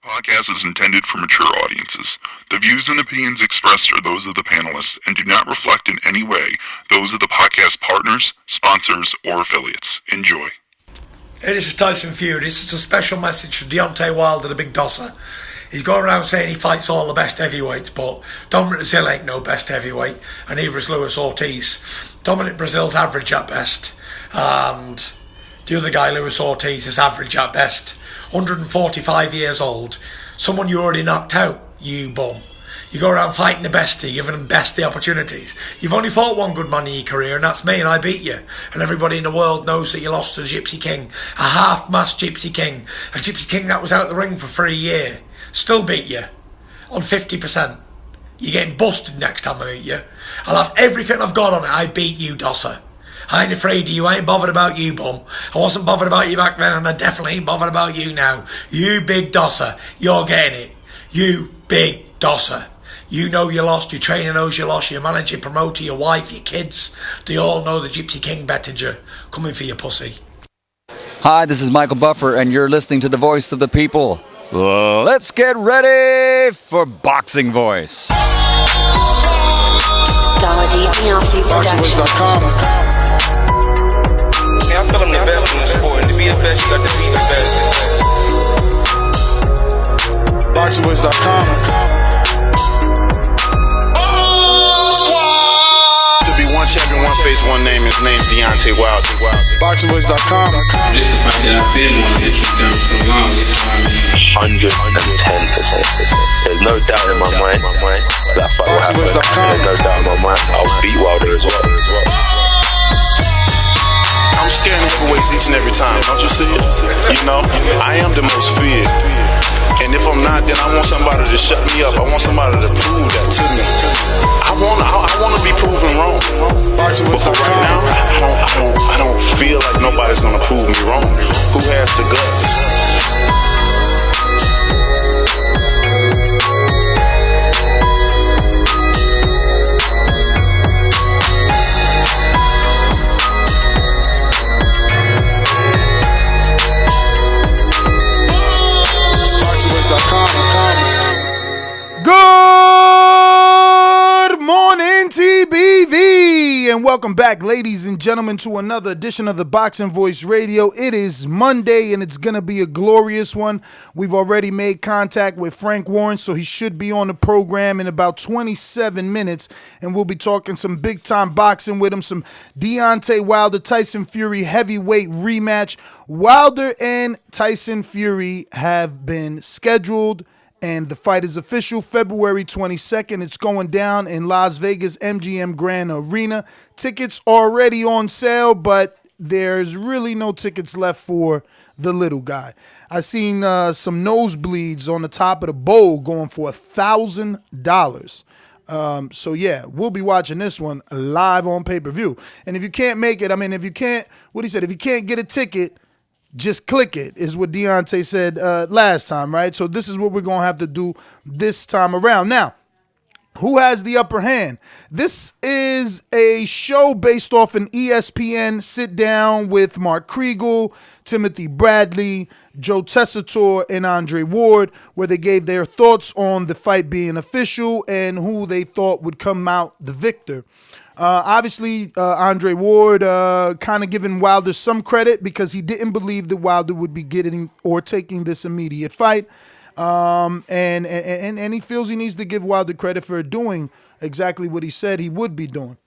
Podcast is intended for mature audiences. The views and opinions expressed are those of the panelists and do not reflect in any way those of the podcast partners, sponsors, or affiliates. Enjoy. Hey, this is Tyson Fury. This is a special message from Deontay Wilder, the big dosser. He's going around saying he fights all the best heavyweights, but Dominic Brazil ain't no best heavyweight, and neither is Luis Ortiz. Dominic Brazil's average at best, and the other guy, Luis Ortiz, is average at best. 145 years old. Someone you already knocked out, you bum. You go around fighting the bestie, giving them bestie opportunities. You've only fought one good man in your career, and that's me, and I beat you. And everybody in the world knows that you lost to the Gypsy King. A half-mass Gypsy King. A Gypsy King that was out of the ring for a year. Still beat you. On 50%. You're getting busted next time I meet you. I'll have everything I've got on it. I beat you, dosser. I ain't afraid of you. I ain't bothered about you, bum. I wasn't bothered about you back then, and I definitely ain't bothered about you now. You big dosser. You're getting it. You big dosser. You know you lost. Your trainer knows you lost. Your manager, your promoter, your wife, your kids. They all know the Gypsy King betted you. Coming for your pussy. Hi, this is Michael Buffer, and you're listening to the voice of the people. Let's get ready for Boxing Voice. Boxingvoice.com. I feel I'm the best in the sport, and to be the best, you got to be the best. Boxingvoice.com. To be one champion, one face, one name. His name's Deontay Wilder. Boxingvoice.com. This is the fight that I've been wanting to keep done for the longest time. 110%. There's no doubt in my mind that fight will happen. There's no doubt in my mind I'll beat Wilder as well. I'm scaring heavyweights each and every time, don't you see it? You know, I am the most feared. And if I'm not, then I want somebody to shut me up. I want somebody to prove that to me. I want to be proven wrong. But for right now, I don't feel like nobody's gonna prove me wrong. Who has the guts? Good morning, TBV, and welcome back, ladies and gentlemen, to another edition of the Boxing Voice Radio. It is Monday, and it's going to be a glorious one. We've already made contact with Frank Warren, so he should be on the program in about 27 minutes, and we'll be talking some big-time boxing with him, some Deontay Wilder, Tyson Fury heavyweight rematch. Wilder and Tyson Fury have been scheduled, and the fight is official February 22nd. It's going down in Las Vegas, MGM Grand Arena. Tickets already on sale, but there's really no tickets left for the little guy. I seen some nosebleeds on the top of the bowl going for $1,000. So yeah, we'll be watching this one live on pay-per-view. And if you can't make it, if you can't get a ticket, just click it, is what Deontay said last time, right? So this is what we're going to have to do this time around. Now, who has the upper hand? This is a show based off an ESPN sit-down with Mark Kriegel, Timothy Bradley, Joe Tessitore, and Andre Ward, where they gave their thoughts on the fight being official and who they thought would come out the victor. Obviously, Andre Ward kind of giving Wilder some credit because he didn't believe that Wilder would be getting or taking this immediate fight. And he feels he needs to give Wilder credit for doing exactly what he said he would be doing.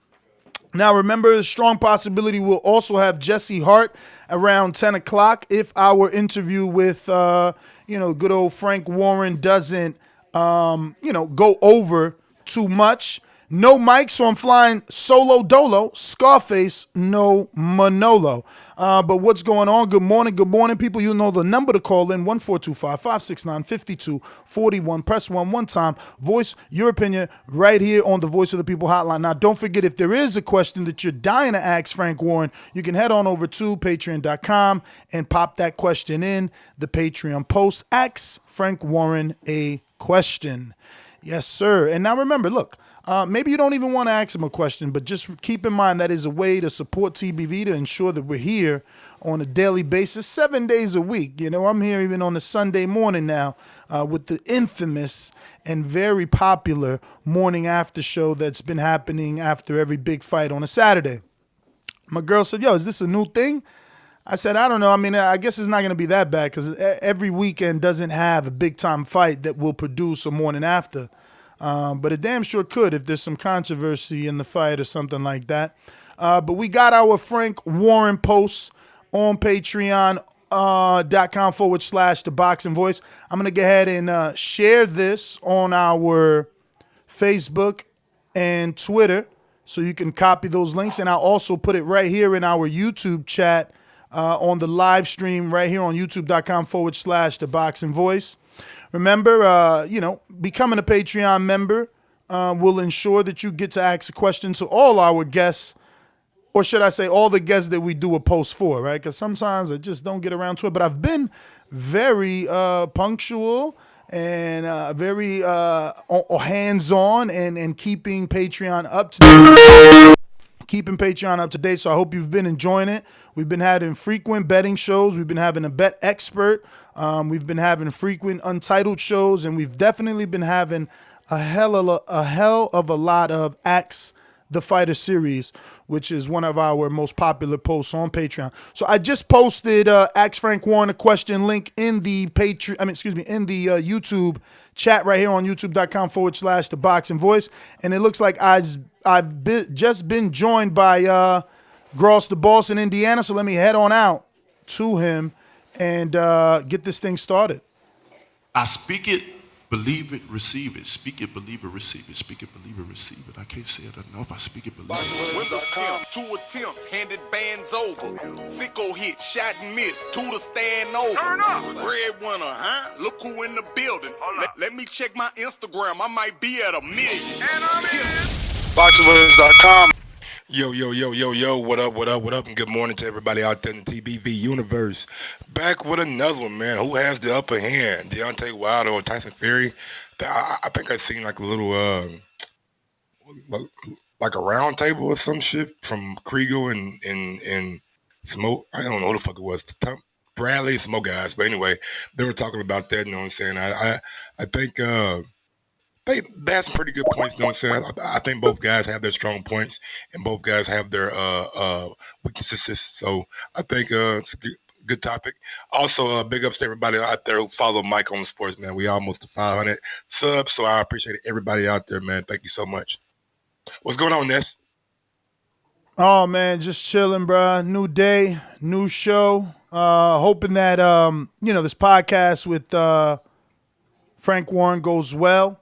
Now, remember, a strong possibility we'll also have Jesse Hart around 10 o'clock if our interview with, good old Frank Warren doesn't, go over too much. No mic, so I'm flying solo dolo, Scarface, no Manolo. But what's going on? Good morning, people. You know the number to call in, 1-425-569-5241. Press 1 time. Voice your opinion right here on the Voice of the People hotline. Now, don't forget, if there is a question that you're dying to ask Frank Warren, you can head on over to patreon.com and pop that question in the Patreon post. Ask Frank Warren a question. Yes, sir. And now remember, look, maybe you don't even want to ask him a question, but just keep in mind that is a way to support TBV to ensure that we're here on a daily basis, 7 days a week. You know, I'm here even on a Sunday morning now with the infamous and very popular morning after show that's been happening after every big fight on a Saturday. My girl said, yo, is this a new thing? I said, I don't know. I mean, I guess it's not going to be that bad because every weekend doesn't have a big time fight that will produce a morning after. But it damn sure could if there's some controversy in the fight or something like that. But we got our Frank Warren posts on patreon.com/Thaboxingvoice. I'm going to go ahead and share this on our Facebook and Twitter so you can copy those links. And I'll also put it right here in our YouTube chat on the live stream right here on youtube.com/Thaboxingvoice. Remember, becoming a Patreon member will ensure that you get to ask a question to all our guests, or should I say all the guests that we do a post for, right? Because sometimes I just don't get around to it. But I've been very punctual and very hands-on and keeping Patreon up to date. So I hope you've been enjoying it. We've been having frequent betting shows. We've been having a bet expert. We've been having frequent Untitled shows, and we've definitely been having a hell of a lot of Ask the Fighter series, which is one of our most popular posts on Patreon. So I just posted Ask Frank Warren a question link in the YouTube chat right here on youtube.com/Thaboxingvoice. And it looks like I've just been joined by Gross the Boss in Indiana. So let me head on out to him and get this thing started. I speak it, believe it, receive it. Speak it, believe it, receive it. Speak it, believe it, receive it. I can't say it enough. I speak it, believe it. Windows camp, 2 attempts, handed bands over. Sicko hit, shot and missed, 2 to stand over. Breadwinner, huh? Look who in the building. Let me check my Instagram. I might be at 1 million. And I'm in. Boxingvoice.com. Yo, what up, and good morning to everybody out there in the TBV universe. Back with another one, man. Who has the upper hand? Deontay Wilder or Tyson Fury? I think I seen like a little, like a round table or some shit from Kriegel and Smoke. I don't know who the fuck it was. Bradley, Smoke guys. But anyway, they were talking about that, you know what I'm saying? I think, they had some pretty good points, you know what I'm saying? I think both guys have their strong points and both guys have their weaknesses. So I think it's a good topic. Also, big ups to everybody out there who follow Mike on the Sports, man. We almost to 500 subs, so I appreciate everybody out there, man. Thank you so much. What's going on, Ness? Oh, man, just chilling, bro. New day, new show. Hoping that, this podcast with Frank Warren goes well.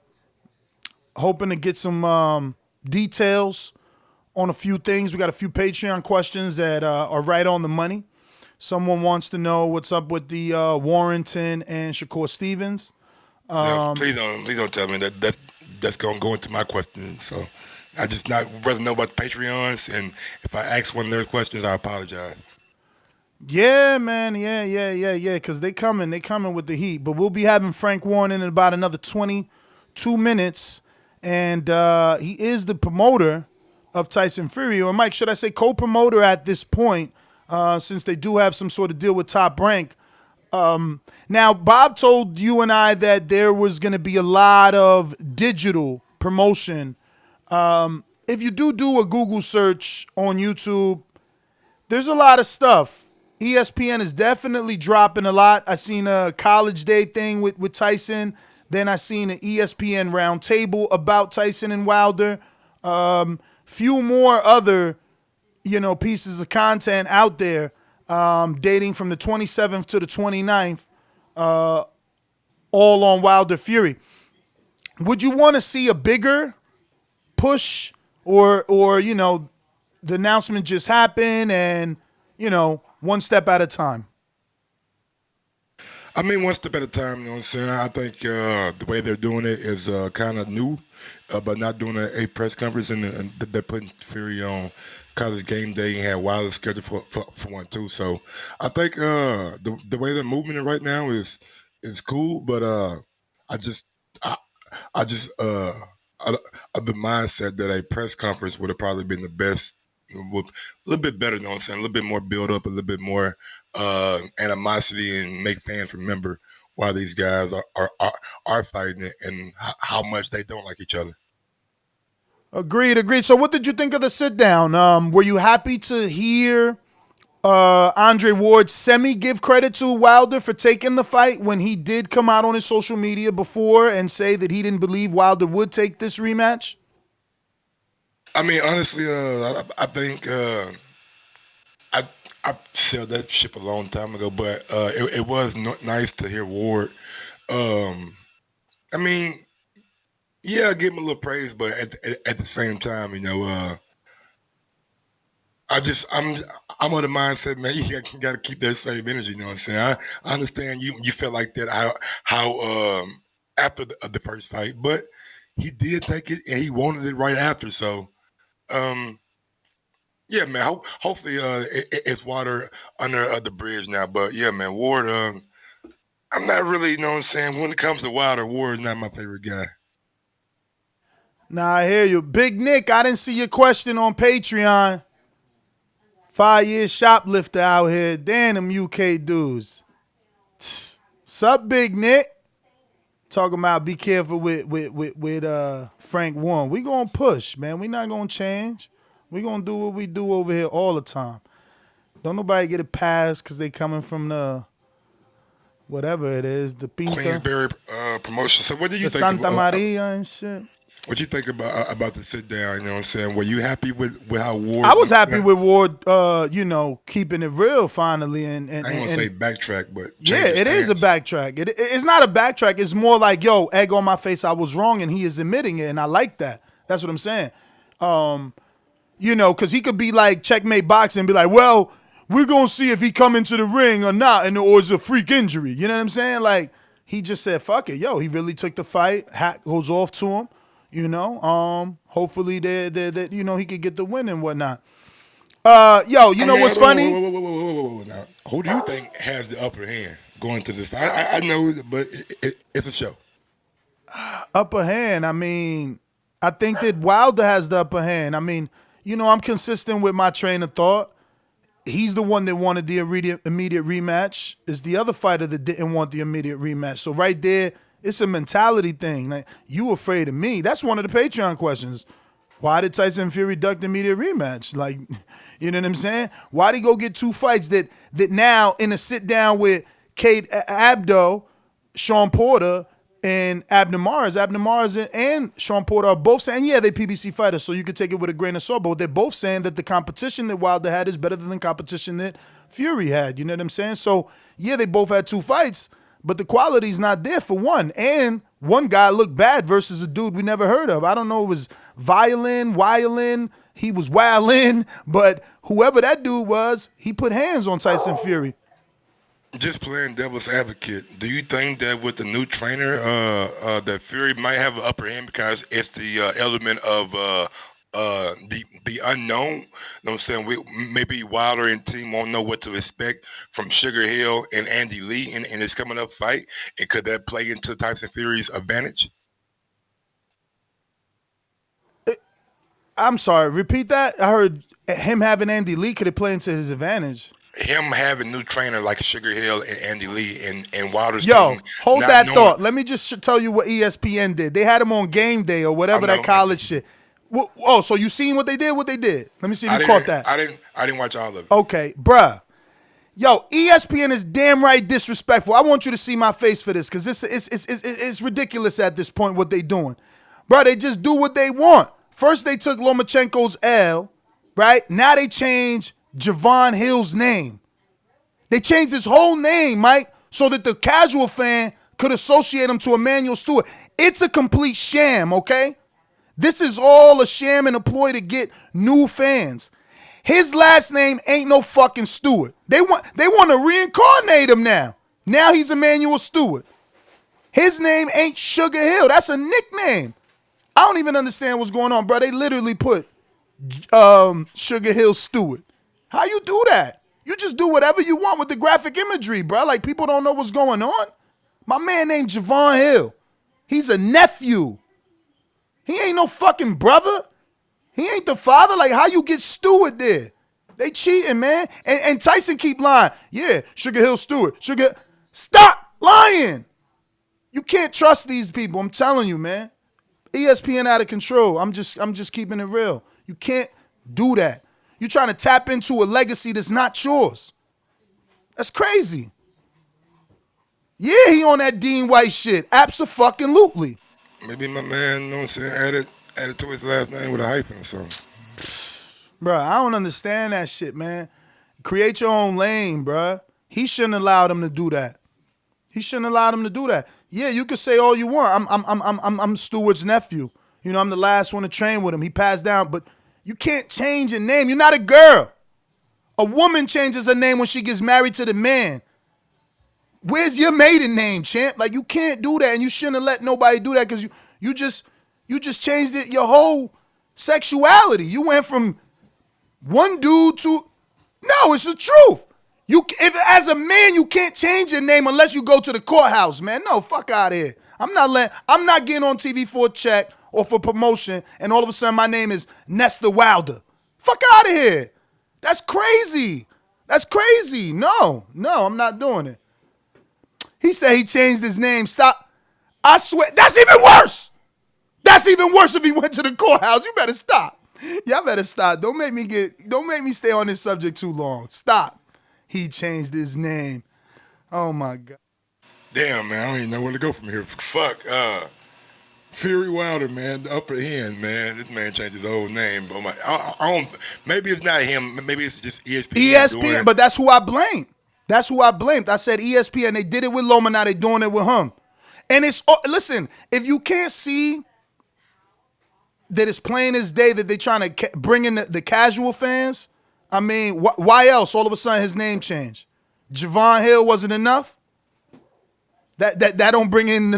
Hoping to get some details on a few things. We got a few Patreon questions that are right on the money. Someone wants to know what's up with the Warrington and Shakur Stevens. Please don't tell me that's gonna go into my question. So I just not rather know about the Patreons, and if I ask one of their questions, I apologize. Yeah, man. Yeah. Because they coming with the heat. But we'll be having Frank Warren in about another 22 minutes. And he is the promoter of Tyson Fury, or Mike, should I say co-promoter at this point, since they do have some sort of deal with Top Rank. Now, Bob told you and I that there was going to be a lot of digital promotion. If you do a Google search on YouTube, there's a lot of stuff. ESPN is definitely dropping a lot. I seen a College Day thing with Tyson. Then I seen an ESPN roundtable about Tyson and Wilder. Few more other, pieces of content out there, dating from the 27th to the 29th, all on Wilder Fury. Would you want to see a bigger push, or the announcement just happened and one step at a time? I mean, one step at a time, you know what I'm saying? I think the way they're doing it is kind of new, but not doing a press conference, and they're putting Fury on College Game Day and had Wilder scheduled for one too. So I think the way they're moving it right now is cool, but I I just of the mindset that a press conference would have probably been the best, with a little bit better. You know what I'm saying? A little bit more build up, a little bit more animosity, and make fans remember why these guys are fighting it and how much they don't like each other. Agreed. So what did you think of the sit down? Were you happy to hear Andre Ward give credit to Wilder for taking the fight when he did come out on his social media before and say that he didn't believe Wilder would take this rematch? I mean, honestly, I think I said that ship a long time ago, but it was nice to hear Ward. I mean, yeah, give him a little praise, but at the same time, I'm on the mindset, man. You got to keep that same energy. You know what I'm saying? I understand you felt like that how after the first fight, but he did take it and he wanted it right after. So, yeah, man. Hopefully, it's water under the bridge now. But yeah, man, Ward. I'm not really, you know what I'm saying. When it comes to Wilder, Ward is not my favorite guy. Nah, I hear you. Big Nick, I didn't see your question on Patreon. 5-year shoplifter out here. Damn them UK dudes. Sup, Big Nick? Talking about be careful with Frank Warren. We gonna push, man. We not gonna change. We gonna do what we do over here all the time. Don't nobody get a pass because they coming from the whatever it is, the Pinta. Queensberry promotion. So what do you think? Santa Maria and shit. What you think about the sit down? You know what I'm saying? Were you happy with how Ward? I was happy with Ward. Keeping it real finally. And I ain't gonna say backtrack, but yeah, it is a backtrack. It's not a backtrack. It's more like, yo, egg on my face. I was wrong, and he is admitting it, and I like that. That's what I'm saying. Because he could be like checkmate boxing and be like, well, we're gonna see if he come into the ring or not, or it's a freak injury. You know what I'm saying? Like he just said, fuck it, yo. He really took the fight. Hat goes off to him. Hopefully that he could get the win and whatnot. What's funny? Whoa. Now, who do you think has the upper hand going to this? I know, but it's a show. Upper hand. I mean, I think that Wilder has the upper hand. I mean, I'm consistent with my train of thought. He's the one that wanted the immediate rematch. It's the other fighter that didn't want the immediate rematch. So right there, it's a mentality thing. Like, you afraid of me? That's one of the Patreon questions. Why did Tyson Fury duck the immediate rematch? Like, you know what I'm saying? Why did he go get two fights that now in a sit down with Kate Abdo, Sean Porter, and Abner Mars and Sean Porter are both saying, yeah, they PBC fighters, so you could take it with a grain of salt, but they're both saying that the competition that Wilder had is better than the competition that Fury had. You know what I'm saying? So, yeah, they both had two fights, but the quality's not there for one. And one guy looked bad versus a dude we never heard of. I don't know, it was Wiolin, he was Wiolin, but whoever that dude was, he put hands on Tyson Fury. Just playing devil's advocate, do you think that with the new trainer, that Fury might have an upper hand because it's the element of the unknown? You know what I'm saying? Maybe Wilder and team won't know what to expect from Sugar Hill and Andy Lee in this coming up fight, and could that play into Tyson Fury's advantage? I'm sorry, repeat that. I heard him having Andy Lee could it play into his advantage? Him having new trainer like Sugar Hill and Andy Lee and Wilder's Yo, team, hold that thought. Let me just tell you what ESPN did. They had him on Game Day or whatever that college shit. Oh, so you seen what they did? What they did? Let me see if you caught that. I didn't watch all of it. Okay, bruh. Yo, ESPN is damn right disrespectful. I want you to see my face for this because it's ridiculous at this point what they doing. Bruh, they just do what they want. First they took Lomachenko's L, right? Now they changed Javon Hill's name. They changed his whole name, Mike, so that the casual fan could associate him to Emmanuel Stewart. It's a complete sham, okay? This is all a sham and a ploy to get new fans. His last name ain't no fucking Stewart. They want to reincarnate him now. Now he's Emmanuel Stewart. His name ain't Sugar Hill. That's a nickname. I don't even understand what's going on, bro. They literally put Sugar Hill Stewart. How you do that? You just do whatever you want with the graphic imagery, bro. Like, people don't know what's going on. My man named Javon Hill. He's a nephew. He ain't no fucking brother. He ain't the father. Like, how you get Stewart there? They cheating, man. And Tyson keep lying. Yeah, Sugar Hill Stewart. Stop lying. You can't trust these people. I'm telling you, man. ESPN out of control. I'm just keeping it real. You can't do that. You're trying to tap into a legacy that's not yours. That's crazy. Yeah, he on that Dean White shit. Abso-fucking-lutely. Maybe my man, you know what I'm saying, added to his last name with a hyphen or something. Bro, I don't understand that shit, man. Create your own lane, bro. He shouldn't allow them to do that. He shouldn't allow them to do that. Yeah, you could say all you want. I'm Stewart's nephew. You know, I'm the last one to train with him. He passed down, but you can't change your name. You're not a girl. A woman changes her name when she gets married to the man. Where's your maiden name, champ? Like, you can't do that, and you shouldn't have let nobody do that because you just changed it, your whole sexuality. You went from one dude to... No, it's the truth. If as a man, you can't change your name unless you go to the courthouse, man. No, fuck out of here. I'm not getting on TV for a check or for promotion, and all of a sudden my name is Nesta Wilder. Fuck out of here. That's crazy. That's crazy. No, I'm not doing it. He said he changed his name. Stop. I swear, that's even worse. That's even worse if he went to the courthouse. You better stop. Y'all better stop. Don't make me stay on this subject too long. Stop. He changed his name. Oh my God. Damn, man, I don't even know where to go from here. Fuck. Fury Wilder, man, the upper end, man. This man changed his whole name. But I don't. Maybe it's not him. Maybe it's just ESPN. ESPN, but that's who I blame. That's who I blamed. I said ESPN. They did it with Loma. Now they doing it with him. And it's listen. If you can't see that it's plain as day that they trying to bring in the casual fans, I mean, why else all of a sudden his name changed? Javon Hill wasn't enough. That don't bring in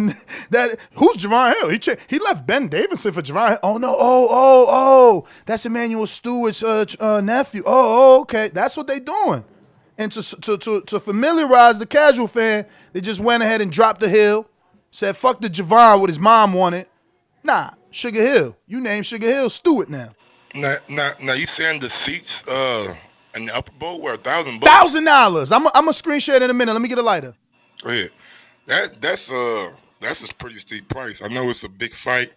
that. Who's Javon Hill? He left Ben Davidson for Javon Hill. Oh no! Oh! That's Emmanuel Stewart's nephew. Oh, okay. That's what they doing. And to familiarize the casual fan, they just went ahead and dropped the Hill, said fuck the Javon what his mom wanted. Nah, Sugar Hill. You name Sugar Hill Stewart now. Now you saying the seats in the upper bowl were $1,000? $1,000. I'm a screen share it in a minute. Let me get a lighter. Go ahead. That's a pretty steep price. I know it's a big fight,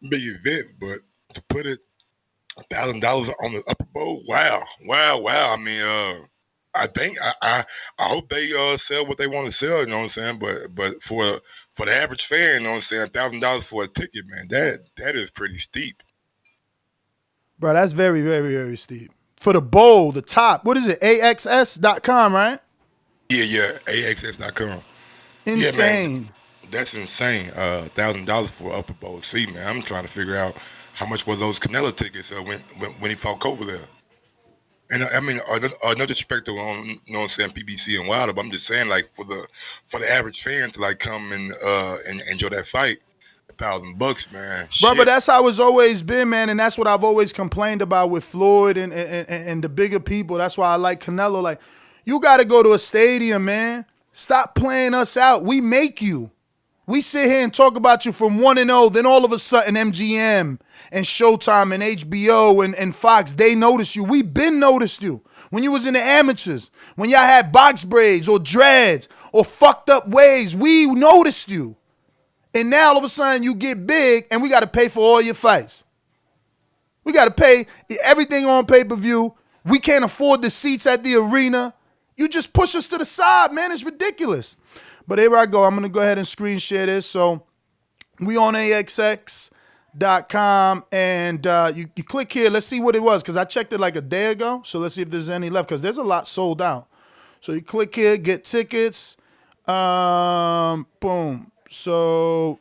big event, but to put it $1,000 on the upper bowl, wow. I mean, I think I hope they sell what they want to sell. You know what I'm saying? But for the average fan, you know what I'm saying, $1,000 for a ticket, man, that is pretty steep. Bro, that's very, very, very steep. For the bowl, the top, what is it? AXS.com, right? Yeah, AXS.com. Insane. Yeah, man, that's insane. $1,000 for upper bowl seat, man. I'm trying to figure out how much were those Canelo tickets when he fought Cova there. And I mean, no disrespect to you know what I'm saying, PBC and Wilder, but I'm just saying, like, for the average fan to like come and enjoy that fight, $1,000, man. Bro, but that's how it's always been, man, and that's what I've always complained about with Floyd and the bigger people. That's why I like Canelo. Like, you got to go to a stadium, man. Stop playing us out. We make you. We sit here and talk about you from 1-0, then all of a sudden MGM and Showtime and HBO and Fox, they notice you. We been noticed you. When you was in the amateurs, when y'all had box braids or dreads or fucked up waves, we noticed you. And now all of a sudden you get big and we got to pay for all your fights. We got to pay everything on pay-per-view. We can't afford the seats at the arena. You just push us to the side, man. It's ridiculous. But here I go. I'm going to go ahead and screen share this. So we on AXX.com and you click here. Let's see what it was because I checked it like a day ago. So let's see if there's any left because there's a lot sold out. So you click here, get tickets. Boom. So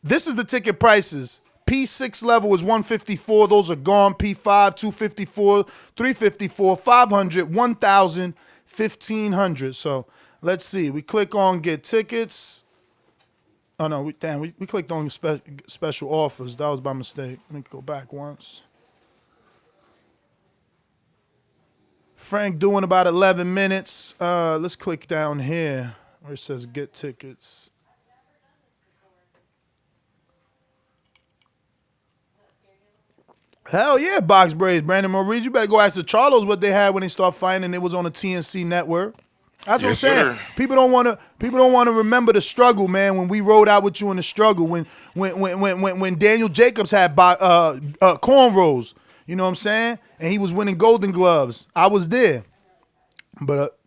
this is the ticket prices. P6 level is $154. Those are gone. P5, $254, $354, $500, $1,000, $1,500. So let's see. We click on get tickets. Oh, no. We clicked on special offers. That was by mistake. Let me go back once. Frank doing about 11 minutes. Let's click down here where it says get tickets. Hell yeah, box braids. Brandon Maurice, you better go ask the Charlos what they had when they start fighting and it was on the TNC network. That's what I'm saying. Sir. People don't want to remember the struggle, man. When we rode out with you in the struggle, when Daniel Jacobs had cornrows, you know what I'm saying, and he was winning Golden Gloves. I was there, but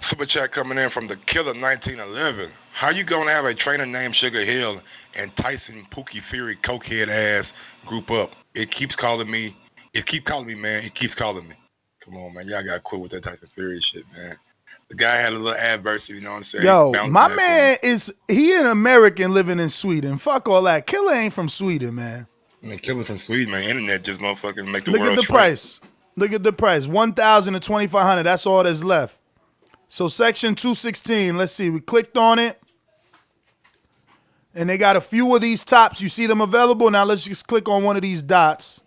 Super chat coming in from the Killer 1911. How you gonna have a trainer named Sugar Hill and Tyson Pookie Fury cokehead ass group up? It keeps calling me, man. It keeps calling me. Come on, man. Y'all gotta quit with that Tyson Fury shit, man. The guy had a little adversity, you know what I'm saying? Yo, my man he an American living in Sweden. Fuck all that. Killer ain't from Sweden, man. Man, Killer from Sweden, man. Internet just motherfucking make the Look world at the shrink. price. Look at the price. 1,000 to 2,500. That's all that's left. So section 216. Let's see. We clicked on it. And they got a few of these tops. You see them available. Now let's just click on one of these dots.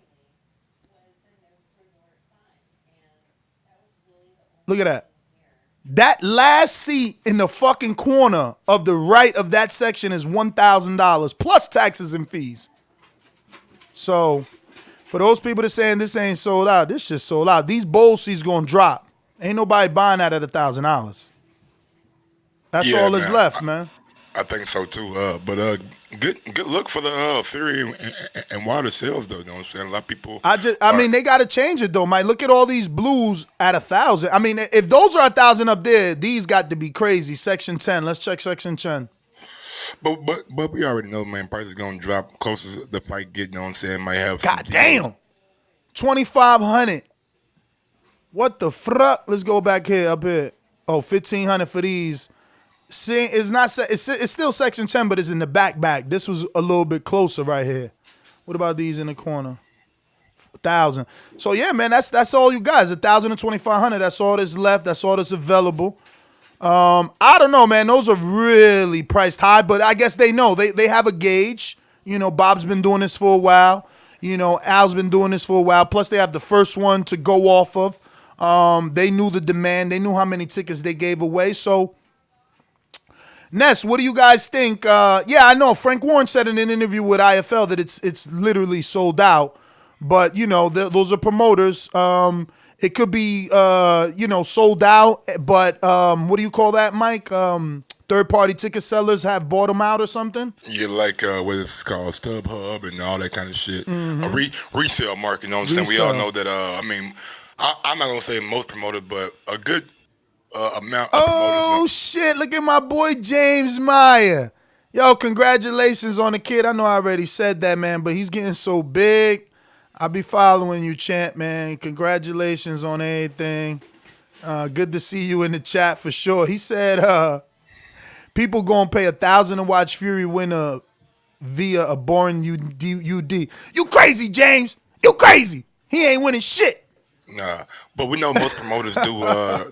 Look at that. That last seat in the fucking corner of the right of that section is $1,000 plus taxes and fees. So for those people that saying this ain't sold out, this shit sold out. These bowl seats gonna drop. Ain't nobody buying that at $1,000. That's all that's left, man. I think so too. But good look for the Fury and Wilder sales though. You know what I'm saying? A lot of people. I mean, they got to change it though, Mike. Look at all these blues at 1,000. I mean, if those are 1,000 up there, these got to be crazy. Section 10. Let's check section 10. But we already know, man. Price is gonna drop closer to the fight. You know what I'm saying? Might have. God damn. 2,500. What the fuck? Let's go back here up here. Oh, 1,500 for these. See, it's not. It's still section 10, but it's in the back. This was a little bit closer right here. What about these in the corner? 1,000. So yeah, man, that's all you guys. 1,000 to 2,500. That's all that's left. That's all that's available. I don't know, man. Those are really priced high, but I guess they know they have a gauge. You know, Bob's been doing this for a while. You know, Al's been doing this for a while. Plus, they have the first one to go off of. They knew the demand. They knew how many tickets they gave away. So. Ness, what do you guys think? Yeah, I know Frank Warren said in an interview with IFL that it's literally sold out, but you know those are promoters. It could be sold out, but what do you call that, Mike? Third-party ticket sellers have bought them out or something. Yeah, like what it's called, StubHub and all that kind of shit. A resale market. You know what I'm saying? We all know that. I mean, I'm not gonna say most promoters, but a good. Amount of promoters. Shit, look at my boy James Meyer. Yo, congratulations on the kid. I know I already said that, man, but he's getting so big. I'll be following you, champ, man. Congratulations on everything. Good to see you in the chat for sure. He said people gonna pay $1,000 to watch Fury win via a boring UD. You crazy, James. You crazy. He ain't winning shit. Nah, but we know most promoters do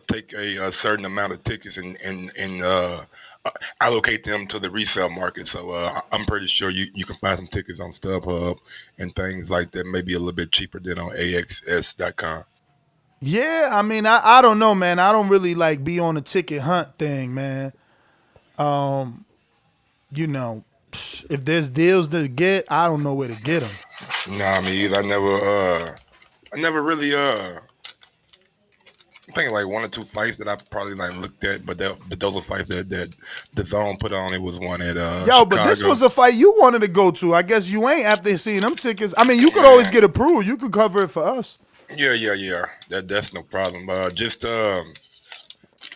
take a certain amount of tickets and allocate them to the resale market. So I'm pretty sure you can find some tickets on StubHub and things like that, maybe a little bit cheaper than on AXS.com. Yeah, I mean, I don't know, man. I don't really like be on a ticket hunt thing, man. You know, if there's deals to get, I don't know where to get them. Nah, me either. I never really I'm thinking like one or two fights that I probably like looked at, but those are fights that Dazn put on. It was one at Chicago. But this was a fight you wanted to go to. I guess you ain't after seeing them tickets. I mean, you could always get approved. You could cover it for us. Yeah. That's no problem. Just I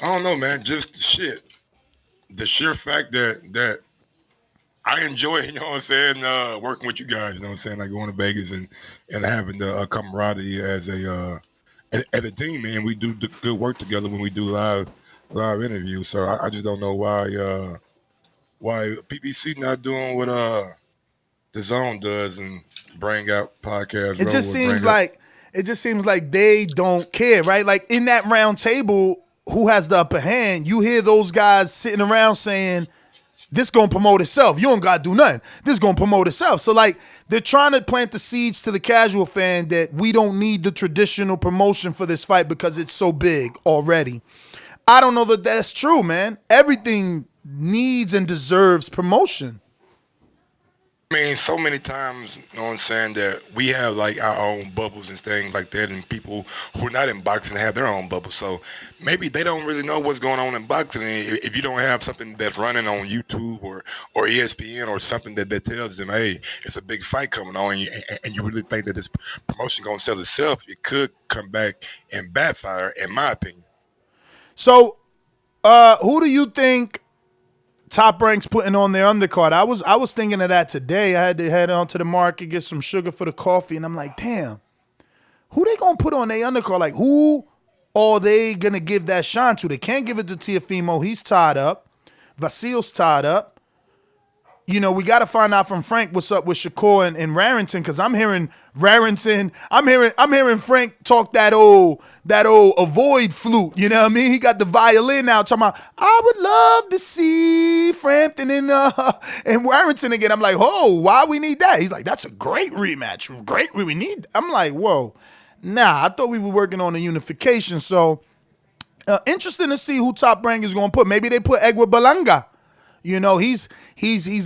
don't know, man. Just shit. The sheer fact that I enjoy, you know what I'm saying, working with you guys, you know what I'm saying, like going to Vegas and having the camaraderie as a team, man. We do good work together when we do live interviews. So I just don't know why PBC not doing what Dazn does and bring out podcasts. It just seems like they don't care, right? Like in that round table, who has the upper hand? You hear those guys sitting around saying, this gonna promote itself. You don't gotta do nothing. This gonna promote itself. So like they're trying to plant the seeds to the casual fan that we don't need the traditional promotion for this fight because it's so big already. I don't know that that's true, man. Everything needs and deserves promotion. I mean, so many times, you know what I'm saying, that we have like our own bubbles and things like that, and people who are not in boxing have their own bubbles. So maybe they don't really know what's going on in boxing. And if you don't have something that's running on YouTube or ESPN or something that tells them, hey, it's a big fight coming on, and you really think that this promotion gonna sell itself, it could come back and backfire, in my opinion. So, who do you think Top Rank's putting on their undercard? I was thinking of that today. I had to head on to the market, get some sugar for the coffee, and I'm like, damn, who they gonna put on their undercard? Like, who are they gonna give that shine to? They can't give it to Teofimo. He's tied up. Vasil's tied up. You know, we got to find out from Frank what's up with Shakur and Warrington, because I'm hearing Warrington. I'm hearing Frank talk that old avoid flute. You know what I mean? He got the violin now talking about, I would love to see Frampton and Warrington again. I'm like, oh, why we need that? He's like, that's a great rematch. Great, we need. I'm like, whoa, nah. I thought we were working on a unification. So interesting to see who Top Rank is going to put. Maybe they put Edward Balanga. You know, he's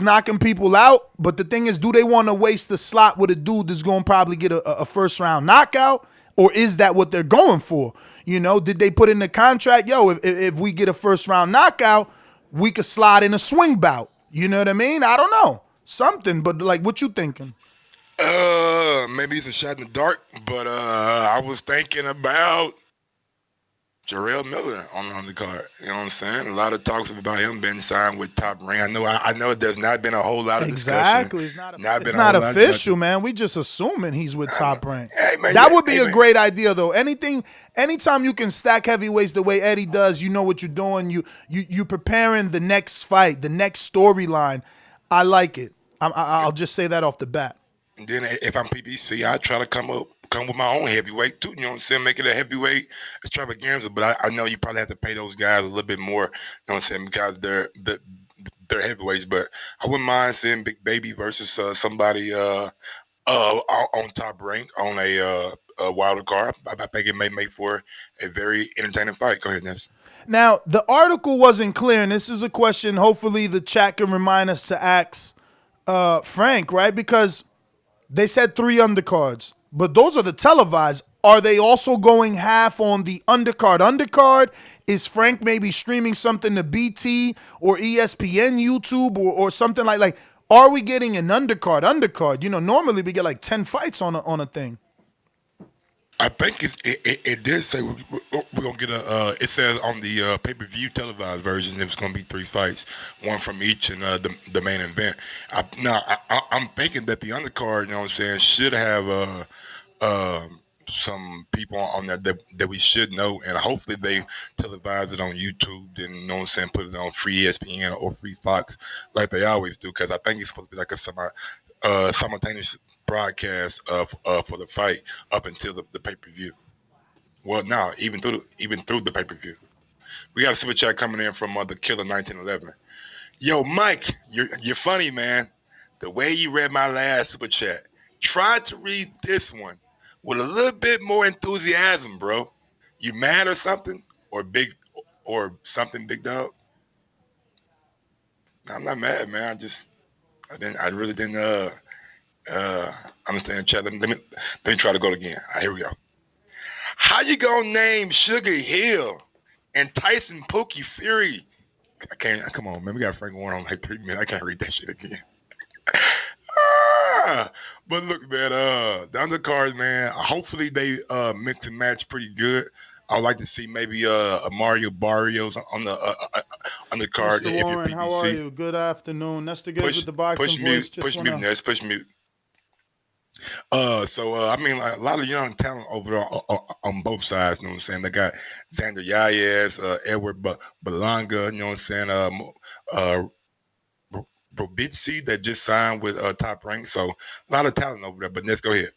knocking people out, but the thing is, do they want to waste the slot with a dude that's going to probably get a first round knockout, or is that what they're going for? You know, did they put in the contract, yo, if we get a first round knockout, we could slide in a swing bout? You know what I mean? I don't know. Something, but like, what you thinking? Maybe it's a shot in the dark, but I was thinking about Jarrell Miller on the card. You know what I'm saying? A lot of talks about him being signed with Top Rank. I know there's not been a whole lot of discussion. It's not official, man. We just assuming he's with Top Rank. Hey, man, that would be a great idea, though. Anytime you can stack heavyweights the way Eddie does, you know what you're doing. You preparing the next fight, the next storyline. I like it. I'll just say that off the bat. And then if I'm PBC, I try to come with my own heavyweight too. You know what I'm saying? Make it a heavyweight extravaganza. But I know you probably have to pay those guys a little bit more. You know what I'm saying? Because they're heavyweights. But I wouldn't mind seeing Big Baby versus somebody on Top Rank on a wild card. I think it may make for a very entertaining fight. Go ahead, Ness. Now, the article wasn't clear, and this is a question hopefully the chat can remind us to ask Frank, right? Because they said 3 undercards. But those are the televised. Are they also going half on the undercard? Is Frank maybe streaming something to BT or ESPN YouTube or something like? Are we getting an undercard? You know, normally we get like 10 fights on a thing. I think it did say we're gonna get it says on the pay-per-view televised version it was gonna be 3 fights, 1 from each, and the main event. I'm thinking that the undercard, you know what I'm saying, should have some people on there that we should know, and hopefully they televise it on YouTube, and you know what I'm saying, put it on free ESPN or free Fox like they always do, because I think it's supposed to be like a simultaneous broadcast for the fight up until the pay-per-view. Well, now even through the pay-per-view. We got a super chat coming in from the Killer 1911. Yo, Mike, you're funny, man. The way you read my last super chat, try to read this one with a little bit more enthusiasm, bro. You mad or something, or something, big dog? I'm not mad, man. I really didn't understand chat. Let me try to go again. All right, here we go. How you gonna name Sugar Hill and Tyson Pookie Fury? I can't. Come on, man. We got Frank Warren on like 3 minutes. I can't read that shit again. But look, man. The undercards, man. Hopefully they mix and match pretty good. I would like to see maybe a Mario Barrios on the undercard. Mr. Warren, how are you? Good afternoon. That's the guys with the boxing voice. Push mute, Ness. Push mute. I mean, like, a lot of young talent over there on both sides. You know what I'm saying? They got Xander Yayez, Edward Balanga. You know what I'm saying? Robitsi that just signed with Top Rank. So a lot of talent over there. But let's go ahead.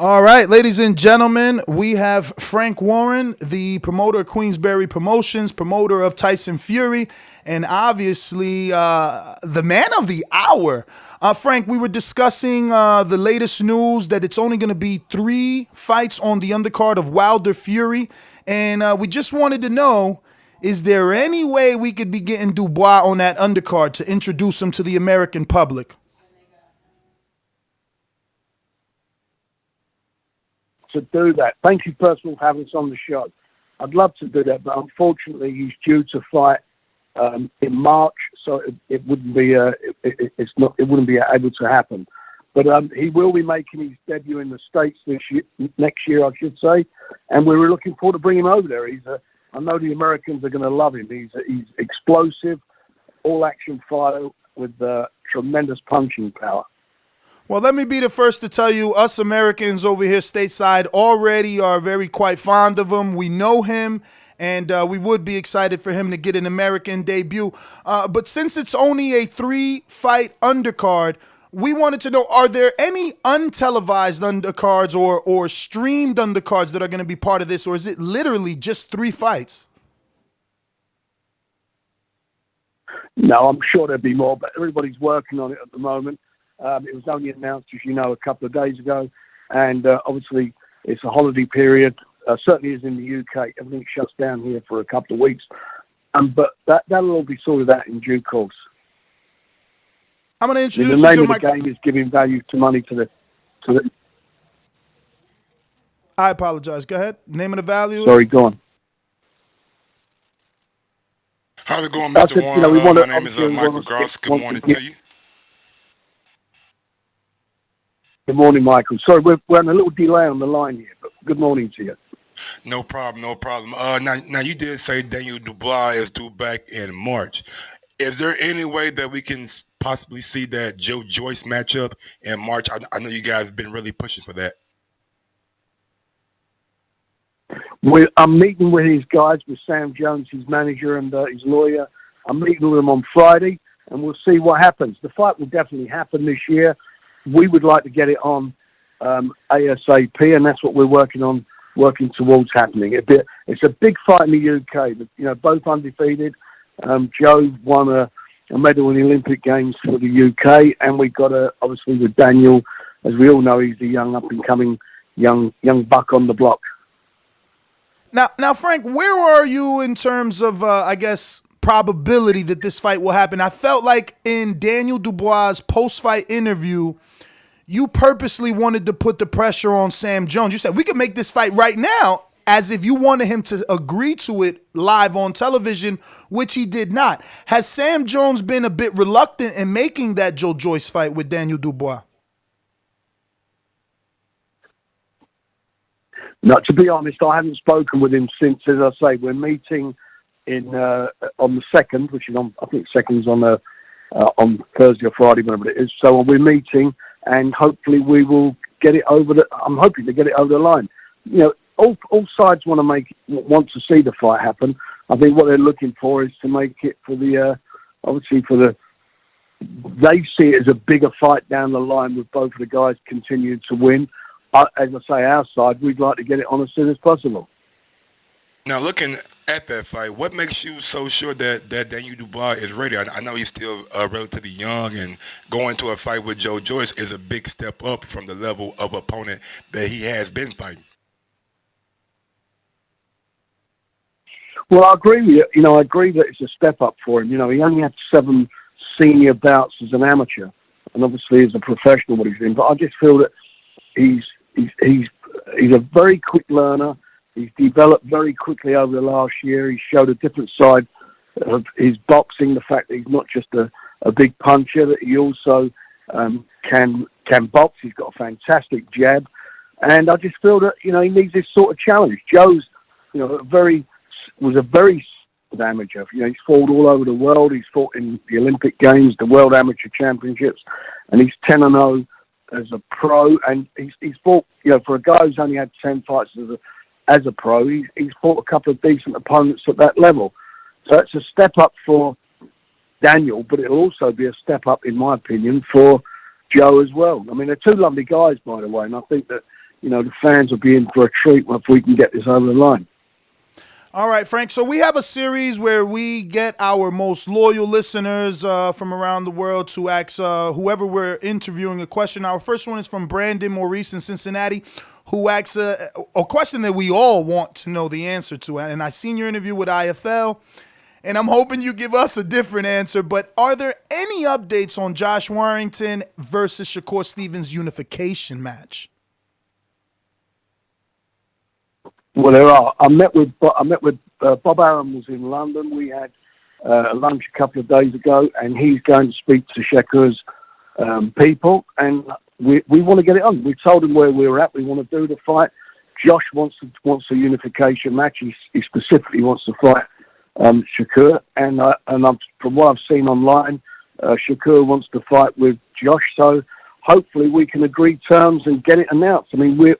All right, ladies and gentlemen, we have Frank Warren, the promoter of Queensberry Promotions, promoter of Tyson Fury, and obviously the man of the hour. Frank, we were discussing the latest news that it's only going to be 3 fights on the undercard of Wilder Fury, and we just wanted to know, is there any way we could be getting Dubois on that undercard to introduce him to the American public? to do that. Thank you, first of all, for having us on the show. I'd love to do that, but unfortunately, he's due to fight in March, so it wouldn't be it wouldn't be able to happen. But he will be making his debut in the States next year, I should say, and we're looking forward to bringing him over there. I know the Americans are going to love him. He's explosive, all-action fighter with tremendous punching power. Well, let me be the first to tell you, us Americans over here stateside already are quite fond of him. We know him, and we would be excited for him to get an American debut. But since it's only a 3-fight undercard, we wanted to know, are there any untelevised undercards or streamed undercards that are going to be part of this, or is it literally just 3 fights? No, I'm sure there'll be more, but everybody's working on it at the moment. It was only announced, as you know, a couple of days ago, and obviously it's a holiday period. Certainly is in the UK. Everything shuts down here for a couple of weeks, but that'll all be sorted out in due course. I'm going to introduce the name of the game is giving value to money to the. I apologize. Go ahead. Name of the value. Sorry, go on. How's it going, Mr. Warren? My name is Michael Gross. Good morning to you. Good morning, Michael. Sorry, we're on a little delay on the line here, but good morning to you. No problem, no problem. Now you did say Daniel Dubois is due back in March. Is there any way that we can possibly see that Joe Joyce matchup in March? I know you guys have been really pushing for that. I'm meeting with his guys, with Sam Jones, his manager, and his lawyer. I'm meeting with them on Friday, and we'll see what happens. The fight will definitely happen this year. We would like to get it on ASAP, and that's what we're working towards happening. It's a big fight in the UK. You know, both undefeated. Joe won a medal in the Olympic Games for the UK, and we got obviously with Daniel, as we all know, he's the young up-and-coming young buck on the block. Now, Frank, where are you in terms of, I guess, probability that this fight will happen? I felt like in Daniel Dubois' post-fight interview, you purposely wanted to put the pressure on Sam Jones. You said, we could make this fight right now, as if you wanted him to agree to it live on television, which he did not. Has Sam Jones been a bit reluctant in making that Joe Joyce fight with Daniel Dubois? No, to be honest, I haven't spoken with him since, as I say, we're meeting on the 2nd, which is I think 2nd's on Thursday or Friday, whatever it is. So we're meeting, and hopefully we will get it I'm hoping to get it over the line. You know, all sides want to see the fight happen. I think what they're looking for is to make it for they see it as a bigger fight down the line with both of the guys continuing to win. As I say, our side, we'd like to get it on as soon as possible. Now, looking at that fight, what makes you so sure that Daniel Dubois is ready? I know he's still relatively young, and going to a fight with Joe Joyce is a big step up from the level of opponent that he has been fighting. Well, I agree with you. You know, I agree that it's a step up for him. You know, he only had 7 senior bouts as an amateur, and obviously as a professional, what he's doing. But I just feel that he's a very quick learner. He's developed very quickly over the last year. He showed a different side of his boxing, the fact that he's not just a big puncher, that he also can box. He's got a fantastic jab. And I just feel that, you know, he needs this sort of challenge. Joe's, you know, was a very good amateur. You know, he's fought all over the world. He's fought in the Olympic Games, the World Amateur Championships, and he's 10-0 as a pro. And he's fought, you know, for a guy who's only had 10 fights as a pro, he's fought a couple of decent opponents at that level. So it's a step up for Daniel, but it'll also be a step up, in my opinion, for Joe as well. I mean, they're 2 lovely guys, by the way, and I think that, you know, the fans will be in for a treat if we can get this over the line. All right, Frank. So we have a series where we get our most loyal listeners from around the world to ask whoever we're interviewing a question. Our first one is from Brandon Maurice in Cincinnati, who asks a question that we all want to know the answer to. And I seen your interview with IFL, and I'm hoping you give us a different answer. But are there any updates on Josh Warrington versus Shakur Stevens' unification match? Well, there are. I met with Bob Arum was in London. We had lunch a couple of days ago, and he's going to speak to Shakur's people, and we want to get it on. We told him where we were at. We want to do the fight. Josh wants a unification match. He specifically wants to fight Shakur, and from what I've seen online, Shakur wants to fight with Josh. So hopefully we can agree terms and get it announced. I mean, we're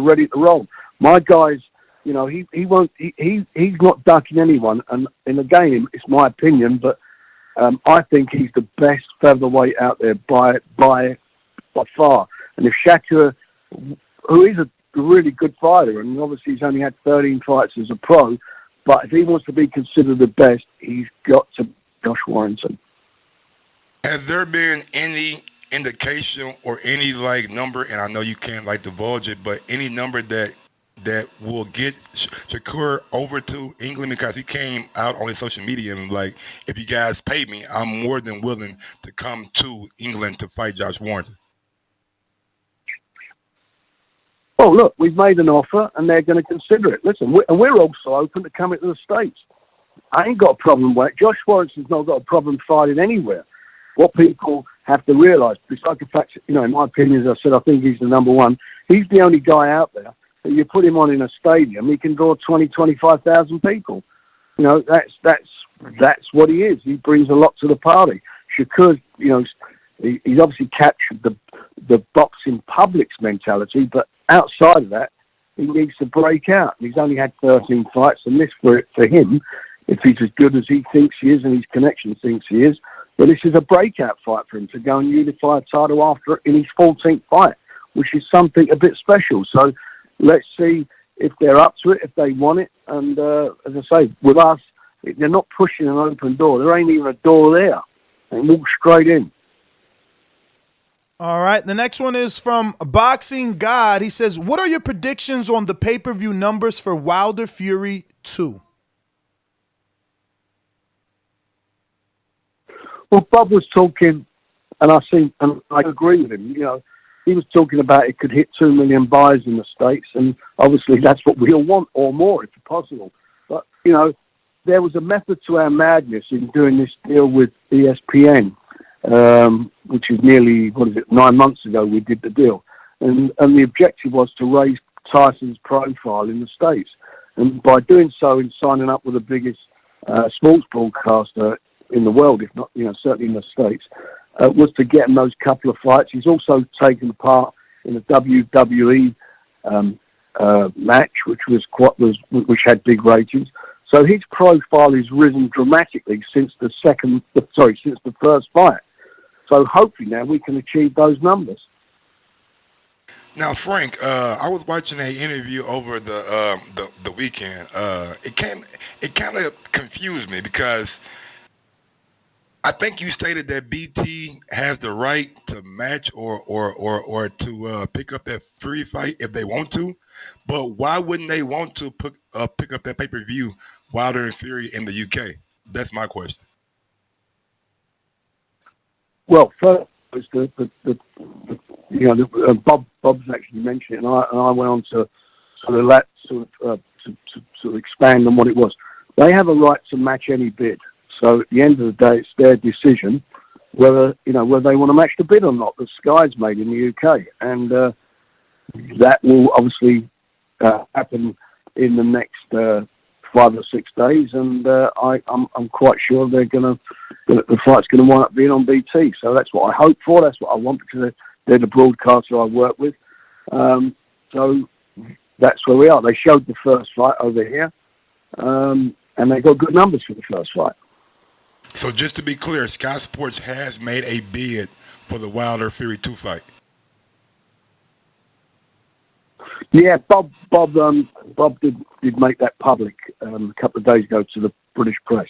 ready to roll. My guys, you know, he's not ducking anyone, and in the game, it's my opinion, but I think he's the best featherweight out there by far. And if Shakur, who is a really good fighter, and obviously he's only had 13 fights as a pro, but if he wants to be considered the best, he's got to Josh Warrington. Has there been any indication or any number, and I know you can't divulge it, but any number that will get Shakur over to England? Because he came out on his social media and if you guys pay me, I'm more than willing to come to England to fight Josh Warrington. Oh, look, we've made an offer, and they're going to consider it. Listen, we're also open to coming to the States. I ain't got a problem with it. Josh Warrington's not got a problem fighting anywhere. What people have to realise, besides the fact, you know, in my opinion, as I said, I think he's the number one. He's the only guy out there that you put him on in a stadium, he can draw 20,000-25,000 people. You know, that's what he is. He brings a lot to the party. Shakur, you know, he's obviously captured the boxing public's mentality, but outside of that, he needs to break out. He's only had 13 fights, and this for him, if he's as good as he thinks he is and his connection thinks he is, but this is a breakout fight for him to go and unify a title after in his 14th fight, which is something a bit special. So let's see if they're up to it, if they want it. And as I say, with us, they're not pushing an open door. There ain't even a door there. They walk straight in. All right, the next one is from Boxing God. He says, what are your predictions on the pay-per-view numbers for Wilder Fury 2? Well, Bob was talking, and I agree with him. You know, he was talking about it could hit 2 million buys in the States, and obviously that's what we all want, or more if possible. But, you know, there was a method to our madness in doing this deal with ESPN. Which is nearly, 9 months ago we did the deal. And the objective was to raise Tyson's profile in the States. And by doing so and signing up with the biggest sports broadcaster in the world, if not, you know, certainly in the States, was to get him those couple of fights. He's also taken part in a WWE match, which had big ratings. So his profile has risen dramatically since the first fight. So hopefully now we can achieve those numbers. Now, Frank, I was watching an interview over the weekend. It kind of confused me because I think you stated that BT has the right to match or to pick up that Fury fight if they want to, but why wouldn't they want to pick up that pay-per-view Wilder and Fury in the UK? That's my question. Well, first, Bob's actually mentioned it, and I went on to sort of expand on what it was. They have a right to match any bid. So at the end of the day, it's their decision whether they want to match the bid or not. The Sky's made in the UK, and that will obviously happen in the next 5 or 6 days, and I'm quite sure the fight's going to wind up being on BT. So that's what I hope for. That's what I want because they're the broadcaster I work with. So that's where we are. They showed the first fight over here, and they got good numbers for the first fight. So just to be clear, Sky Sports has made a bid for the Wilder Fury 2 fight. Yeah, Bob did make that public a couple of days ago to the British press.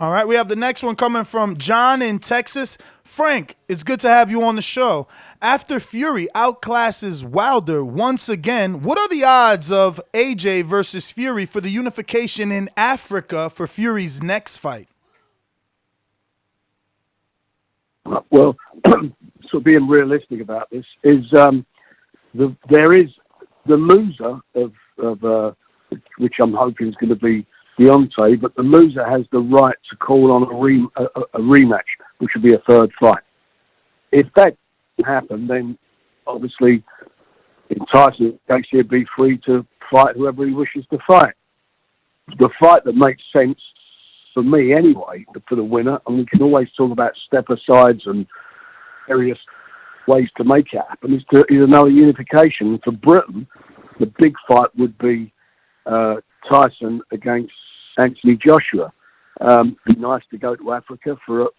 All right, we have the next one coming from John in Texas. Frank, it's good to have you on the show. After Fury outclasses Wilder once again, what are the odds of AJ versus Fury for the unification in Africa for Fury's next fight? Well, so being realistic about this is there is the loser of which I'm hoping is going to be Deontay, but the loser has the right to call on a rematch, which would be a third fight. If that happened, then obviously in Tyson's case, he'd be free to fight whoever he wishes to fight. The fight that makes sense for me anyway, for the winner, and we can always talk about step-asides and various ways to make it happen, is another unification. For Britain, the big fight would be Tyson against Anthony Joshua. It'd be nice to go to Africa for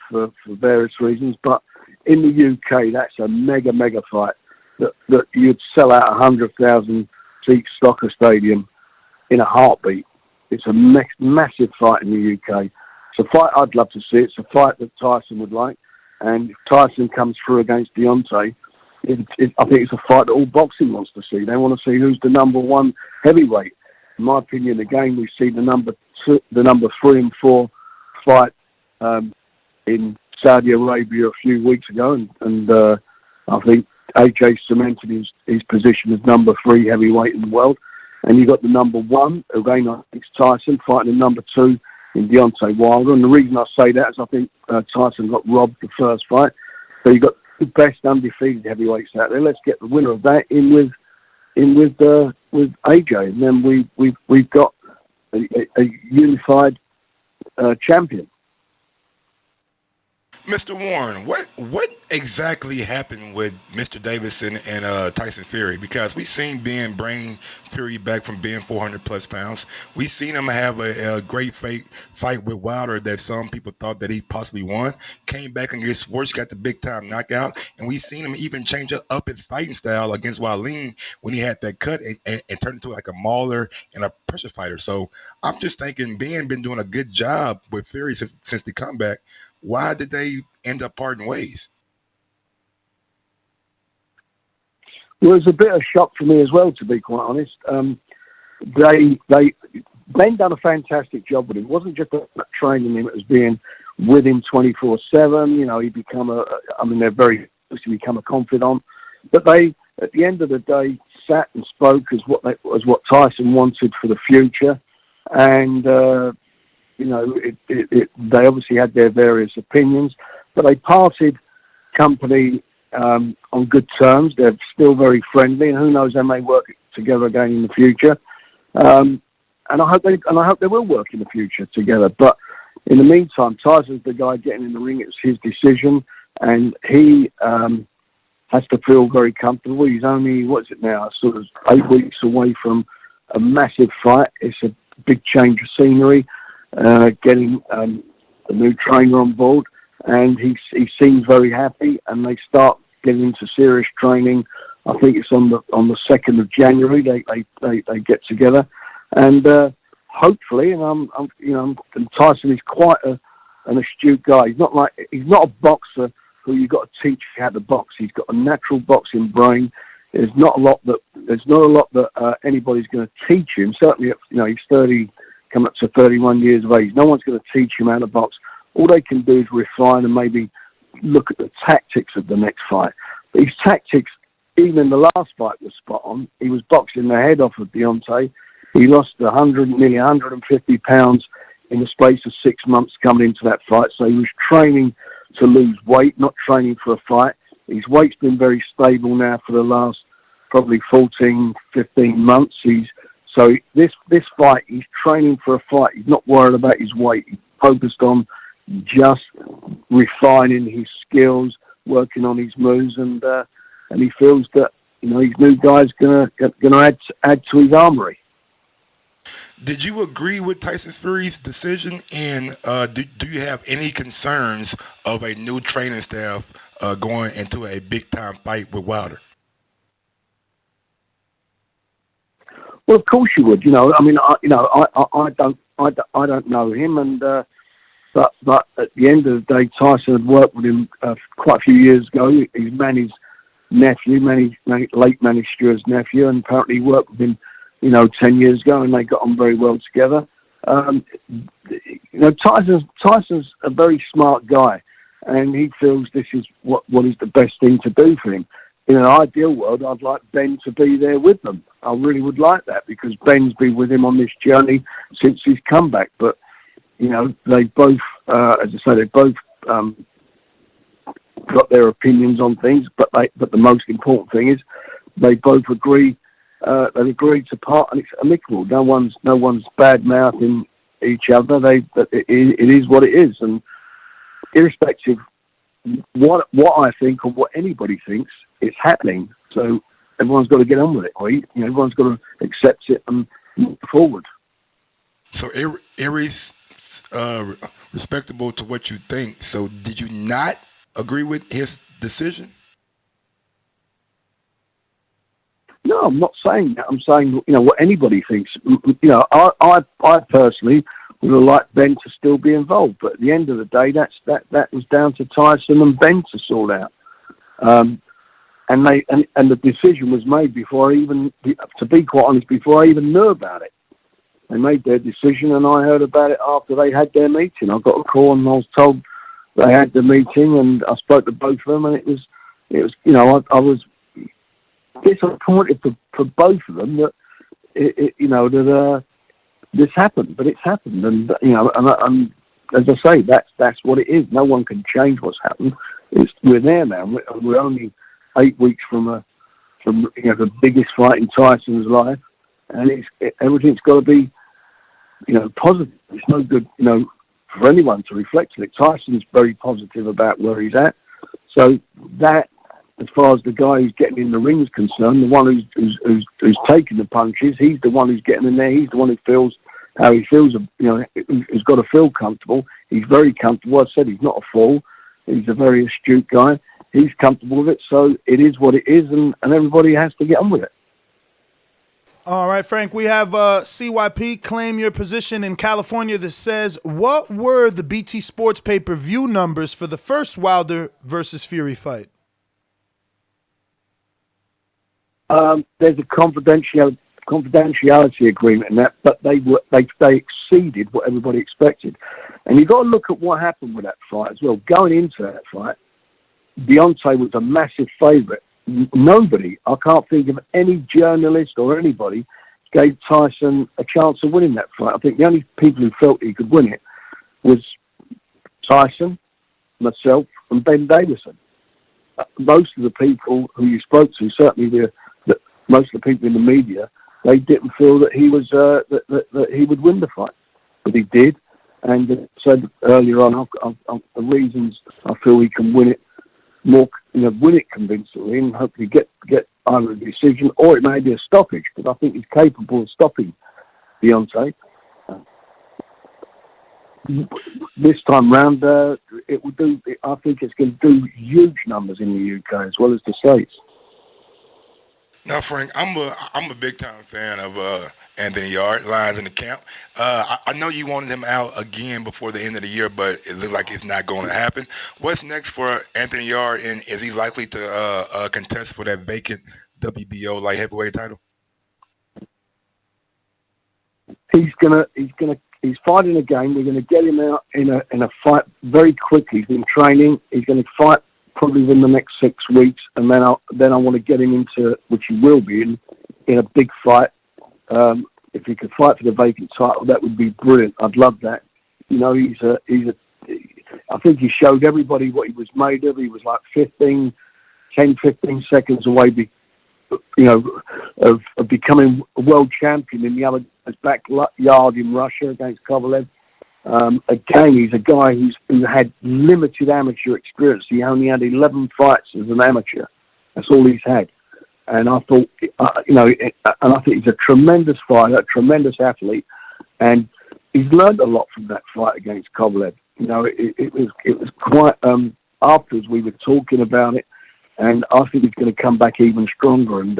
various reasons, but in the UK, that's a mega fight that you'd sell out 100,000 seat soccer stadium in a heartbeat. It's a massive fight in the UK. It's a fight I'd love to see. It's a fight that Tyson would like, and if Tyson comes through against Deontay, I think it's a fight that all boxing wants to see. They want to see who's the number one heavyweight. In my opinion, again, we see the number 3 and 4 fight in Saudi Arabia a few weeks ago, and I think AJ cemented his position as number 3 heavyweight in the world. And you got the number 1, again, I think it's Tyson, fighting the number 2 in Deontay Wilder. And the reason I say that is I think Tyson got robbed the first fight. So you got the best undefeated heavyweights out there. Let's get the winner of that in with AJ, and then we've got a unified champion. Mr. Warren, what exactly happened with Mr. Davidson and Tyson Fury? Because we seen Ben bring Fury back from being 400 plus pounds. We seen him have a great fight with Wilder that some people thought that he possibly won. Came back against Schwartz, got the big time knockout, and we seen him even change up his fighting style against Wallin when he had that cut and turned into like a mauler and a pressure fighter. So I'm just thinking Ben been doing a good job with Fury since the comeback. Why did they end up parting ways? Well, it was a bit of a shock for me as well, to be quite honest. Ben done a fantastic job with him. It wasn't just about training him; it was being with him 24/7. You know, he they're very close to become a confidant. But they, at the end of the day, sat and spoke as what Tyson wanted for the future, and. They obviously had their various opinions, but they parted company on good terms. They're still very friendly, and who knows, they may work together again in the future. And I hope they will work in the future together. But in the meantime, Tyson's the guy getting in the ring. It's his decision, and he has to feel very comfortable. He's only, what is it now, sort of 8 weeks away from a massive fight. It's a big change of scenery. Getting a new trainer on board, and he seems very happy. And they start getting into serious training. I think it's on the 2nd of January. They get together, and hopefully, and Tyson is quite an astute guy. He's not a boxer who you've got to teach how to box. He's got a natural boxing brain. There's not a lot that anybody's going to teach him. Certainly, he's 30. Come up to 31 years of age. No one's going to teach him how to box. All they can do is refine and maybe look at the tactics of the next fight. But his tactics, even in the last fight, was spot on. He was boxing the head off of Deontay. He lost nearly 150 pounds in the space of 6 months coming into that fight. So he was training to lose weight, not training for a fight. His weight's been very stable now for the last probably 14, 15 months. So this fight, he's training for a fight. He's not worried about his weight. He's focused on just refining his skills, working on his moves, and he feels that his new guy's gonna add to his armory. Did you agree with Tyson Fury's decision? And do you have any concerns of a new training staff going into a big time fight with Wilder? Well, of course you would. I don't know him, and but at the end of the day, Tyson had worked with him quite a few years ago. He's managed nephew, late managed Stewart's nephew, and apparently he worked with him, 10 years ago, and they got on very well together. Tyson's a very smart guy, and he feels this is what is the best thing to do for him. in an ideal world, I'd like Ben to be there with them. I really would like that because Ben's been with him on this journey since his comeback. But, you know, they both, as I say, they both got their opinions on things. But the most important thing is they both agree. They agreed to part, and it's amicable. No one's bad mouthing each other. It is what it is, and irrespective what I think or what anybody thinks, it's happening. So everyone's got to get on with it, right? You know, everyone's got to accept it and move forward. So Aries, respectable to what you think. So did you not agree with his decision? No, I'm not saying that. I'm saying, you know, what anybody thinks. You know, I personally would have liked Ben to still be involved, but at the end of the day, that was down to Tyson and Ben to sort out. And the decision was made before I even, to be quite honest, before I even knew about it. They made their decision, and I heard about it after they had their meeting. I got a call and I was told they had the meeting, and I spoke to both of them, and it was, you know, I was disappointed for both of them that you know, that this happened, but it's happened, and you know, and as I say, that's what it is. No one can change what's happened. We're there now. We're only 8 weeks from you know, the biggest fight in Tyson's life, and everything's got to be, you know, positive. It's no good, you know, for anyone to reflect on it. Tyson's very positive about where he's at, so that, as far as the guy who's getting in the ring is concerned, the one who's taking the punches, he's the one who's getting in there. He's the one who feels how he feels. You know, who's got to feel comfortable. He's very comfortable. I said he's not a fool. He's a very astute guy. He's comfortable with it, so it is what it is, and everybody has to get on with it. All right, Frank, we have CYP claim your position in California that says, what were the BT Sports pay-per-view numbers for the first Wilder versus Fury fight? There's a confidentiality agreement in that, but they exceeded what everybody expected. And you've got to look at what happened with that fight as well. Going into that fight, Deontay was a massive favourite. Nobody, I can't think of any journalist or anybody, gave Tyson a chance of winning that fight. I think the only people who felt he could win it was Tyson, myself, and Ben Davison. Most of the people who you spoke to, certainly most of the people in the media, they didn't feel that he was that he would win the fight, but he did. And said earlier on, the reasons I feel he can win it more, you know, win it convincingly, and hopefully get either a decision or it may be a stoppage. But I think he's capable of stopping Deontay. This time round, it will do. I think it's going to do huge numbers in the UK as well as the States. Now, Frank, I'm a big time fan of Anthony Yarde, Lions in the Camp. I know you wanted him out again before the end of the year, but it looks like it's not going to happen. What's next for Anthony Yarde, and is he likely to contest for that vacant WBO light heavyweight title? He's fighting again. We're gonna get him out in a fight very quickly. He's been training. He's gonna fight probably within the next 6 weeks, and then I want to get him into, which he will be in a big fight. If he could fight for the vacant title, that would be brilliant. I'd love that. You know, I think he showed everybody what he was made of. He was like 15 seconds away, of becoming a world champion in the other backyard in Russia against Kovalev. Again, he's a guy who had limited amateur experience. He only had 11 fights as an amateur. That's all he's had. And I thought, and I think he's a tremendous fighter, a tremendous athlete, and he's learned a lot from that fight against Kovalev. You know, it was quite. Afterwards, we were talking about it, and I think he's going to come back even stronger. And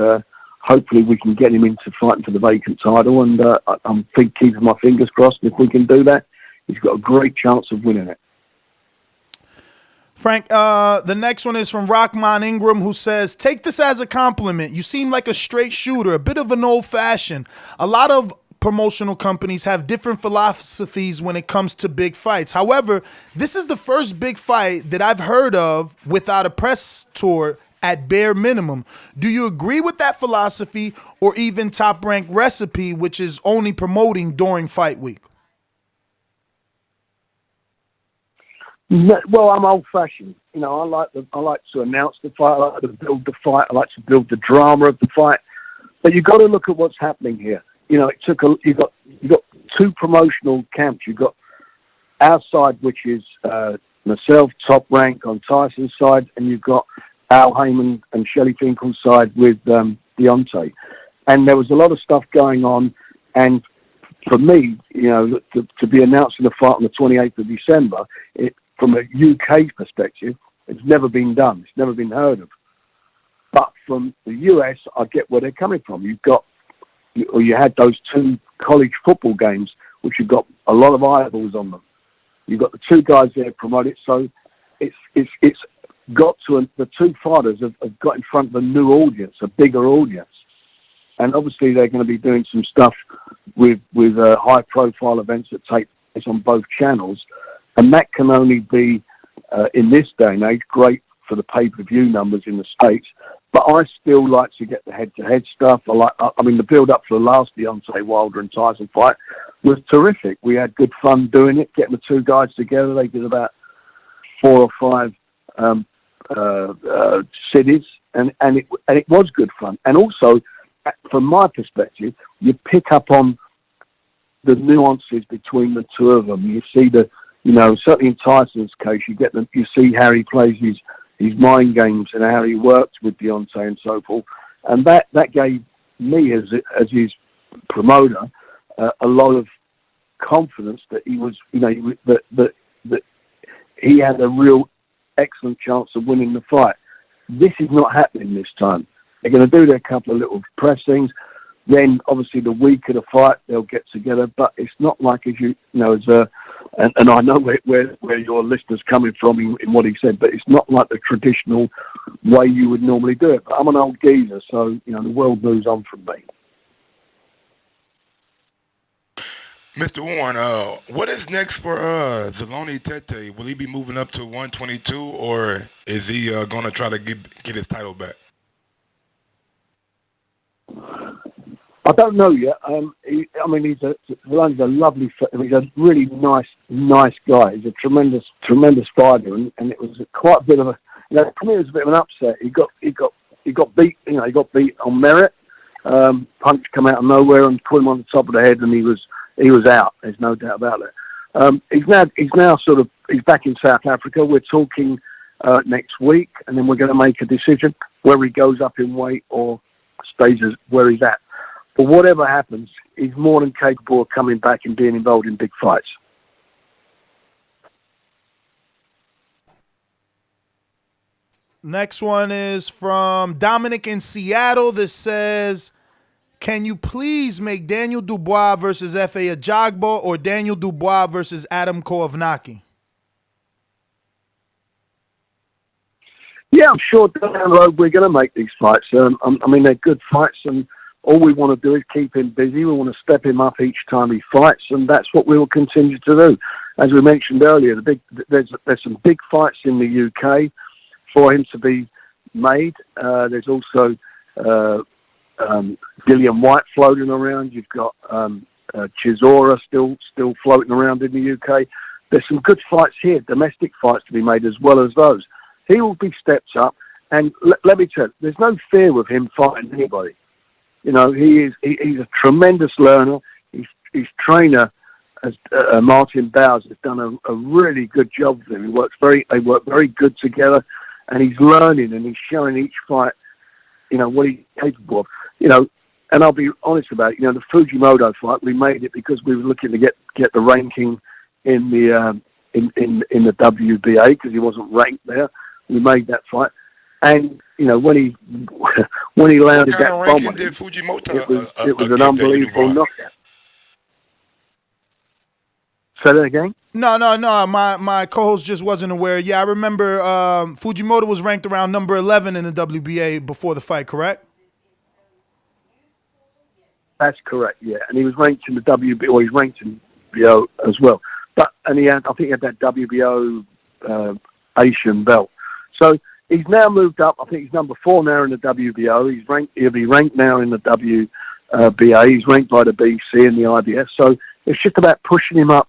hopefully, we can get him into fighting for the vacant title. And I'm keeping my fingers crossed. And if we can do that, he's got a great chance of winning it. Frank, the next one is from Rockman Ingram, who says, take this as a compliment. You seem like a straight shooter, a bit of an old-fashioned. A lot of promotional companies have different philosophies when it comes to big fights. However, this is the first big fight that I've heard of without a press tour at bare minimum. Do you agree with that philosophy or even Top Rank recipe, which is only promoting during fight week? No, well, I'm old-fashioned. You know, I like to announce the fight. I like to build the fight. I like to build the drama of the fight. But you've got to look at what's happening here. You know, you got two promotional camps. You've got our side, which is myself, Top Rank on Tyson's side, and you've got Al Heyman and Shelley Finkel's side with Deontay. And there was a lot of stuff going on. And for me, you know, to be announcing the fight on the 28th of December, from a UK perspective, it's never been done. It's never been heard of. But from the US, I get where they're coming from. You had those two college football games, which you've got a lot of eyeballs on them. You've got the two guys there promoted, so it's got to the two fighters have got in front of a new audience, a bigger audience, and obviously they're going to be doing some stuff with high-profile events that take place on both channels, and that can only be in this day and age great for the pay-per-view numbers in the States. But I still like to get the head-to-head stuff. I mean, the build-up for the last Deontay Wilder and Tyson fight was terrific. We had good fun doing it, getting the two guys together. They did about 4 or 5 cities, and it was good fun. And also, from my perspective, you pick up on the nuances between the two of them. You see certainly in Tyson's case, you see how he plays his mind games and how he worked with Deontay and so forth. And that gave me, as his promoter, a lot of confidence that he was, that he had a real excellent chance of winning the fight. This is not happening this time. They're going to do their couple of little press things. Then, obviously, the week of the fight, they'll get together. But it's not like, and I know where your listener's coming from in what he said, but it's not like the traditional way you would normally do it. But I'm an old geezer, so, the world moves on from me. Mr. Warren, what is next for Zaloni Tete? Will he be moving up to 122, or is he going to try to get his title back? I don't know yet. He's a lovely, he's a really nice guy. He's a tremendous fighter, and it was quite a bit of for me it was a bit of an upset. He got beat. He got beat on merit. Punch come out of nowhere and put him on the top of the head, and he was out. There's no doubt about it. He's now he's back in South Africa. We're talking next week, and then we're going to make a decision whether he goes up in weight or stays where he's at. But whatever happens, he's more than capable of coming back and being involved in big fights. Next one is from Dominic in Seattle. This says, can you please make Daniel Dubois versus F.A. Ajagba or Daniel Dubois versus Adam Kownacki? Yeah, I'm sure down the road we're going to make these fights. They're good fights, and all we want to do is keep him busy. We want to step him up each time he fights, and that's what we will continue to do. As we mentioned earlier, there's some big fights in the UK for him to be made. There's also Dillian White floating around. You've got Chisora still floating around in the UK. There's some good fights here, domestic fights to be made as well as those. He will be stepped up, and let me tell you, there's no fear with him fighting anybody. He's a tremendous learner. His trainer, Martin Bowers, has done a really good job with him. They work very good together, and he's learning and he's showing each fight, what he's capable of. And I'll be honest about it. The Fujimoto fight, we made it because we were looking to get the ranking in the WBA because he wasn't ranked there. We made that fight. And when he landed that bomb, it was an unbelievable knockout. Say that again? No. My co-host just wasn't aware. Yeah, I remember Fujimoto was ranked around number 11 in the WBA before the fight. Correct? That's correct. Yeah, and he was ranked in the WBO, or he's ranked in WBO as well. I think he had that WBO Asian belt. So he's now moved up. I think he's number 4 now in the WBO. He'll be ranked now in the WBA. He's ranked by the BC and the IBF. So it's just about pushing him up.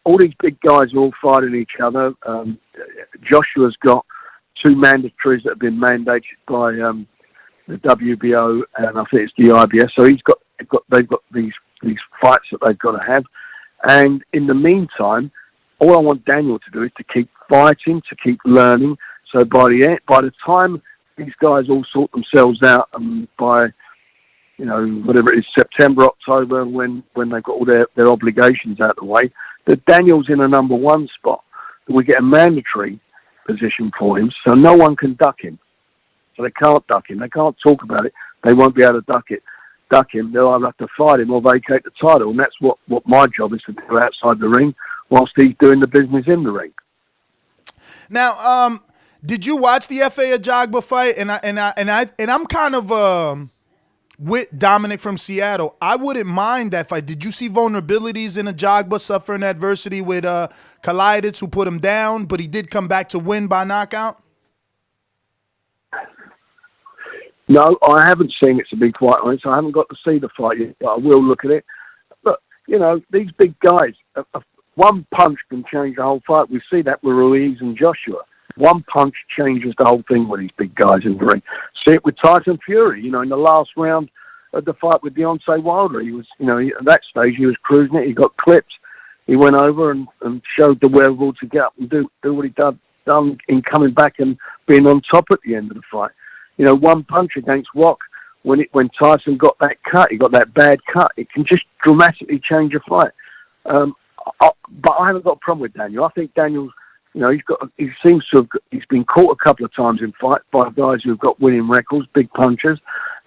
All these big guys are all fighting each other. Joshua's got 2 mandatories that have been mandated by the WBO and I think it's the IBF. So they've got these fights that they've got to have. And in the meantime, all I want Daniel to do is to keep fighting, to keep learning. So by the time these guys all sort themselves out, by whatever it is, September, October, when they've got all their obligations out of the way, that Daniel's in a number 1 spot. We get a mandatory position for him, so no one can duck him. So they can't duck him. They can't talk about it. They won't be able to duck him. They'll either have to fight him or vacate the title, and that's what my job is to do outside the ring, whilst he's doing the business in the ring. Now, did you watch the F.A. Ajagba fight? And I'm kind of with Dominic from Seattle. I wouldn't mind that fight. Did you see vulnerabilities in Ajagba suffering adversity with Kalidis, who put him down, but he did come back to win by knockout? No, I haven't seen it, to be quite honest. I haven't got to see the fight yet, but I will look at it. But, these big guys, one punch can change the whole fight. We see that with Ruiz and Joshua. One punch changes the whole thing with these big guys in the ring. See it with Tyson Fury, in the last round of the fight with Deontay Wilder. He was, at that stage, he was cruising it. He got clipped. He went over and showed the wherewithal to get up and do what he done in coming back and being on top at the end of the fight. One punch against Rock, when Tyson got that cut, he got that bad cut, it can just dramatically change a fight. But I haven't got a problem with Daniel. I think Daniel's, he's been caught a couple of times in fights by guys who've got winning records, big punchers,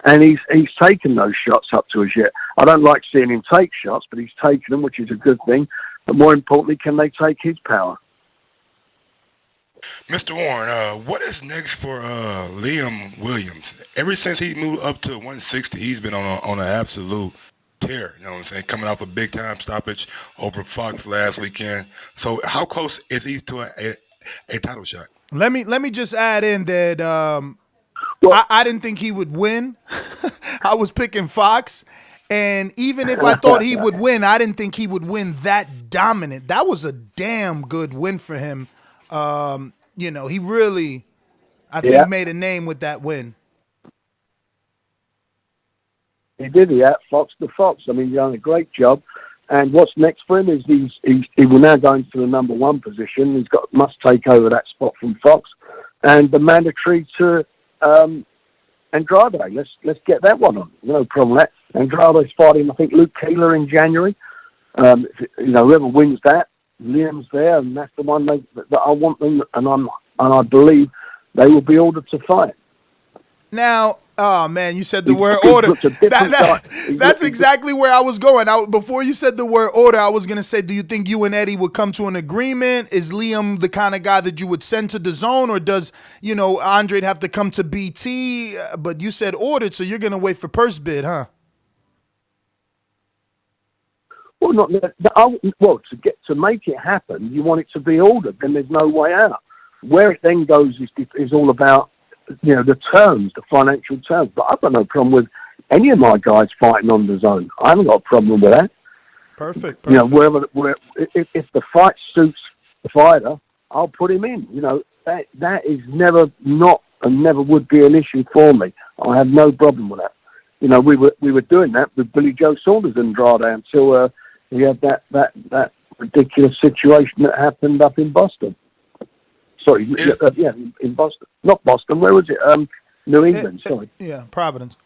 and he's taken those shots up to us yet. I don't like seeing him take shots, but he's taken them, which is a good thing. But more importantly, can they take his power? Mr. Warren, what is next for Liam Williams? Ever since he moved up to 160, he's been on an absolute tear. You know what I'm saying? Coming off a big time stoppage over Fox last weekend. So how close is he to a title shot? Let me just add in that I didn't think he would win. I was picking Fox. And even if I thought he would win, I didn't think he would win that dominant. That was a damn good win for him. He really, I think, made a name with that win. He did, Fox to Fox. I mean, he's done a great job. And what's next for him is he will now go into the number 1 position. He's must take over that spot from Fox. And the mandatory to Andrade. Let's get that one on. No problem with that. Andrade's fighting, I think, Luke Keeler in January. Whoever wins that, Liam's there, and that's the one that I want them, and I believe they will be ordered to fight. Now, oh man, you said the word order. That's exactly where I was going. Before you said the word order, I was going to say, do you think you and Eddie would come to an agreement? Is Liam the kind of guy that you would send to Dazn, or does Andre have to come to BT? But you said ordered, so you're going to wait for purse bid, huh? Well, to make it happen, you want it to be ordered. Then there's no way out. Where it then goes is all about the terms, the financial terms. But I've got no problem with any of my guys fighting on the zone. I haven't got a problem with that. Perfect. If the fight suits the fighter, I'll put him in. That is never not and never would be an issue for me. I have no problem with that. We were doing that with Billy Joe Saunders and Andrade until we had that ridiculous situation that happened up in Boston. Sorry, in Boston. Not Boston. Where was it? New England. Sorry. Yeah, Providence.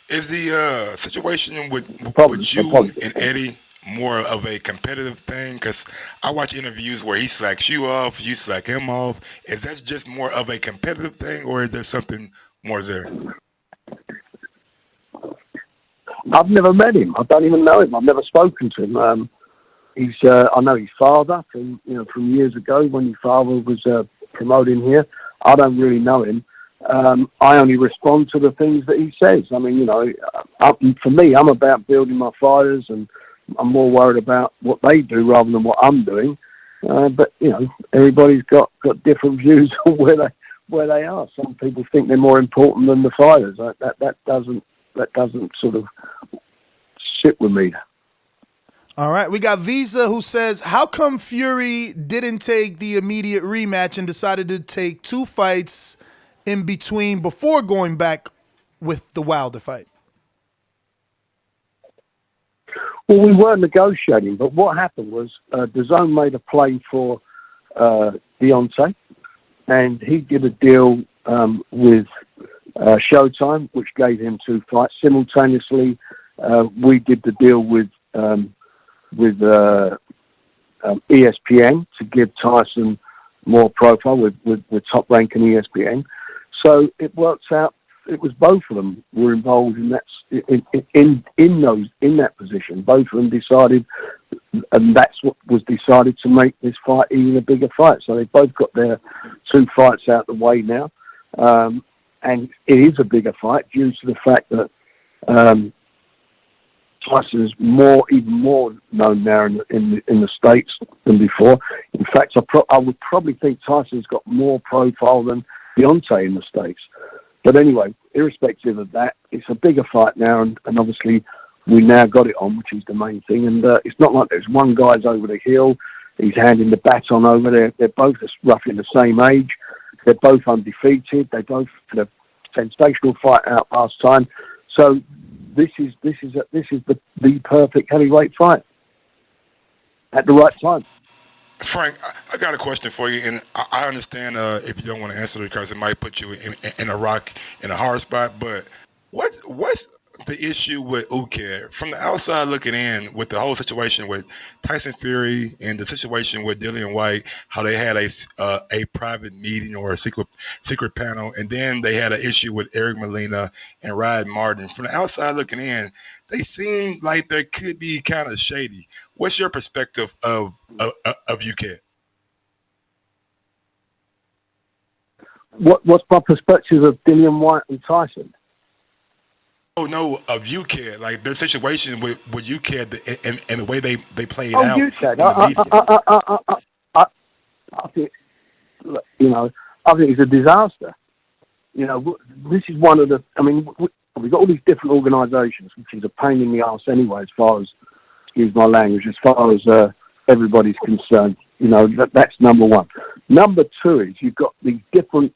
Is the situation with you and Eddie more of a competitive thing? Because I watch interviews where he slacks you off, you slack him off. Is that just more of a competitive thing, or is there something more there? I've never met him. I don't even know him. I've never spoken to him. I know his father from years ago when his father was promoting here. I don't really know him. I only respond to the things that he says. I mean, for me, I'm about building my fighters, and I'm more worried about what they do rather than what I'm doing. But everybody's got different views on where they are. Some people think they're more important than the fighters. That doesn't sort of sit with me. All right, we got Visa who says, how come Fury didn't take the immediate rematch and decided to take 2 fights in between before going back with the Wilder fight? Well, we were negotiating, but what happened was Dazn made a play for Deontay, and he did a deal with Showtime, which gave him 2 fights. Simultaneously, we did the deal with ESPN to give Tyson more profile with Top Rank and ESPN. So it works out. It was both of them were involved in that in that position. Both of them decided, and that's what was decided to make this fight even a bigger fight. So they both got their 2 fights out the way now, and it is a bigger fight due to the fact that Tyson is even more known now in the States than before. In fact, I would probably think Tyson's got more profile than Deontay in the States. But anyway, irrespective of that, it's a bigger fight now, and obviously we now got it on, which is the main thing. And it's not like there's one guy's over the hill, he's handing the baton over. They're both roughly the same age. They're both undefeated. They both had a sensational fight out past time. So this is the perfect heavyweight fight at the right time. Frank, I got a question for you, and I understand if you don't want to answer it because it might put you in a rock in a hard spot. But what's the issue with Uked from the outside looking in with the whole situation with Tyson Fury and the situation with Dillian White, how they had a private meeting or a secret panel, and then they had an issue with Eric Molina and Ryan Martin. From the outside looking in, they seem like they could be kind of shady. What's your perspective of Uked? What's my perspective of Dillian White and Tyson? Oh no, of Uked, like their situation with Uked and the way they played out. Uked. I think, I think it's a disaster. This is one of the. I mean, we've got all these different organisations, which is a pain in the arse anyway, as far as, excuse my language, as far as everybody's concerned. That's number one. Number two is you've got these different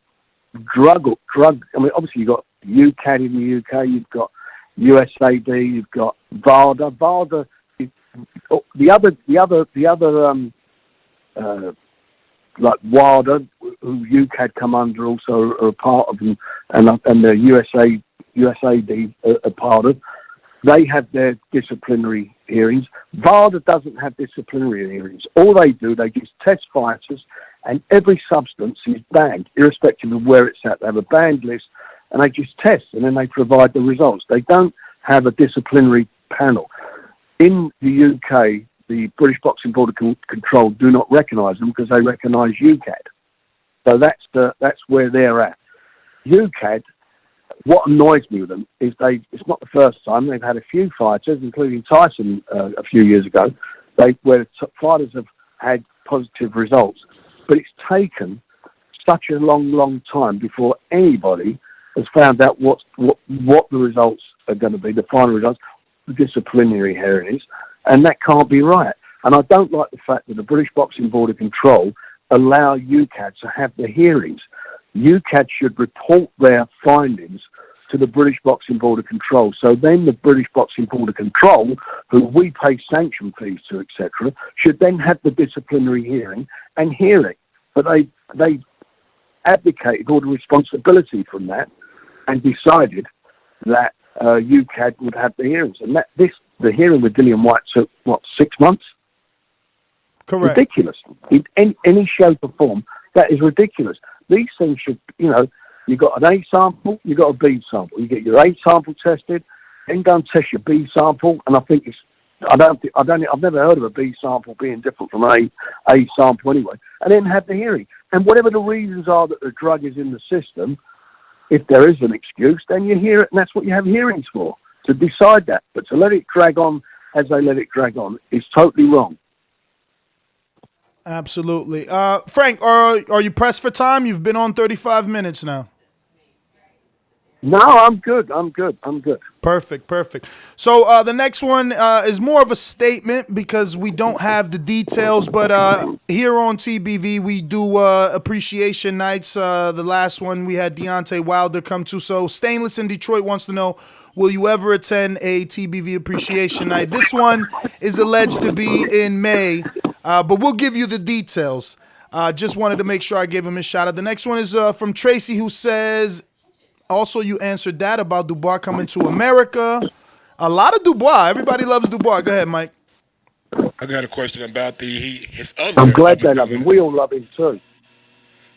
drug. I mean, obviously you've got UCAD in the UK, you've got USAD, you've got VADA. VADA is the other like WADA, who UCAD come under, also are a part of them, and the USAD are part of. They have their disciplinary hearings. VADA doesn't have disciplinary hearings. All they do, they just test fighters, and every substance is banned, irrespective of where it's at. They have a banned list, and they just test, and then they provide the results. They don't have a disciplinary panel. In the UK, the British Boxing Board of Control do not recognise them because they recognise UCAD. So that's where they're at. UCAD, what annoys me with them is it's not the first time. They've had a few fighters, including Tyson a few years ago, where fighters have had positive results. But it's taken such a long time before anybody has found out what the results are going to be, the final results, the disciplinary hearings, and that can't be right. And I don't like the fact that the British Boxing Board of Control allow UCAD to have the hearings. UCAD should report their findings to the British Boxing Board of Control. So then the British Boxing Board of Control, who we pay sanction fees to, etc., should then have the disciplinary hearing and hear it. But they abdicated all the responsibility from that and decided that UCAD would have the hearings. And the hearing with Dillian White took, 6 months? Correct. Ridiculous. In any shape or form, that is ridiculous. These things should, you've got an A sample, you've got a B sample. You get your A sample tested, then go and test your B sample. And I think I've never heard of a B sample being different from A sample anyway. And then have the hearing. And whatever the reasons are that the drug is in the system, if there is an excuse, then you hear it, and that's what you have hearings for, to decide that. But to let it drag on as they let it drag on is totally wrong. Absolutely. Frank, are you pressed for time? You've been on 35 minutes now. No, I'm good. I'm good. I'm good. Perfect, perfect. So the next one is more of a statement because we don't have the details, but here on TBV we do appreciation nights. The last one we had Deontay Wilder come to. So Stainless in Detroit wants to know, will you ever attend a TBV appreciation night? This one is alleged to be in May, but we'll give you the details. Just wanted to make sure I gave him a shout out. The next one is from Tracy, who says, also, you answered that about Dubois coming to America. A lot of Dubois. Everybody loves Dubois. Go ahead, Mike. I got a question about his I'm other glad up they and love him. coming We all love him too.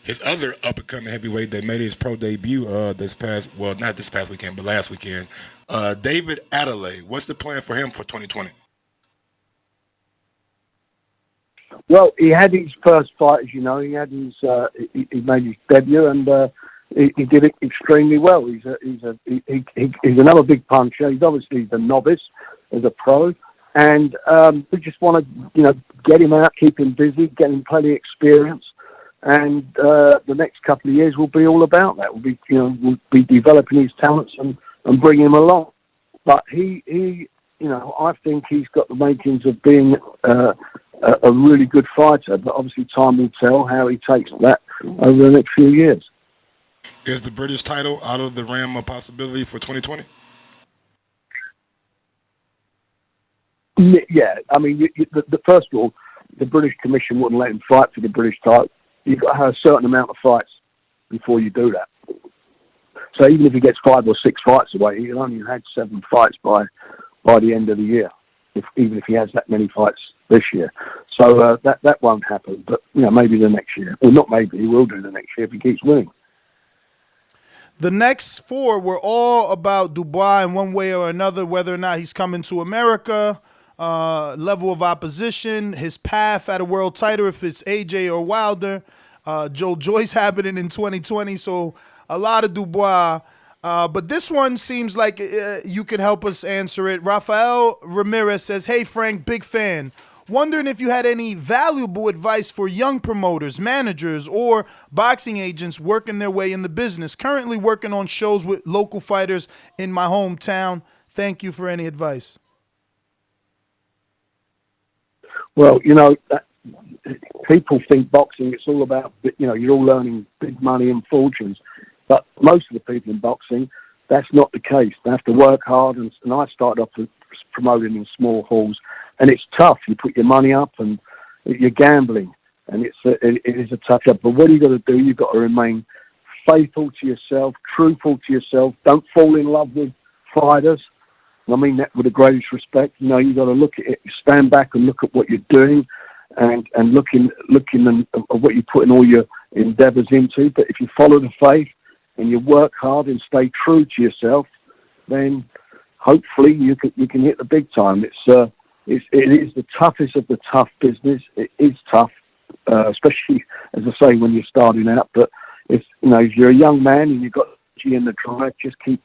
his other up and coming heavyweight that made his pro debut this past, well, not this past weekend, but last weekend. David Adelaide. What's the plan for him for 2020? Well, he had his first fight, as you know. He had his he made his debut, and he did it extremely well. He's another big puncher. He's obviously the novice as a pro, and we just want to get him out, keep him busy, get him plenty of experience, and the next couple of years will be all about that. We'll be developing his talents and bring him along. But he I think he's got the makings of being a really good fighter, but obviously time will tell how he takes that over the next few years. Is the British title out of the realm of possibility for 2020? Yeah, I mean, the first of all, the British Commission wouldn't let him fight for the British title. You've got to have a certain amount of fights before you do that. So even if he gets 5 or 6 fights away, he can only have had 7 fights by the end of the year, even if he has that many fights this year. So that won't happen, but maybe the next year. Well, not maybe, he will do the next year if he keeps winning. The next 4 were all about Dubois in one way or another, whether or not he's coming to America, level of opposition, his path at a world title, if it's AJ or Wilder, Joe Joyce happening in 2020. So a lot of Dubois. But this one seems like you could help us answer it. Rafael Ramirez says, hey, Frank, big fan. Wondering if you had any valuable advice for young promoters, managers, or boxing agents working their way in the business. Currently working on shows with local fighters in my hometown. Thank you for any advice. Well, people think boxing, it's all about, you're all earning big money and fortunes. But most of the people in boxing, that's not the case. They have to work hard, and I started off promoting in small halls, and it's tough. You put your money up, and you're gambling, and it is a tough job. But what you got to do? You've got to remain faithful to yourself, truthful to yourself. Don't fall in love with fighters. I mean that with the greatest respect. You've got to look at it, stand back and look at what you're doing, and looking at what you're putting all your endeavours into. But if you follow the faith and you work hard and stay true to yourself, then hopefully you can hit the big time. It is the toughest of the tough business. It is tough, especially as I say when you're starting out. But if you're a young man and you've got energy in the drive, just keep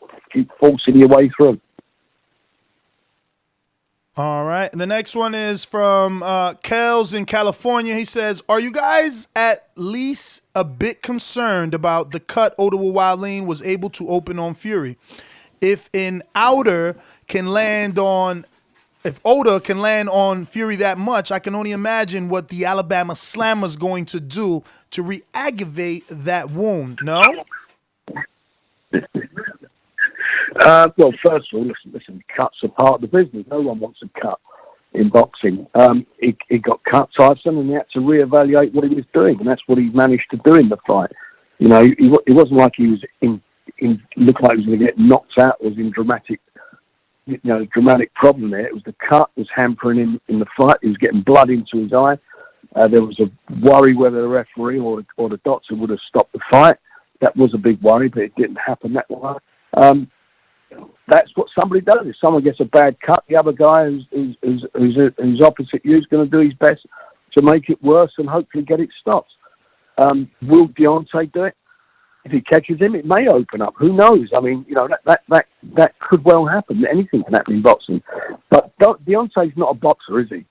forcing your way through. All right. The next one is from Kels in California. He says, are you guys at least a bit concerned about the cut Ottawa Wilding was able to open on Fury? If Oda can land on Fury that much, I can only imagine what the Alabama Slammer's going to do to re-aggravate that wound. No? Well, first of all, listen, cuts are part of the business. No one wants a cut in boxing. He got cut, Tyson, and he had to reevaluate what he was doing, and that's what he managed to do in the fight. It wasn't like he was looked like he was going to get knocked out or was in dramatic problem there. It was the cut was hampering him in the fight. He was getting blood into his eye. There was a worry whether the referee or the doctor would have stopped the fight. That was a big worry, but it didn't happen that way. That's what somebody does. If someone gets a bad cut, the other guy who's opposite you is going to do his best to make it worse and hopefully get it stopped. Will Deontay do it? If he catches him, it may open up. Who knows? I mean, that could well happen. Anything can happen in boxing. But Deontay's not a boxer, is he?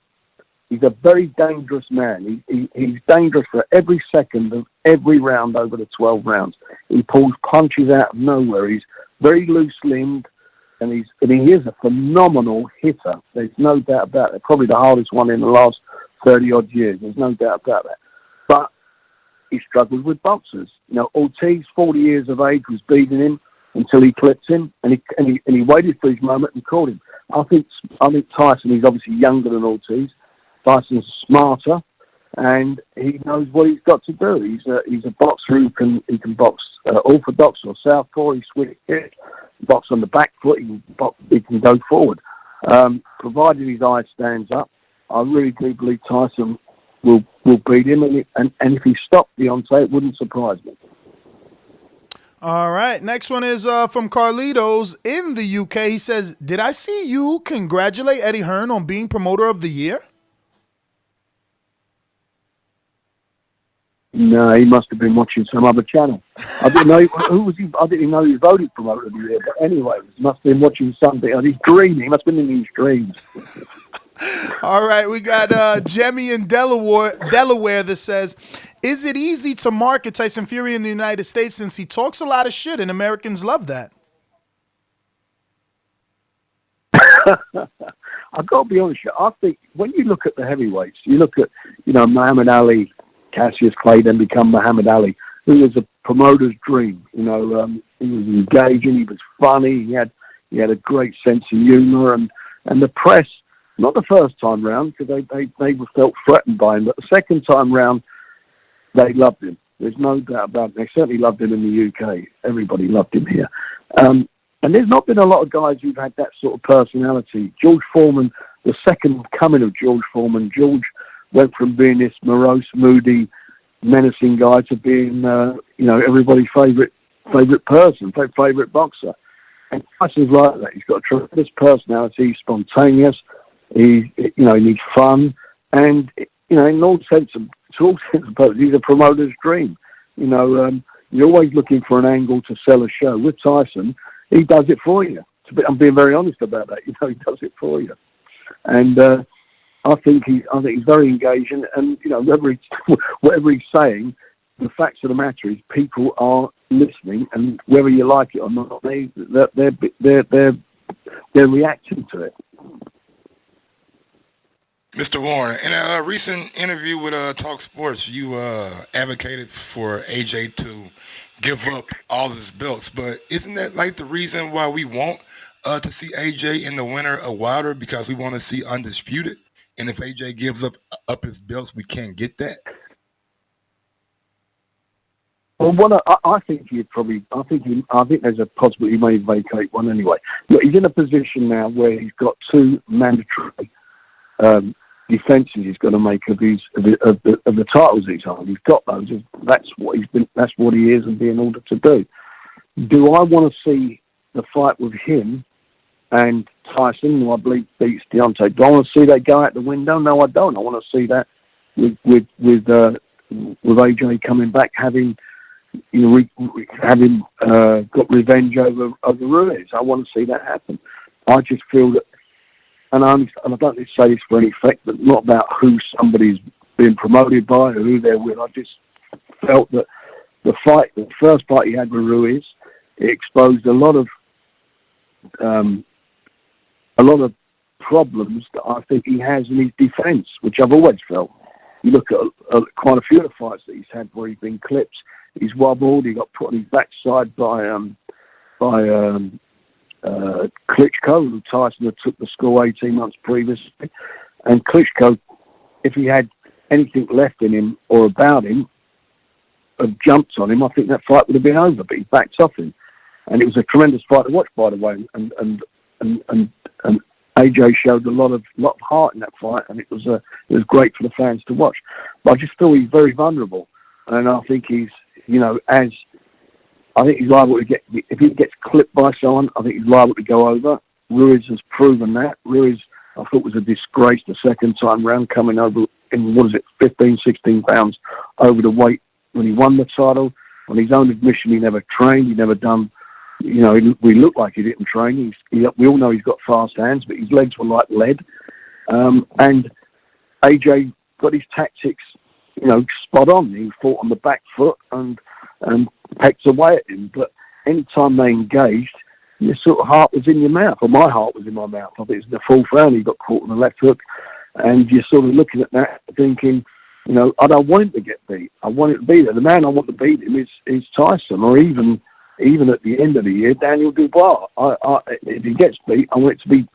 He's a very dangerous man. He's dangerous for every second of every round over the 12 rounds. He pulls punches out of nowhere. He's very loose-limbed, and he is a phenomenal hitter. There's no doubt about it. Probably the hardest one in the last 30-odd years. There's no doubt about that. But he struggled with boxers. Ortiz, 40 years of age, was beating him until he clipped him, and he waited for his moment and caught him. I think Tyson is obviously younger than Ortiz. Tyson's smarter, and he knows what he's got to do. He's a boxer who can box orthodox or southpaw. He switch kick, box on the back foot. He can go forward, provided his eye stands up. I really do believe Tyson will beat him, and if he stopped Deontay, it wouldn't surprise me. All right. Next one is from Carlitos in the UK. He says, "Did I see you congratulate Eddie Hearn on being promoter of the year?" No, he must have been watching some other channel. I didn't know who was he. I didn't know he was voted promoter of the year. But anyway, he must have been watching something. He's dreaming. He must have been in his dreams. All right, we got Jemmy in Delaware that says, "Is it easy to market Tyson Fury in the United States since he talks a lot of shit and Americans love that?" I've got to be honest with you. I think when you look at the heavyweights, you look at Muhammad Ali, Cassius Clay, then become Muhammad Ali, who was a promoter's dream. He was engaging, he was funny, he had a great sense of humour, and the press. Not the first time round, because they felt threatened by him, but the second time round, they loved him. There's no doubt about it. They certainly loved him in the UK. Everybody loved him here. And there's not been a lot of guys who've had that sort of personality. George Foreman, the second coming of George Foreman, George went from being this morose, moody, menacing guy to being, everybody's favourite person, favourite boxer. And Tyson's like that. He's got a tremendous personality, he's spontaneous. He needs fun, and in all sense of purpose, he's a promoter's dream. You're always looking for an angle to sell a show. With Tyson, he does it for you. I'm being very honest about that. He does it for you, and I think he's very engaging. And whatever he's saying, the facts of the matter is people are listening, and whether you like it or not, they're reacting to it. Mr. Warren, in a recent interview with Talk Sports, you advocated for AJ to give up all his belts, but isn't that like the reason why we want to see AJ in the winner of Wilder, because we want to see undisputed? And if AJ gives up his belts, we can't get that. Well, I think there's a possibility he may vacate one anyway. Look, he's in a position now where he's got two mandatory defences he's got to make of the titles he's on. He's got those. That's what he is and being ordered to do. Do I want to see the fight with him and Tyson, who I believe beats Deontay? Do I want to see that go out the window? No, I don't. I want to see that with AJ coming back, having got revenge over Ruiz. I want to see that happen. I just feel that. And I don't need to say this for any effect, but not about who somebody's been promoted by or who they're with. I just felt that the first fight he had with Ruiz, it exposed a lot of problems that I think he has in his defence, which I've always felt. You look at quite a few of the fights that he's had where he's been clipped, he's wobbled, he got put on his backside by Klitschko, who Tyson had took the score 18 months previously. And Klitschko, if he had anything left in him or about him, had jumped on him, I think that fight would have been over, but he backed off him. And it was a tremendous fight to watch, by the way. And AJ showed a lot of heart in that fight, and it was great for the fans to watch. But I just feel he's very vulnerable. And I think he's liable to get, if he gets clipped by someone, I think he's liable to go over. Ruiz has proven that. Ruiz, I thought, was a disgrace the second time round, coming over in, 15, 16 pounds over the weight when he won the title. On his own admission, he never trained, he never done, we look like he didn't train. We all know he's got fast hands, but his legs were like lead. And AJ got his tactics, spot on. He fought on the back foot and pecked away at him. But any time they engaged, your sort of heart was in your mouth, or my heart was in my mouth. I think it was in the fourth round. He got caught on the left hook, and you're sort of looking at that, thinking, I don't want him to get beat. I want him to be there. The man I want to beat him is Tyson, or even at the end of the year, Daniel Dubois. If he gets beat, I want it to be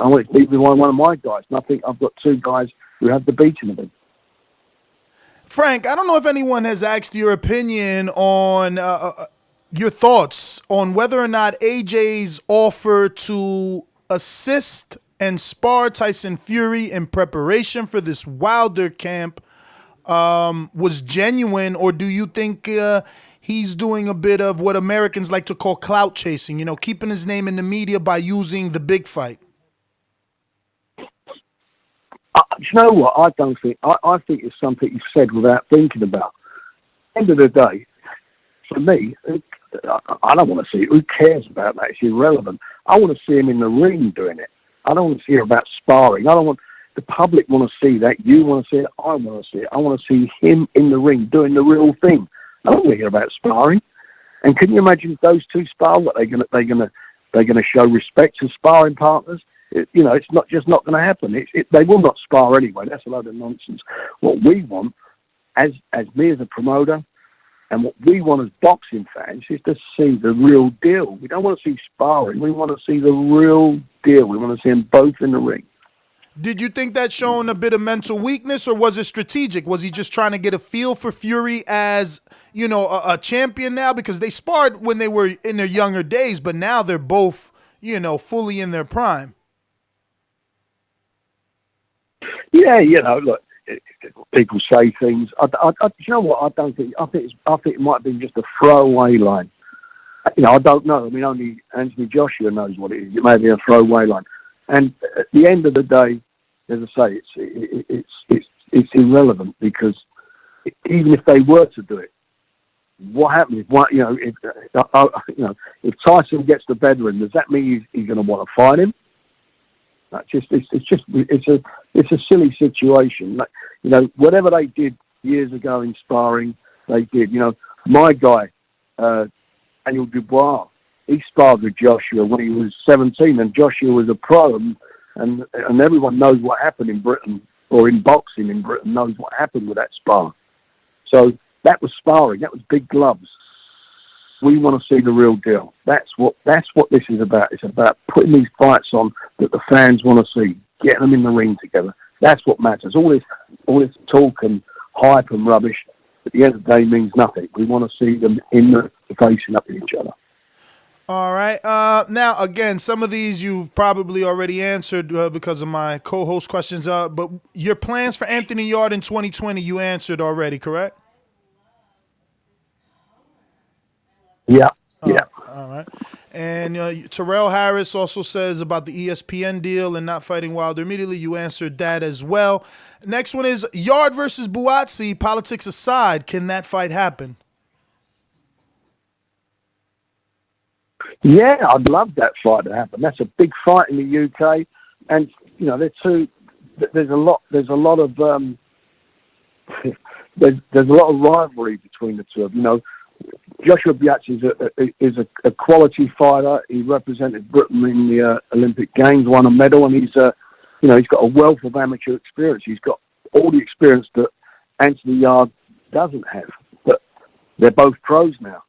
with one of my guys. And I think I've got two guys who have the beating of him. Frank, I don't know if anyone has asked your opinion on your thoughts on whether or not AJ's offer to assist and spar Tyson Fury in preparation for this Wilder camp was genuine, or do you think he's doing a bit of what Americans like to call clout chasing, keeping his name in the media by using the big fight? You know what? I don't think. I think it's something you've said without thinking about. At the end of the day, for me, I don't want to see it. Who cares about that? It's irrelevant. I want to see him in the ring doing it. I don't want to hear about sparring. I don't want the public want to see that. You want to see it. I want to see it. I want to see him in the ring doing the real thing. I don't want to hear about sparring. And can you imagine if those two spar? What they're gonna show respect to sparring partners? It's not going to happen. They will not spar anyway. That's a load of nonsense. What we want, as me as a promoter, and what we want as boxing fans, is to see the real deal. We don't want to see sparring. We want to see the real deal. We want to see them both in the ring. Did you think that showing a bit of mental weakness, or was it strategic? Was he just trying to get a feel for Fury as, a champion now? Because they sparred when they were in their younger days, but now they're both, fully in their prime. Yeah, look, people say things. You know what? I don't think. I think it might have been just a throwaway line. I don't know. I mean, only Anthony Joshua knows what it is. It may be a throwaway line. And at the end of the day, as I say, it's irrelevant, because even if they were to do it, what happens? If Tyson gets the better of him, does that mean he's going to want to fight him? It's a silly situation. Whatever they did years ago in sparring, they did. My guy, Daniel Dubois, he sparred with Joshua when he was 17, and Joshua was a pro, and everyone knows what happened in Britain, or in boxing in Britain, knows what happened with that spar. So that was sparring. That was big gloves. We want to see the real deal. That's what this is about. It's about putting these fights on that the fans want to see, getting them in the ring together. That's what matters. All this talk and hype and rubbish, at the end of the day, means nothing. We want to see them facing up with each other. All right. Now, again, some of these you've probably already answered because of my co-host questions. But your plans for Anthony Yarde in 2020, you answered already, correct? Yeah. All right. And Terrell Harris also says about the ESPN deal and not fighting Wilder immediately. You answered that as well. Next one is Yarde versus Buatsi. Politics aside, can that fight happen? Yeah, I'd love that fight to happen. That's a big fight in the UK, and they're two. There's a lot of there's a lot of rivalry between the two of them. Joshua Buatsi is a quality fighter. He represented Britain in the Olympic Games, won a medal, and he's got a wealth of amateur experience. He's got all the experience that Anthony Yarde doesn't have. But they're both pros now,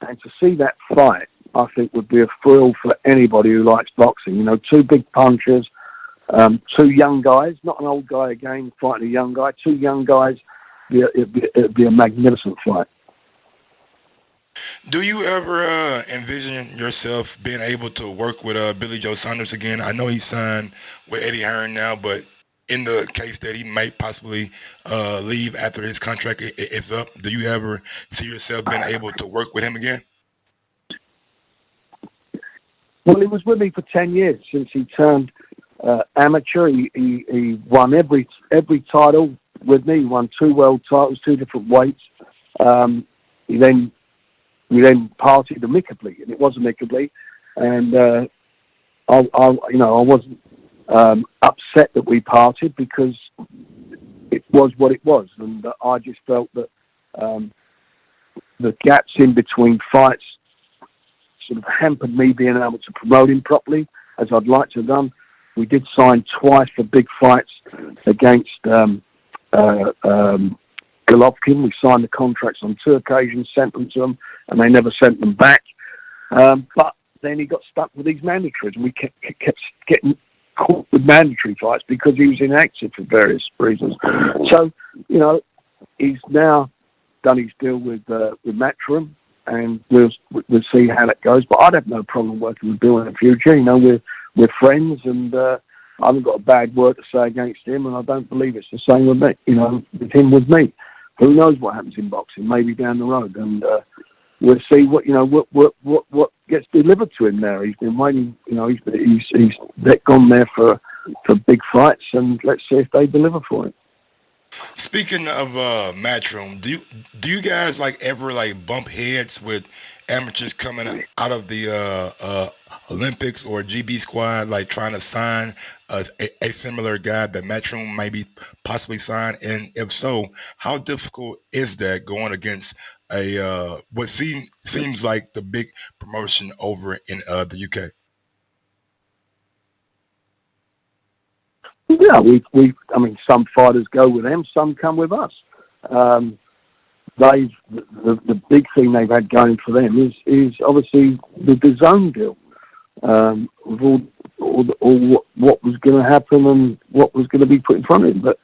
and to see that fight, I think, would be a thrill for anybody who likes boxing. Two big punchers, two young guys, not an old guy again fighting a young guy. Two young guys, it'd be a magnificent fight. Do you ever envision yourself being able to work with Billy Joe Saunders again? I know he signed with Eddie Hearn now, but in the case that he might possibly leave after his contract is up, do you ever see yourself being able to work with him again? Well, he was with me for 10 years since he turned amateur. He won every title with me. He won 2 world titles, 2 different weights. We then partied amicably, and it was amicably. And I wasn't upset that we parted, because it was what it was, and I just felt that the gaps in between fights sort of hampered me being able to promote him properly as I'd like to have done. We did sign twice for big fights against Golovkin. We signed the contracts on 2 occasions, sent them to them, and they never sent them back. But then he got stuck with these mandatories, and we kept getting caught with mandatory fights because he was inactive for various reasons. So, he's now done his deal with Matchroom, and we'll see how that goes. But I'd have no problem working with Bill in the future. We're friends, and I haven't got a bad word to say against him, and I don't believe it's the same with me. With him, with me. Who knows what happens in boxing? Maybe down the road, and we'll see what gets delivered to him there. He's been waiting. He's gone there for big fights, and let's see if they deliver for him. Speaking of Matchroom, do you guys ever bump heads with amateurs coming out of the Olympics or GB squad, trying to sign a similar guy that Matchroom maybe possibly sign? And if so, how difficult is that going against what seems like the big promotion over in the UK? Yeah, some fighters go with them, some come with us. The big thing they've had going for them is obviously the Dazn deal, with all what was going to happen and what was going to be put in front of him. But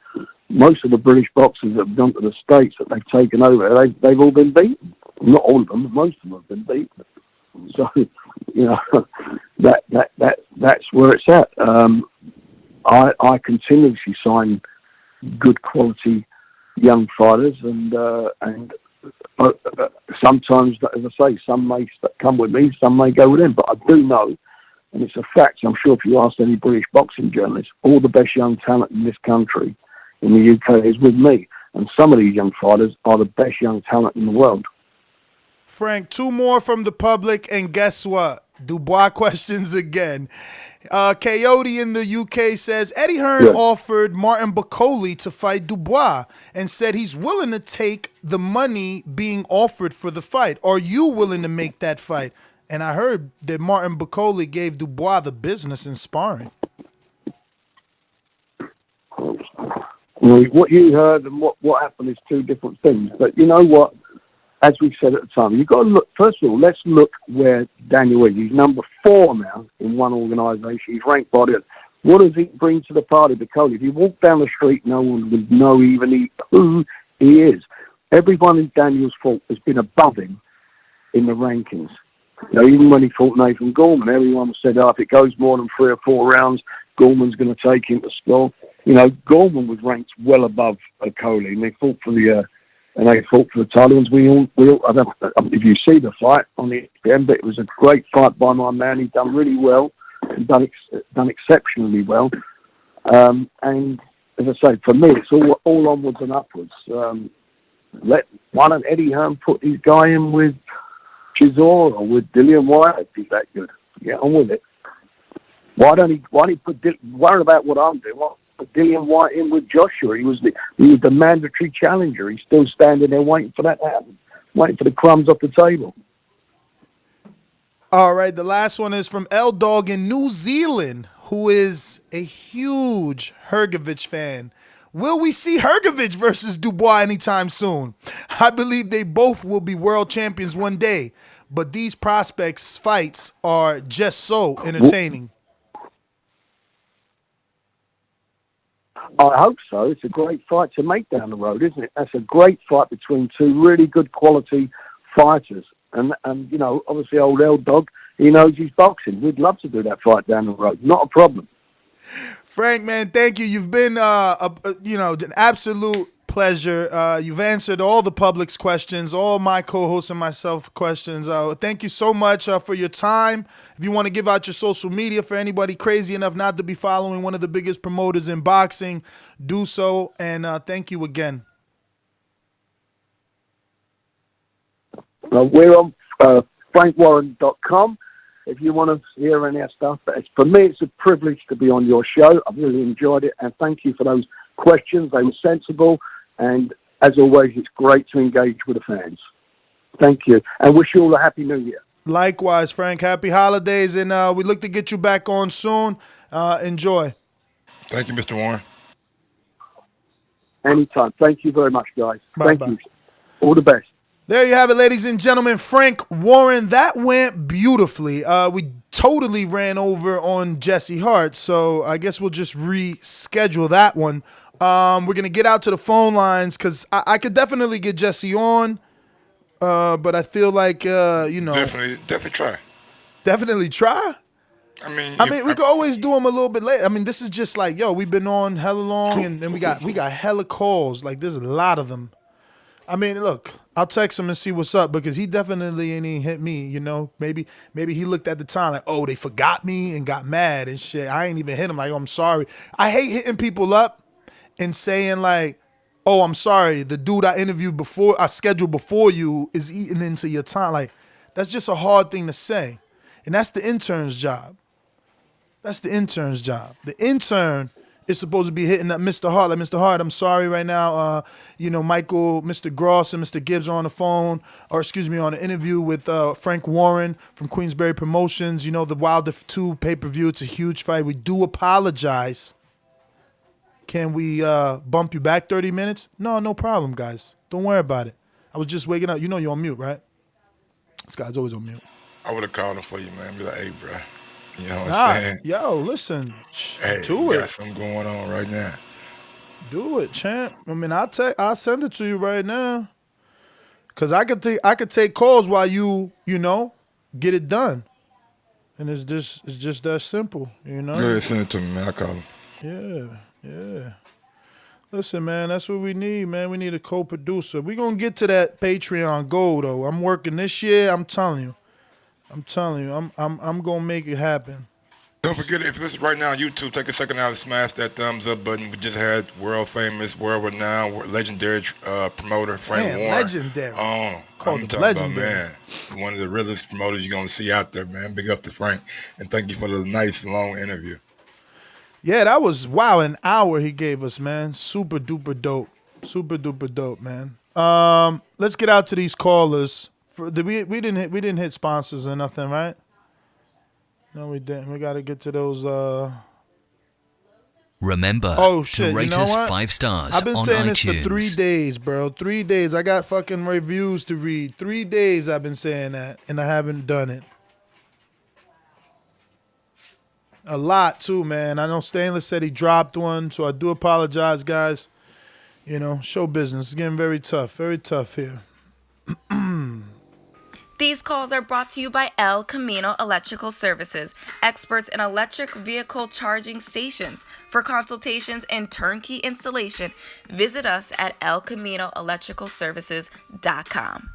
most of the British boxers that have gone to the States that they've taken over, they've all been beaten. Not all of them, but most of them have been beaten. So that's where it's at. I continuously sign good quality young fighters, and sometimes, as I say, some may come with me, some may go with them. But I do know, and it's a fact, I'm sure if you asked any British boxing journalists, all the best young talent in this country, in the UK, is with me. And some of these young fighters are the best young talent in the world. Frank, 2 more from the public, and guess what? Dubois questions again. Coyote in the UK says, Eddie Hearn offered Martin Bacoli to fight Dubois and said he's willing to take the money being offered for the fight. Are you willing to make that fight? And I heard that Martin Bacoli gave Dubois the business in sparring. Well, what you heard and what happened is 2 different things. But you know what? As we said at the time, you've got to look, first of all, let's look where Daniel is. He's number 4 now in one organisation. He's ranked by the other. What does he bring to the party? Because if you walk down the street, no one would know even who he is. Everyone in Daniel's fought has been above him in the rankings. Even when he fought Nathan Gorman, everyone said, if it goes more than 3 or 4 rounds, Gorman's going to take him to score. Gorman was ranked well above Coley, and they fought for the Italians. We all. I don't know if you see the fight on the ESPN, but it was a great fight by my man. He done really well, and done exceptionally well. And as I say, for me, it's all onwards and upwards. Why don't Eddie Hearn put his guy in with Chisora or with Dillian White? If he's that good, get on with it. Why don't he worry about what I'm doing? Put Dillian White in with Joshua. He was the mandatory challenger. He's still standing there waiting for that to happen, waiting for the crumbs off the table. All right, the last one is from L Dog in New Zealand, who is a huge Hrgovic fan. Will we see Hrgovic versus Dubois anytime soon? I believe they both will be world champions one day, but these prospects' fights are just so entertaining. I hope so. It's a great fight to make down the road, isn't it? That's a great fight between 2 really good quality fighters. And obviously old L Dog, he knows his boxing. We'd love to do that fight down the road. Not a problem. Frank, man, thank you. You've been, an absolute pleasure. You've answered all the public's questions, all my co-hosts and myself questions. Thank you so much for your time. If you want to give out your social media for anybody crazy enough not to be following one of the biggest promoters in boxing, do so. And thank you again. We're on frankwarren.com if you want to hear any of our stuff. But for me, it's a privilege to be on your show. I've really enjoyed it. And thank you for those questions. They were sensible. And as always, it's great to engage with the fans. Thank you. And wish you all a happy new year. Likewise, Frank. Happy holidays. And we look to get you back on soon. Enjoy. Thank you, Mr. Warren. Anytime. Thank you very much, guys. Bye-bye. Thank you. All the best. There you have it, ladies and gentlemen. Frank Warren. That went beautifully. We totally ran over on Jesse Hart, so I guess we'll just reschedule that one. We're going to get out to the phone lines because I could definitely get Jesse on, but I feel like, Definitely try. Definitely try? I mean, we could always do them a little bit later. I mean, this is just like, we've been on hella long, and then we got hella calls. Like, there's a lot of them. I mean, look, I'll text him and see what's up because he definitely ain't even hit me, Maybe he looked at the time like, oh, they forgot me and got mad and shit. I ain't even hit him like, oh, I'm sorry. I hate hitting people up and saying like, oh, I'm sorry, the dude I scheduled before you is eating into your time. Like, that's just a hard thing to say. And that's the intern's job. The intern is supposed to be hitting up Mr. Hart. Like, Mr. Hart, I'm sorry right now. Michael, Mr. Gross, and Mr. Gibbs are on the phone, on an interview with Frank Warren from Queensberry Promotions. The Wilder 2 pay-per-view. It's a huge fight. We do apologize. Can we bump you back 30 minutes? No problem, guys. Don't worry about it. I was just waking up. You're on mute, right? This guy's always on mute. I would have called him for you, man. Be like, hey, bro. You know what I'm saying? Yo, listen. Hey, do it. Got something going on right now. Do it, champ. I mean, I'll send it to you right now. Cause I could take calls while you get it done. And it's just that simple, Go ahead, send it to me, man. I'll call Yeah. him. Listen, man, that's what we need, man. We need a co-producer. We're gonna get to that Patreon goal though. I'm working this year, I'm telling you. I'm gonna make it happen. Don't forget, if this is right now on YouTube, take a second out to smash that thumbs up button. We just had world famous, world renowned, legendary promoter Frank Warren. Legendary. I'm talking legendary. about, man, one of the realest promoters you're gonna see out there, man. Big up to Frank, and thank you for the nice long interview. Yeah, that was an hour he gave us, man. Super duper dope, man. Let's get out to these callers. We didn't hit sponsors or nothing, right? No, we didn't. We got to get to those. Remember to rate us 5 stars. I've been saying iTunes. this for 3 days, bro. 3 days. I got fucking reviews to read. 3 days I've been saying that, and I haven't done it. A lot too, man. I know Stainless said he dropped one, so I do apologize, guys. Show business is getting very tough here. These calls are brought to you by El Camino Electrical Services, experts in electric vehicle charging stations. For consultations and turnkey installation, visit us at elcaminoelectricalservices.com.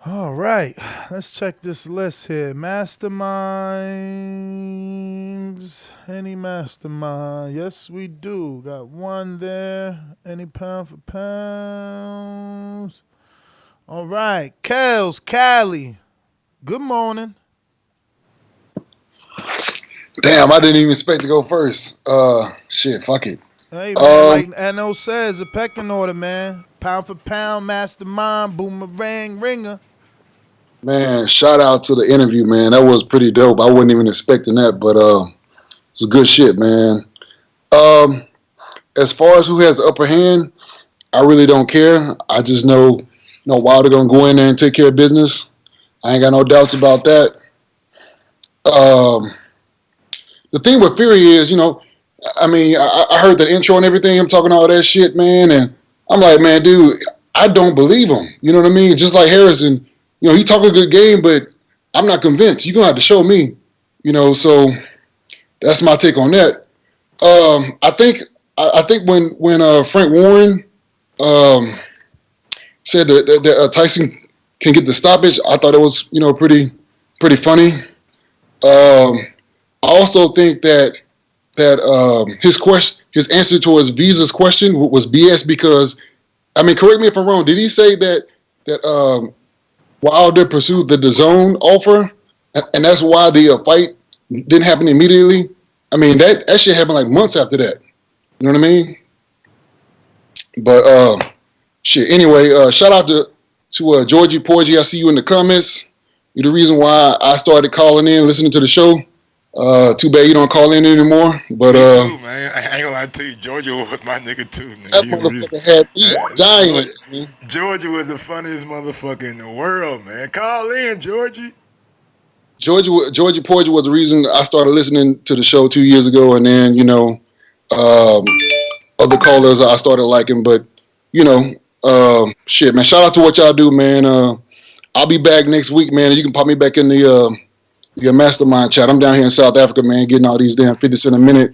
All right, let's check this list here. Masterminds. Any mastermind? Yes, we do. Got one there. Any pound for pounds? All right, Kels, Cali. Good morning. Damn, I didn't even expect to go first. Shit, fuck it. Hey, man, like N.O. says, a pecking order, man. Pound for pound, mastermind, boomerang, ringer. Man, shout out to the interview, man. That was pretty dope. I wasn't even expecting that, but it's good shit, man. As far as who has the upper hand, I really don't care. I just know Wilder gonna go in there and take care of business. I ain't got no doubts about that. The thing with Fury is, I heard the intro and everything. I'm talking all that shit, man, and I'm like, man, dude, I don't believe him. You know what I mean? Just like Harrison. He talk a good game, but I'm not convinced. You're going to have to show me, so that's my take on that. I think when Frank Warren said that Tyson can get the stoppage, I thought it was, pretty funny. I also think that his answer towards Visa's question was BS because, correct me if I'm wrong, did he say that Wilder pursued the Dazn offer, and that's why the fight didn't happen immediately? I mean, that shit happened like months after that. You know what I mean? But shit. Anyway, shout out to Georgie Porgy. I see you in the comments. You're the reason why I started calling in, listening to the show. Too bad you don't call in anymore. But me too, man. I ain't gonna lie to you. Georgia was my nigga too. Nigga. That motherfucker had me dying. Georgia was the funniest motherfucker in the world, man. Call in, Georgie. Georgie Porgy was the reason I started listening to the show 2 years ago, and then other callers I started liking. But shit, man. Shout out to what y'all do, man. I'll be back next week, man. You can pop me back in the mastermind chat. I'm down here in South Africa, man, getting all these damn 50 cent a minute.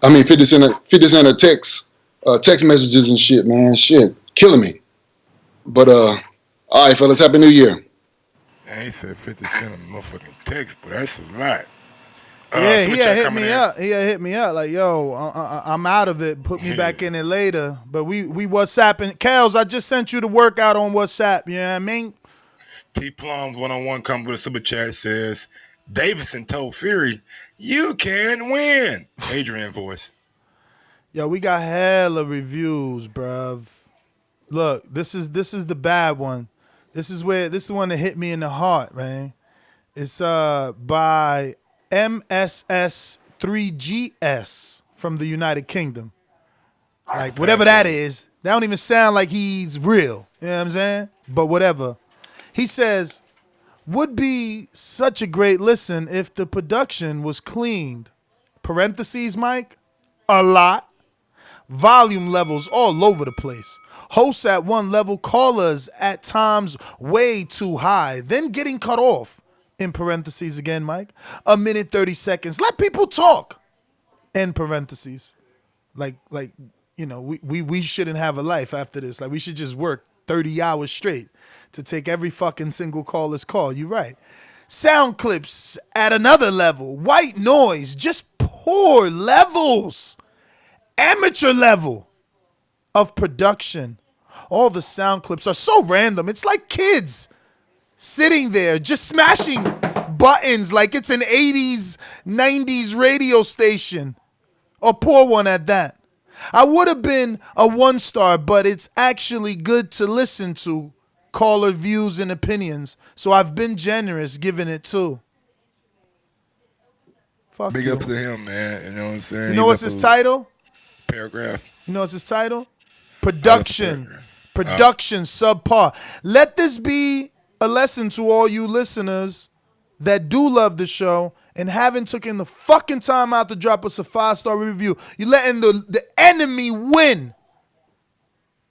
I mean, 50 cent a text messages and shit, man. Shit, killing me. But all right, fellas, Happy New Year. I ain't said 50 cent a motherfucking text, but that's a lot. Yeah, he had hit me up. He had hit me up like, yo, I'm out of it. Put me back in it later. But we WhatsApping. Kels, I just sent you the workout on WhatsApp. You know what I mean? T Plum's one-on-one come with a super chat says, Davison told Fury, you can win. Adrian voice. Yo, we got hella reviews, bruv. Look, this is the bad one. This is the one that hit me in the heart, man. It's by MSS3GS from the United Kingdom. Like, whatever that is, that don't even sound like he's real. You know what I'm saying? But whatever. He says, would be such a great listen if the production was cleaned. Parentheses, Mike, a lot. Volume levels all over the place. Hosts at one level, callers at times way too high, then getting cut off. In parentheses again, Mike. A minute, 30 seconds. Let people talk. End parentheses. Like we shouldn't have a life after this. Like, we should just work 30 hours straight to take every fucking single caller's call. You're right. Sound clips at another level. White noise. Just poor levels. Amateur level of production. All the sound clips are so random. It's like kids sitting there just smashing buttons like it's an 80s, 90s radio station. A poor one at that. I would have been a 1-star, but it's actually good to listen to caller views and opinions. So I've been generous giving it 2. Fuck Big you. up to him, man. You know what I'm saying? You know what's his title? Paragraph. You know what's his title? Production subpar. Let this be a lesson to all you listeners that do love the show and haven't taken the fucking time out to drop us a 5-star review. You're letting the enemy win.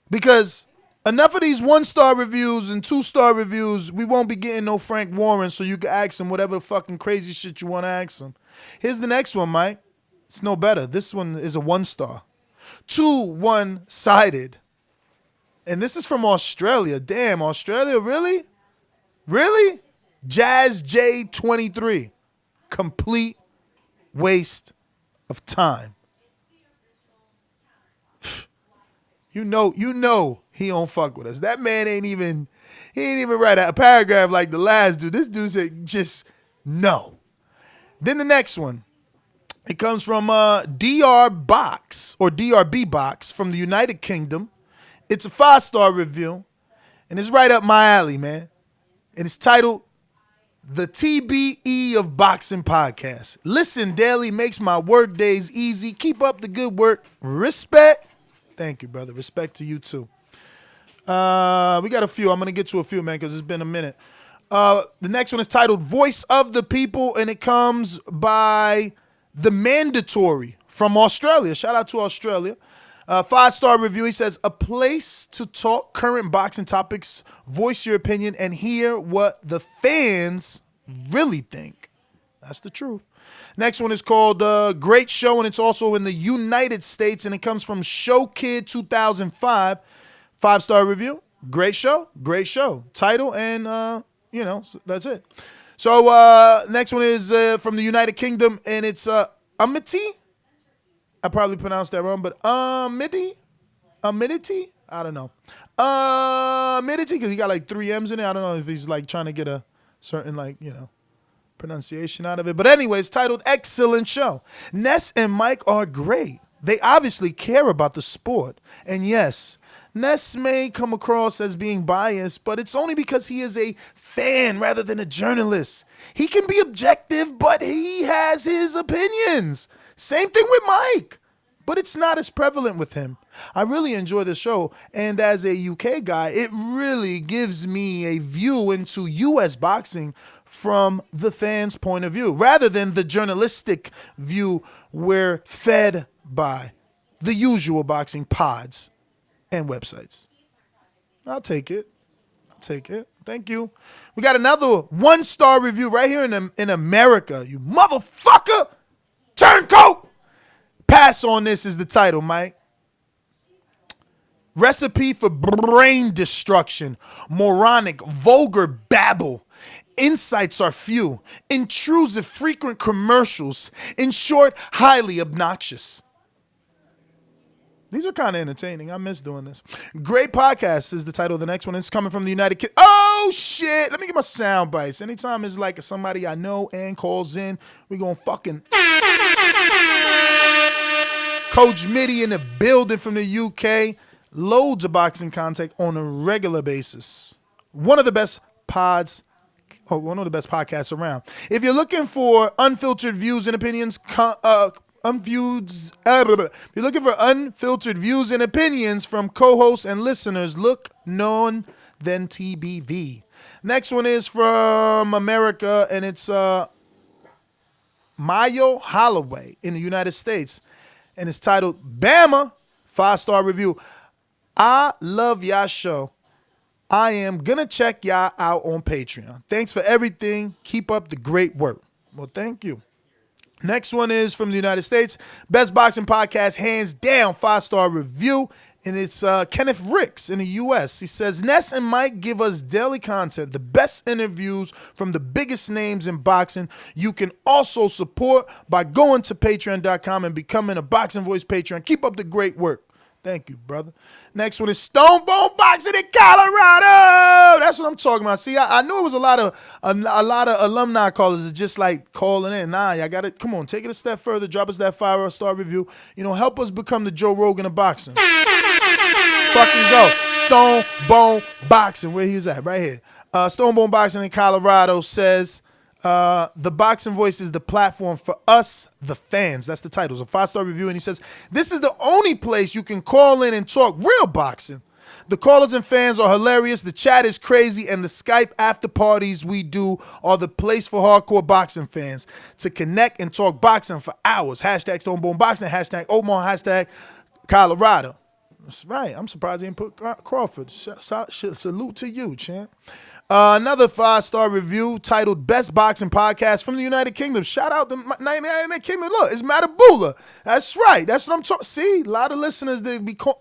Because enough of these 1-star reviews and 2-star reviews, we won't be getting no Frank Warren, so you can ask him whatever the fucking crazy shit you want to ask him. Here's the next one, Mike. It's no better. This one is a 1-star. 2 one-sided. And this is from Australia. Damn, Australia, really? Really? Jazz J23. Complete waste of time. You know he don't fuck with us. That man ain't even write a paragraph like the last dude. This dude said just no. Then the next one. It comes from DR Box or DRB Box from the United Kingdom. It's a 5-star review, and it's right up my alley, man. And it's titled The TBE of Boxing Podcast. Listen daily makes my work days easy. Keep up the good work. Respect. Thank you, brother. Respect to you, too. We got a few. I'm going to get to a few, man, because it's been a minute. The next one is titled Voice of the People, and it comes by The Mandatory from Australia. Shout out to Australia. 5-star review. He says, a place to talk current boxing topics, voice your opinion, and hear what the fans really think. That's the truth. Next one is called Great Show, and it's also in the United States, and it comes from Show Kid 2005. 5-star review. Great show. Great show. Title, and, that's it. So next one is from the United Kingdom, and it's Amity. I probably pronounced that wrong, but Amity? I don't know. Amity, because he got like 3 M's in it. I don't know if he's like trying to get a certain pronunciation out of it. But anyway, it's titled Excellent Show. Ness and Mike are great. They obviously care about the sport. And yes, Ness may come across as being biased, but it's only because he is a fan rather than a journalist. He can be objective, but he has his opinions. Same thing with Mike, but it's not as prevalent with him. I really enjoy the show, and as a UK guy, it really gives me a view into US boxing from the fans' point of view, rather than the journalistic view we're fed by the usual boxing pods and websites. I'll take it. Thank you. We got another 1-star review right here in America. You motherfucker! Turncoat! Pass on this is the title, Mike. Recipe for brain destruction. Moronic, vulgar babble. Insights are few. Intrusive, frequent commercials. In short, highly obnoxious. These are kind of entertaining. I miss doing this. Great podcast is the title of the next one. It's coming from the United Kingdom. Oh, shit. Let me get my sound bites. Anytime it's like somebody I know and calls in, we going to fucking... Coach Mitty in the building from the UK. Loads of boxing content on a regular basis. One of the best podcasts around. If you're looking for unfiltered views and opinions, if you're looking for unfiltered views and opinions from co-hosts and listeners, look none than TBV. Next one is from America, and it's Mayo Holloway in the United States, and it's titled Bama, 5-star review. I love y'all show. I am gonna check y'all out on Patreon. Thanks for everything. Keep up the great work. Well, thank you. Next one is from the United States. Best boxing podcast, hands down, 5-star review. And it's Kenneth Ricks in the U.S. He says, Ness and Mike give us daily content, the best interviews from the biggest names in boxing. You can also support by going to patreon.com and becoming a Boxing Voice Patreon. Keep up the great work. Thank you, brother. Next one is Stone Bone Boxing in Colorado. That's what I'm talking about. See, I knew it was a lot of alumni callers that just like calling in. Nah, y'all got it. Come on, take it a step further. Drop us that 5-star review. Help us become the Joe Rogan of boxing. Let's fucking go. Stone Bone Boxing. Where he's at? Right here. Stone Bone Boxing in Colorado says, the Boxing Voice is the platform for us, the fans. That's the title. It's a 5-star review, and he says, this is the only place you can call in and talk real boxing. The callers and fans are hilarious. The chat is crazy, and the Skype after parties we do are the place for hardcore boxing fans to connect and talk boxing for hours. Hashtag Stone Bone Boxing, hashtag Omaha, hashtag Colorado. That's right. I'm surprised he didn't put Crawford. Salute to you, champ. Another 5-star review titled Best Boxing Podcast from the United Kingdom. Shout out to United Kingdom. Look, it's Matabula. That's right. That's what I'm talking. See, a lot of listeners, they be called.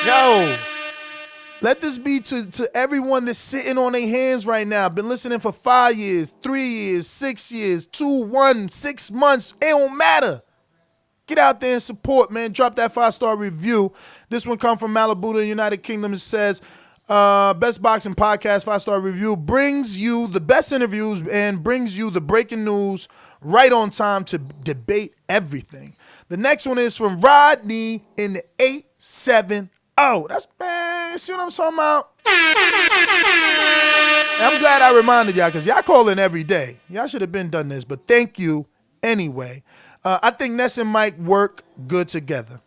Yo. Let this be to everyone that's sitting on their hands right now. Been listening for 5 years, 3 years, 6 years, 2, 1, 6 months. It don't matter. Get out there and support, man. Drop that 5-star review. This one comes from Malibu, the United Kingdom. It says, Best Boxing Podcast, 5-star review, brings you the best interviews and brings you the breaking news right on time to debate everything. The next one is from Rodney in the 870. That's, man, see what I'm talking about? And I'm glad I reminded y'all because y'all call in every day. Y'all should have been done this, but thank you anyway. I think Ness and Mike work good together.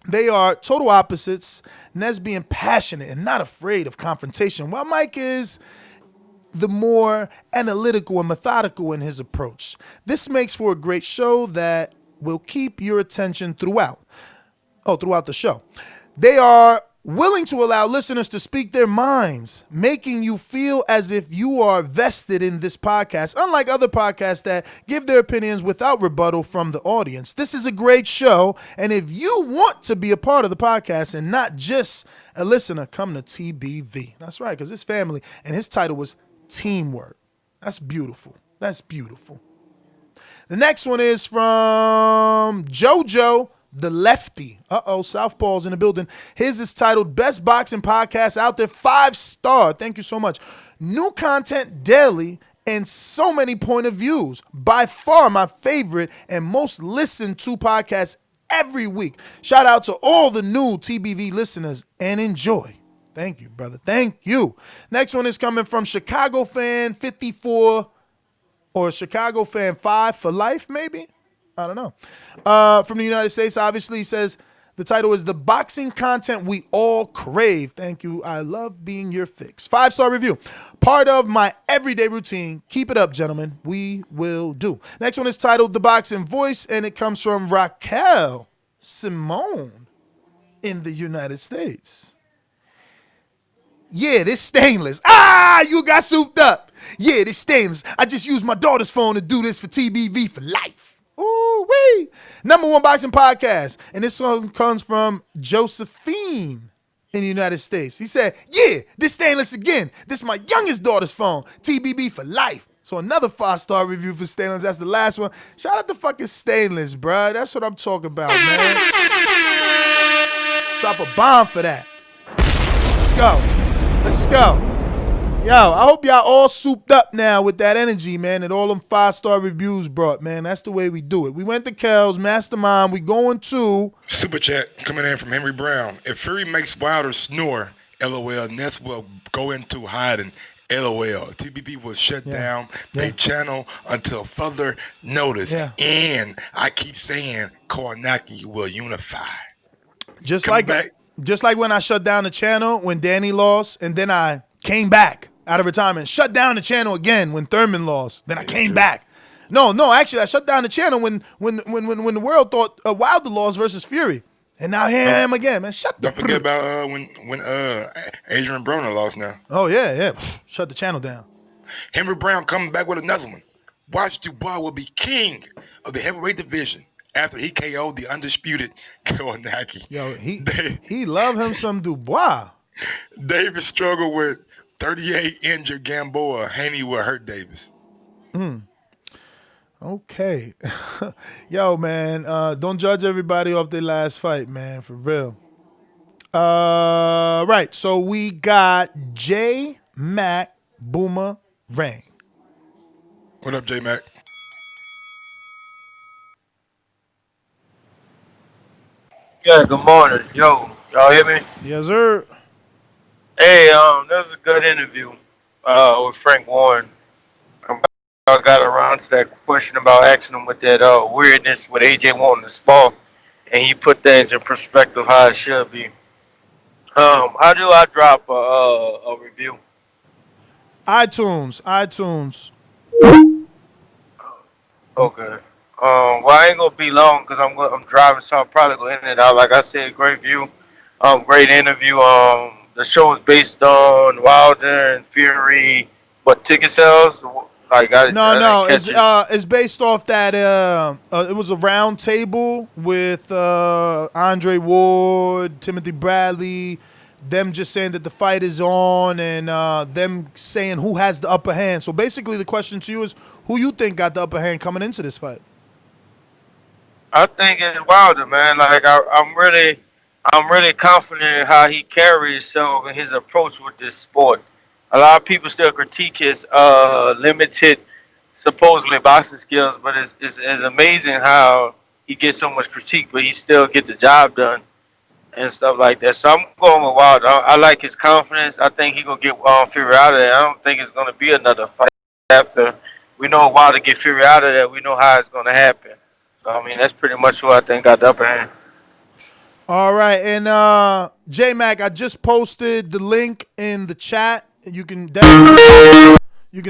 They are total opposites. Ness being passionate and not afraid of confrontation, while Mike is the more analytical and methodical in his approach. This makes for a great show that will keep your attention throughout the show. They are willing to allow listeners to speak their minds, making you feel as if you are vested in this podcast, unlike other podcasts that give their opinions without rebuttal from the audience. This is a great show, and if you want to be a part of the podcast and not just a listener, come to TBV. That's right, because it's family, and his title was Teamwork. That's beautiful. That's beautiful. The next one is from JoJo the lefty. Southpaw's in the building. His is titled Best Boxing Podcast Out There, 5-star. Thank you so much. New content daily and so many point of views. By far my favorite and most listened to podcast every week. Shout out to all the new TBV listeners and enjoy. Thank you, brother. Thank you. Next one is coming from Chicago Fan 54 or Chicago Fan 5 for life, maybe? I don't know. From the United States, obviously, he says the title is The Boxing Content We All Crave. Thank you. I love being your fix. 5-star review. Part of my everyday routine. Keep it up, gentlemen. We will do. Next one is titled The Boxing Voice, and it comes from Raquel Simone in the United States. Yeah, this stainless. You got souped up. Yeah, this stainless. I just used my daughter's phone to do this for TBV for life. Ooh-wee. Number one boxing podcast. And this one comes from Josephine in the United States. He said, yeah, this stainless again. This is my youngest daughter's phone. TBB for life. So another 5-star review for stainless. That's the last one. Shout out to fucking stainless, bruh. That's what I'm talking about, man. Drop a bomb for that. Let's go. Let's go. Yo, I hope y'all all souped up now with that energy, man, and all them 5-star reviews brought, man. That's the way we do it. We went to Kel's Mastermind. We going to Super Chat coming in from Henry Brown. If Fury makes Wilder snore, LOL, Ness will go into hiding, LOL. TBB will shut down the channel until further notice. Yeah. And I keep saying Kornacki will unify. Just like when I shut down the channel when Danny lost, and then I came back out of retirement, shut down the channel again when Thurman lost. Then I came back. No, actually, I shut down the channel when the world thought Wilder lost versus Fury, and now here I am again, man. Don't forget about when Adrian Broner lost. Now. Oh yeah, shut the channel down. Henry Brown coming back with another one. Watch Dubois will be king of the heavyweight division after he KO'd the undisputed Kornacki. Yo, he love him some Dubois. Davis struggled with 38 injured Gamboa. Haney will hurt Davis. Okay. Yo, man, don't judge everybody off their last fight, man, for real. Right, so we got J Mac Boomerang. What up, J Mac? Yeah, good morning. Yo, y'all hear me? Yes, sir. Hey, that was a good interview with Frank Warren. I got around to that question about asking him with that weirdness with AJ wanting to spar, and he put that into perspective how it should be. How do I drop a review? iTunes. Okay. Well, I ain't gonna be long because I'm driving, so I'm probably gonna end it out. Like I said, great view, great interview. The show is based on Wilder and Fury, but ticket sales. Like it's based off that. It was a round table with Andre Ward, Timothy Bradley, them just saying that the fight is on, and them saying who has the upper hand. So basically, the question to you is, who you think got the upper hand coming into this fight? I think it's Wilder, man. Like I'm really confident in how he carries himself and his approach with this sport. A lot of people still critique his limited, supposedly boxing skills, but it's amazing how he gets so much critique, but he still gets the job done and stuff like that. So I'm going with Wilder. I like his confidence. I think he gonna get Fury out of there. I don't think it's gonna be another fight after we know Wilder get Fury out of there. We know how it's gonna happen. So I mean, that's pretty much who I think got the upper hand. All right, and J-Mac, I just posted the link in the chat. You can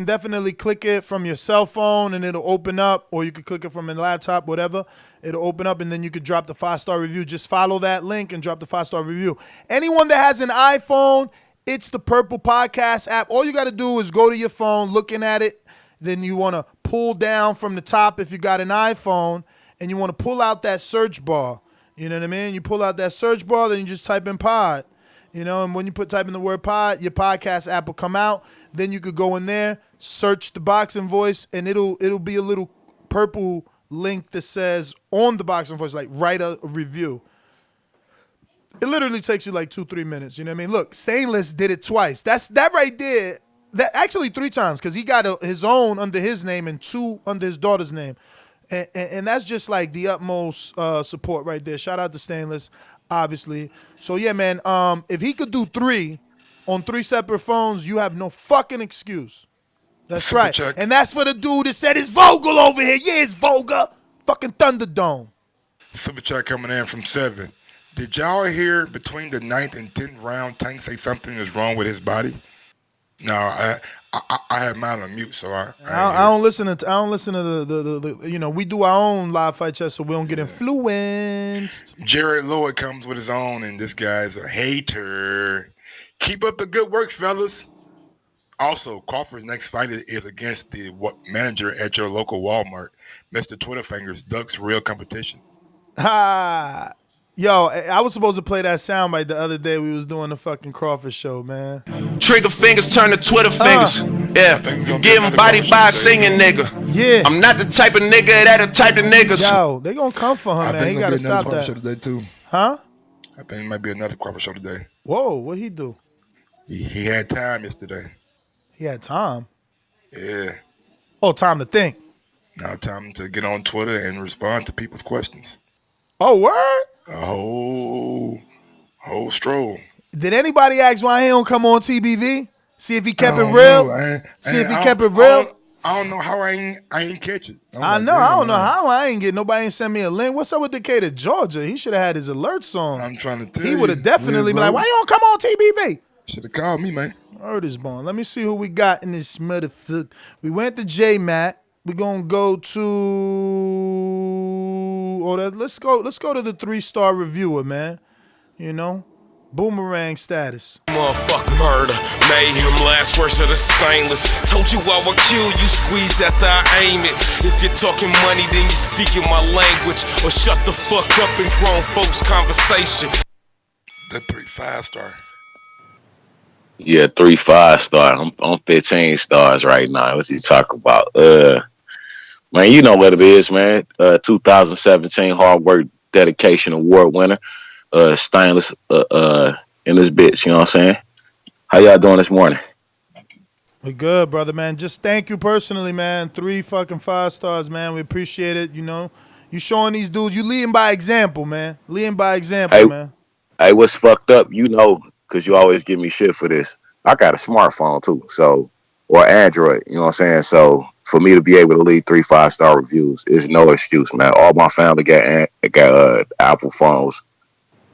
definitely click it from your cell phone and it'll open up, or you can click it from a laptop, whatever. It'll open up, and then you could drop the 5-star review. Just follow that link and drop the 5-star review. Anyone that has an iPhone, it's the Purple Podcast app. All you got to do is go to your phone, looking at it. Then you want to pull down from the top if you got an iPhone, and you want to pull out that search bar. You know what I mean? You pull out that search bar, then you just type in pod. You know, and when you type in the word pod, your podcast app will come out. Then you could go in there, search the Boxing Voice, and it'll be a little purple link that says on the Boxing Voice, like write a review. It literally takes you like 2-3 minutes. You know what I mean? Look, Stainless did it twice. That right there. That actually 3 times because he got his own under his name and 2 under his daughter's name. And that's just like the utmost support right there. Shout out to Stainless, obviously. So yeah, man. If he could do 3 on 3 separate phones, you have no fucking excuse. That's right. Check. And that's for the dude that said it's Vogel over here. Yeah, it's Vogel. Fucking Thunderdome. Super chat coming in from 7. Did y'all hear between the 9th and 10th round, Tank say something is wrong with his body? No, I have mine on mute, so I don't listen to the we do our own live fight chat so we don't get influenced. Jared Lloyd comes with his own, and this guy's a hater. Keep up the good work, fellas. Also, Crawford's next fight is against the manager at your local Walmart, Mr. Twitter Fingers, Duck's real competition. Ha! Yo, I was supposed to play that soundbite the other day. We was doing the fucking Crawford show, man. Trigger fingers turn to Twitter fingers. Yeah, getting body by a singing nigga. Yeah, I'm not the type of nigga that the type of niggas. Yo, they gonna come for him, man. He gotta stop that. Show today too. Huh? I think it might be another Crawford show today. Whoa, what'd he do? He had time yesterday. He had time? Yeah. Oh, time to think. Now time to get on Twitter and respond to people's questions. Oh, word? A whole stroll. Did anybody ask why he don't come on TBV? See if he kept it real? See if he kept it real? I don't know how I ain't catch it. I don't know how I ain't get. Nobody ain't send me a link. What's up with Decatur, Georgia? He should have had his alerts on. I'm trying to tell you. He would have definitely been like, why you don't come on TBV? Should have called me, man. Word is born. Let me see who we got in this motherfucker. We went to J-Matt. We're gonna go to let's go to the 3-star reviewer, man. You know? Boomerang status. Motherfucker murder, mayhem, last words of the stainless. Told you I would kill you, squeeze after I aim it. If you're talking money, then you're speaking my language. Or shut the fuck up in grown folks' conversation. The 3 5-star. Yeah, 3 5-star. I'm 15 stars right now. What's he talking about? Man, you know what it is, man. 2017 Hard Work Dedication Award winner. Stainless in this bitch, you know what I'm saying? How y'all doing this morning? We good, brother, man. Just thank you personally, man. 3 fucking 5 stars, man. We appreciate it, you know. You showing these dudes, you leading by example, man. Leading by example, man. Hey, what's fucked up, you know, because you always give me shit for this. I got a smartphone too, so, or Android, you know what I'm saying? So for me to be able to leave 3 5-star reviews is no excuse, man. All my family got Apple phones.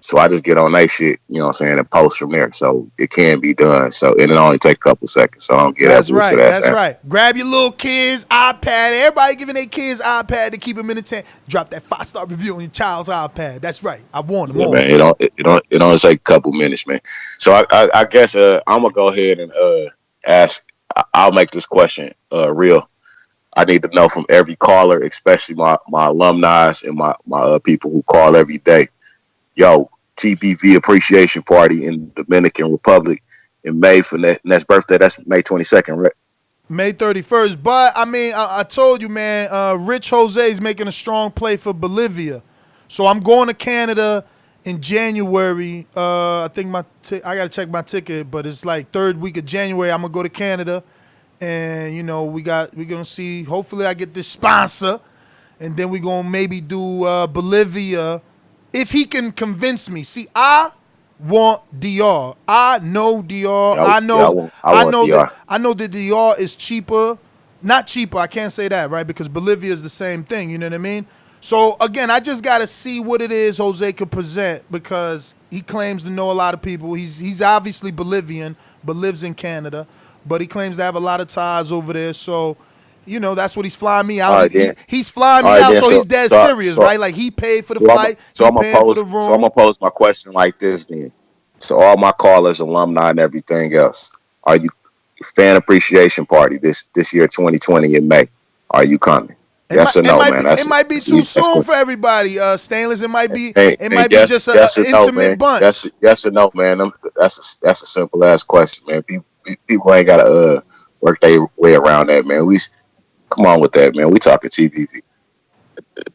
So I just get on that shit, you know what I'm saying, and post from there. So it can be done. So and it only take a couple seconds. So I don't get That's right. That's right. Grab your little kids' iPad. Everybody giving their kids iPad to keep them entertained. Drop that 5-star review on your child's iPad. That's right. I want them yeah, all. Man, it only take a couple minutes, man. So I guess I'm gonna go ahead and ask. I'll make this question real. I need to know from every caller, especially my alumni and my people who call every day. Yo, TBV appreciation party in the Dominican Republic in May for next birthday. That's May 22nd, right? May 31st. But, I mean, I told you, man, Rich Jose is making a strong play for Bolivia. So I'm going to Canada in January. I think I got to check my ticket, but it's like 3rd week of January. I'm going to go to Canada. And, you know, we're going to see. Hopefully I get this sponsor. And then we're going to maybe do Bolivia. If he can convince me. See, I want DR. I know DR. I know that DR is cheaper. Not cheaper, I can't say that, right? Because Bolivia is the same thing, you know what I mean? So, again, I just got to see what it is Jose could present because he claims to know a lot of people. He's obviously Bolivian, but lives in Canada. But he claims to have a lot of ties over there, so... You know, that's what he's flying me out. He's flying me out, so he's dead serious, right? Like, he paid for the flight, I'm going to pose my question like this then. So all my callers, alumni, and everything else, are you fan appreciation party this year, 2020 in May? Are you coming? Yes or no, man? It might be too soon for everybody, Stainless. It might be just an intimate bunch. Yes or no, man? That's a simple-ass question, man. People ain't got to work their way around that, man. Come on with that, man. We talking TBV.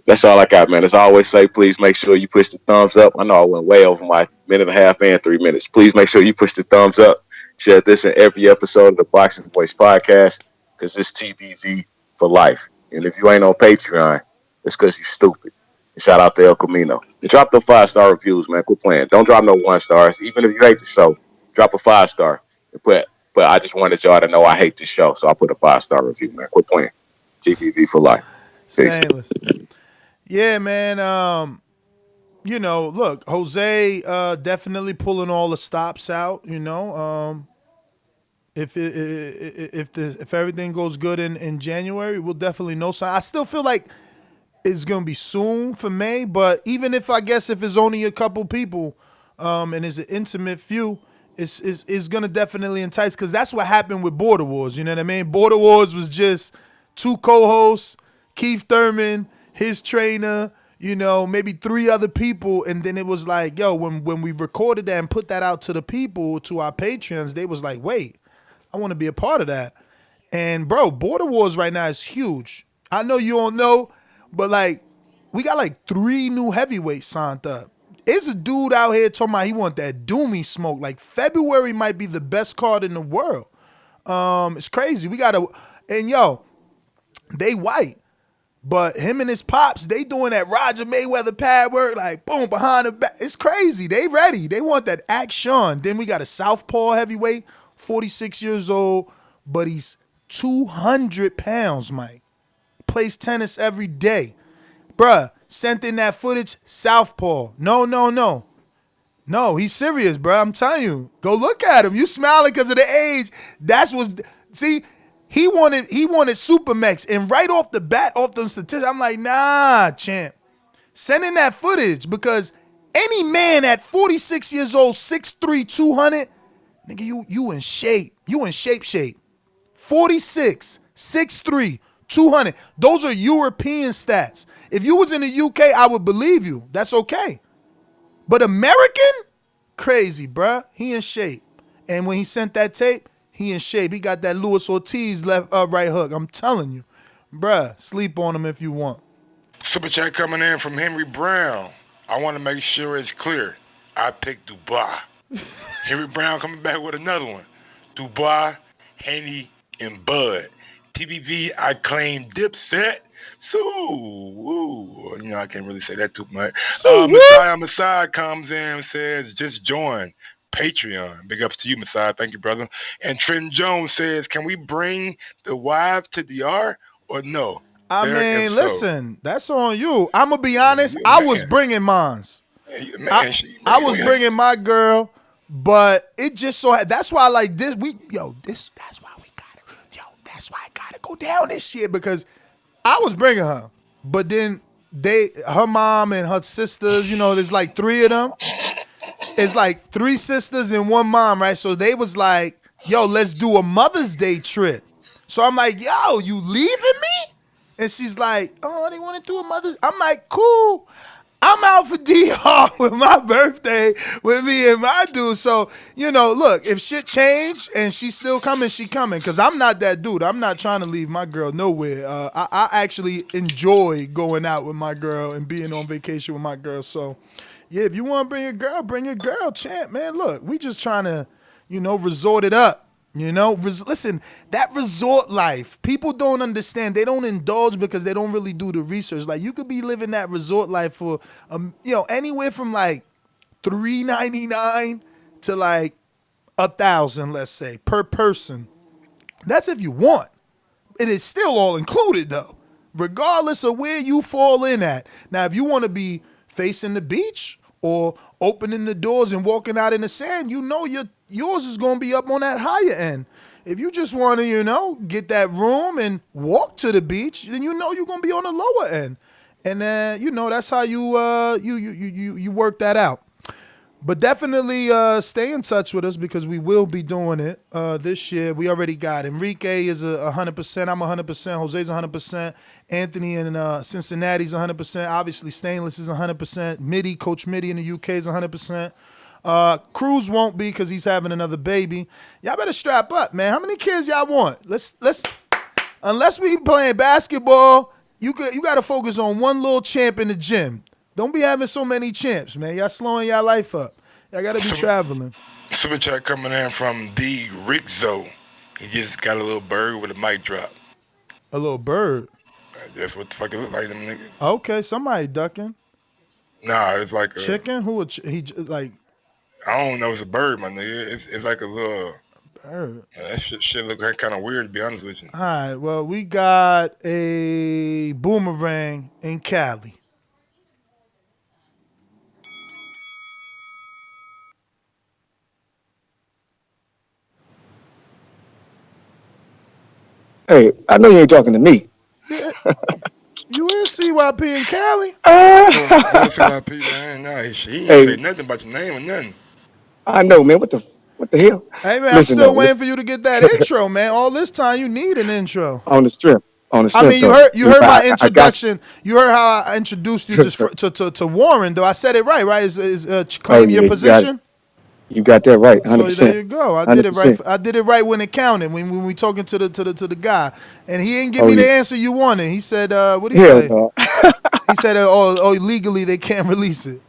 That's all I got, man. As I always say, please make sure you push the thumbs up. I know I went way over my minute and a half and 3 minutes. Please make sure you push the thumbs up. Share this in every episode of the Boxing Voice podcast because it's TBV for life. And if you ain't on Patreon, it's because you stupid. And shout out to El Camino. And drop the 5-star reviews, man. Quit playing. Don't drop no 1 stars. Even if you hate the show, drop a 5-star. And but I just wanted y'all to know I hate this show, so I put a 5-star review, man. Quit playing. TBV for life. Peace. Stainless. Yeah, man. Look, Jose definitely pulling all the stops out. If everything goes good in January, we'll definitely know something. I still feel like it's gonna be soon for May, but even if it's only a couple people, and it's an intimate few, it's gonna definitely entice because that's what happened with Border Wars. You know what I mean? Border Wars was just 2 co-hosts, Keith Thurman, his trainer, maybe 3 other people, and then it was like, yo, when we recorded that and put that out to the people, to our patrons, they was like, wait, I want to be a part of that. And bro, Border Wars right now is huge. I know you don't know, but like we got like 3 new heavyweights signed up. There's a dude out here talking about he want that Doomy smoke. Like February might be the best card in the world. It's crazy. And yo, they white. But him and his pops, they doing that Roger Mayweather pad work, like boom, behind the back. It's crazy. They ready. They want that action. Then we got a southpaw heavyweight, 46 years old, but he's 200 pounds, Mike. Plays tennis every day. Bruh, sent in that footage, southpaw. No, he's serious, bruh. I'm telling you. Go look at him. You smiling because of the age. See, he wanted Supermax, and right off the bat, off them statistics, I'm like, nah, champ. Send in that footage because any man at 46 years old, 6'3", 200, nigga, you in shape. You in shape. 46, 6'3", 200. Those are European stats. If you was in the UK, I would believe you. That's okay. But American? Crazy, bruh. He in shape. And when he sent that tape, he in shape. He got that Luis Ortiz right hook. I'm telling you. Bruh, sleep on him if you want. Super chat coming in from Henry Brown. I want to make sure it's clear. I picked Dubois. Henry Brown coming back with another one. Dubois, Haney, and Bud. TBV, I claim Dipset. So, I can't really say that too much. Messiah comes in and says, just join Patreon. Big ups to you, Messiah. Thank you, brother. And Trenton Jones says, can we bring the wives to DR or no? I mean, listen, that's on you. I'm going to be honest. I was bringing mines. I was bringing my girl, but it just so that's why I like this. That's why we got it. That's why I got to go down this year because I was bringing her. But then her mom and her sisters, there's like 3 of them. It's like 3 sisters and 1 mom, right? So they was like, yo, let's do a Mother's Day trip. So I'm like, yo, you leaving me? And she's like, oh, they want to do a Mother's. I'm like, cool. I'm out for DR with my birthday with me and my dude. So, look, if shit change and she's still coming, she coming. Because I'm not that dude. I'm not trying to leave my girl nowhere. I actually enjoy going out with my girl and being on vacation with my girl. So, yeah, if you want to bring your girl, champ, man. Look, we just trying to, resort it up. Listen, that resort life, people don't understand. They don't indulge because they don't really do the research. Like, you could be living that resort life for, anywhere from like $399 to like $1,000, let's say, per person. That's if you want. It is still all included though, regardless of where you fall in at. Now, if you want to be facing the beach or opening the doors and walking out in the sand, yours is going to be up on that higher end. If you just want to, get that room and walk to the beach, then you're going to be on the lower end. And then, that's how you work that out. But definitely stay in touch with us because we will be doing it this year. We already got Enrique is 100%. I'm 100%. Jose's 100%. Anthony in Cincinnati's 100%. Obviously, Stainless is 100%. Coach Mitty in the UK is 100%. Cruz won't be because he's having another baby. Y'all better strap up, man. How many kids y'all want? Let's unless we playing basketball You got to focus on one little champ in the gym. Don't be having so many champs, man. Y'all slowing y'all life up. Y'all got to be traveling. Super chat coming in from the Rickzo. He just got a little bird with a mic drop. A little bird? That's what the fuck it look like, them niggas. Okay, somebody ducking. Nah, it's like a chicken. He like? I don't know. It's a bird, my nigga. It's like a little bird. That shit look kind of weird, to be honest with you. All right. Well, we got a boomerang in Cali. Hey, I know you ain't talking to me. Yeah. You in CYP in Cali? CYP, man. Nah, he ain't say nothing about your name or nothing. I know, man. What the hell? Hey, man, I'm Listen, still waiting for you to get that intro, man. All this time, you need an intro. On the strip. I mean, you though. heard my introduction. You heard how I introduced you to Warren, though. I said it right? Claim your position. You got that right, 100%. So there you go. I did it 100%. right. I did it right when it counted. When we talking to the guy, and he didn't give me the answer you wanted. He said, "What did he say?" No. He said, "Oh, legally they can't release it."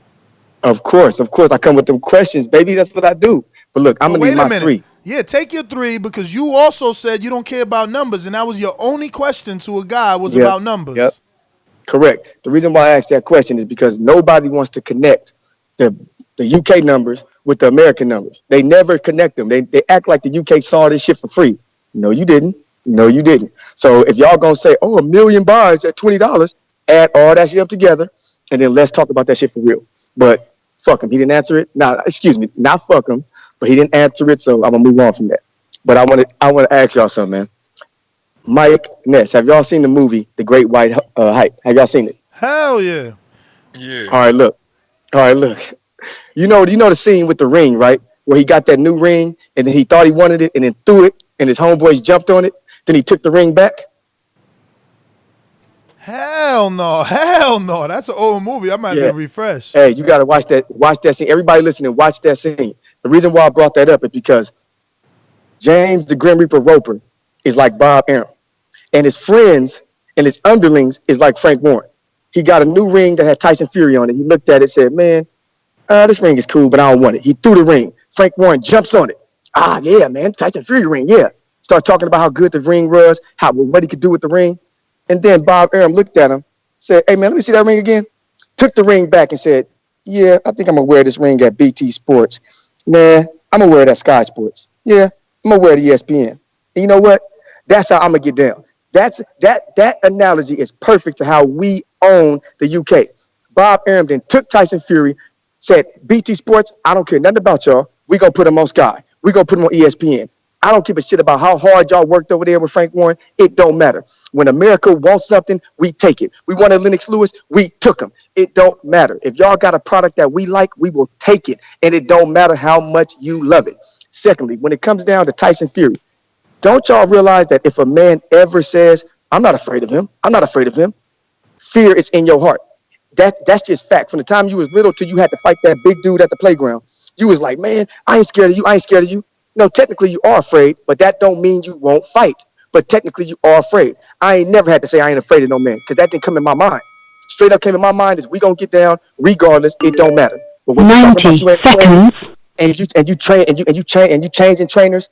Of course. I come with them questions, baby. That's what I do. But look, I'm gonna need my 3. Yeah, take your 3 because you also said you don't care about numbers, and that was your only question to a guy was about numbers. Yep. Correct. The reason why I asked that question is because nobody wants to connect the UK numbers with the American numbers. They never connect them. They act like the UK saw this shit for free. No, you didn't. No, you didn't. So if y'all gonna say, oh, 1 million buys at $20, add all that shit up together, and then let's talk about that shit for real. But fuck him. He didn't answer it. Nah, excuse me, not fuck him, but he didn't answer it, so I'm gonna move on from that. But I want to ask y'all something, man. Mike Ness, have y'all seen the movie The Great White Hype? Have y'all seen it? Hell yeah. Yeah. All right, look. You know the scene with the ring, right? Where he got that new ring and then he thought he wanted it and then threw it and his homeboys jumped on it. Then he took the ring back. Hell no. That's an old movie. I might have to refresh. Hey, you gotta watch that scene. Everybody listening, watch that scene. The reason why I brought that up is because James the Grim Reaper Roper is like Bob Arum. And his friends and his underlings is like Frank Warren. He got a new ring that had Tyson Fury on it. He looked at it and said, man, this ring is cool, but I don't want it. He threw the ring. Frank Warren jumps on it. Ah, yeah, man, Tyson Fury ring, yeah. Start talking about how good the ring was, what he could do with the ring. And then Bob Arum looked at him, said, hey, man, let me see that ring again. Took the ring back and said, yeah, I think I'm going to wear this ring at BT Sports. Nah, I'm going to wear it at Sky Sports. Yeah, I'm going to wear it at ESPN. And you know what? That's how I'm going to get down. That analogy is perfect to how we own the UK. Bob Arum then took Tyson Fury, said, BT Sports, I don't care nothing about y'all. We're going to put him on Sky. We're going to put him on ESPN. I don't give a shit about how hard y'all worked over there with Frank Warren. It don't matter. When America wants something, we take it. We wanted Lennox Lewis, we took him. It don't matter. If y'all got a product that we like, we will take it. And it don't matter how much you love it. Secondly, when it comes down to Tyson Fury, don't y'all realize that if a man ever says, I'm not afraid of him, fear is in your heart. That's just fact. From the time you was little till you had to fight that big dude at the playground, you was like, man, I ain't scared of you. No, technically you are afraid, but that don't mean you won't fight. But technically you are afraid. I ain't never had to say I ain't afraid of no man, because that didn't come in my mind. Straight up came in my mind is we gonna get down regardless. It don't matter. But when you talking about you ain't afraid, and you changing trainers,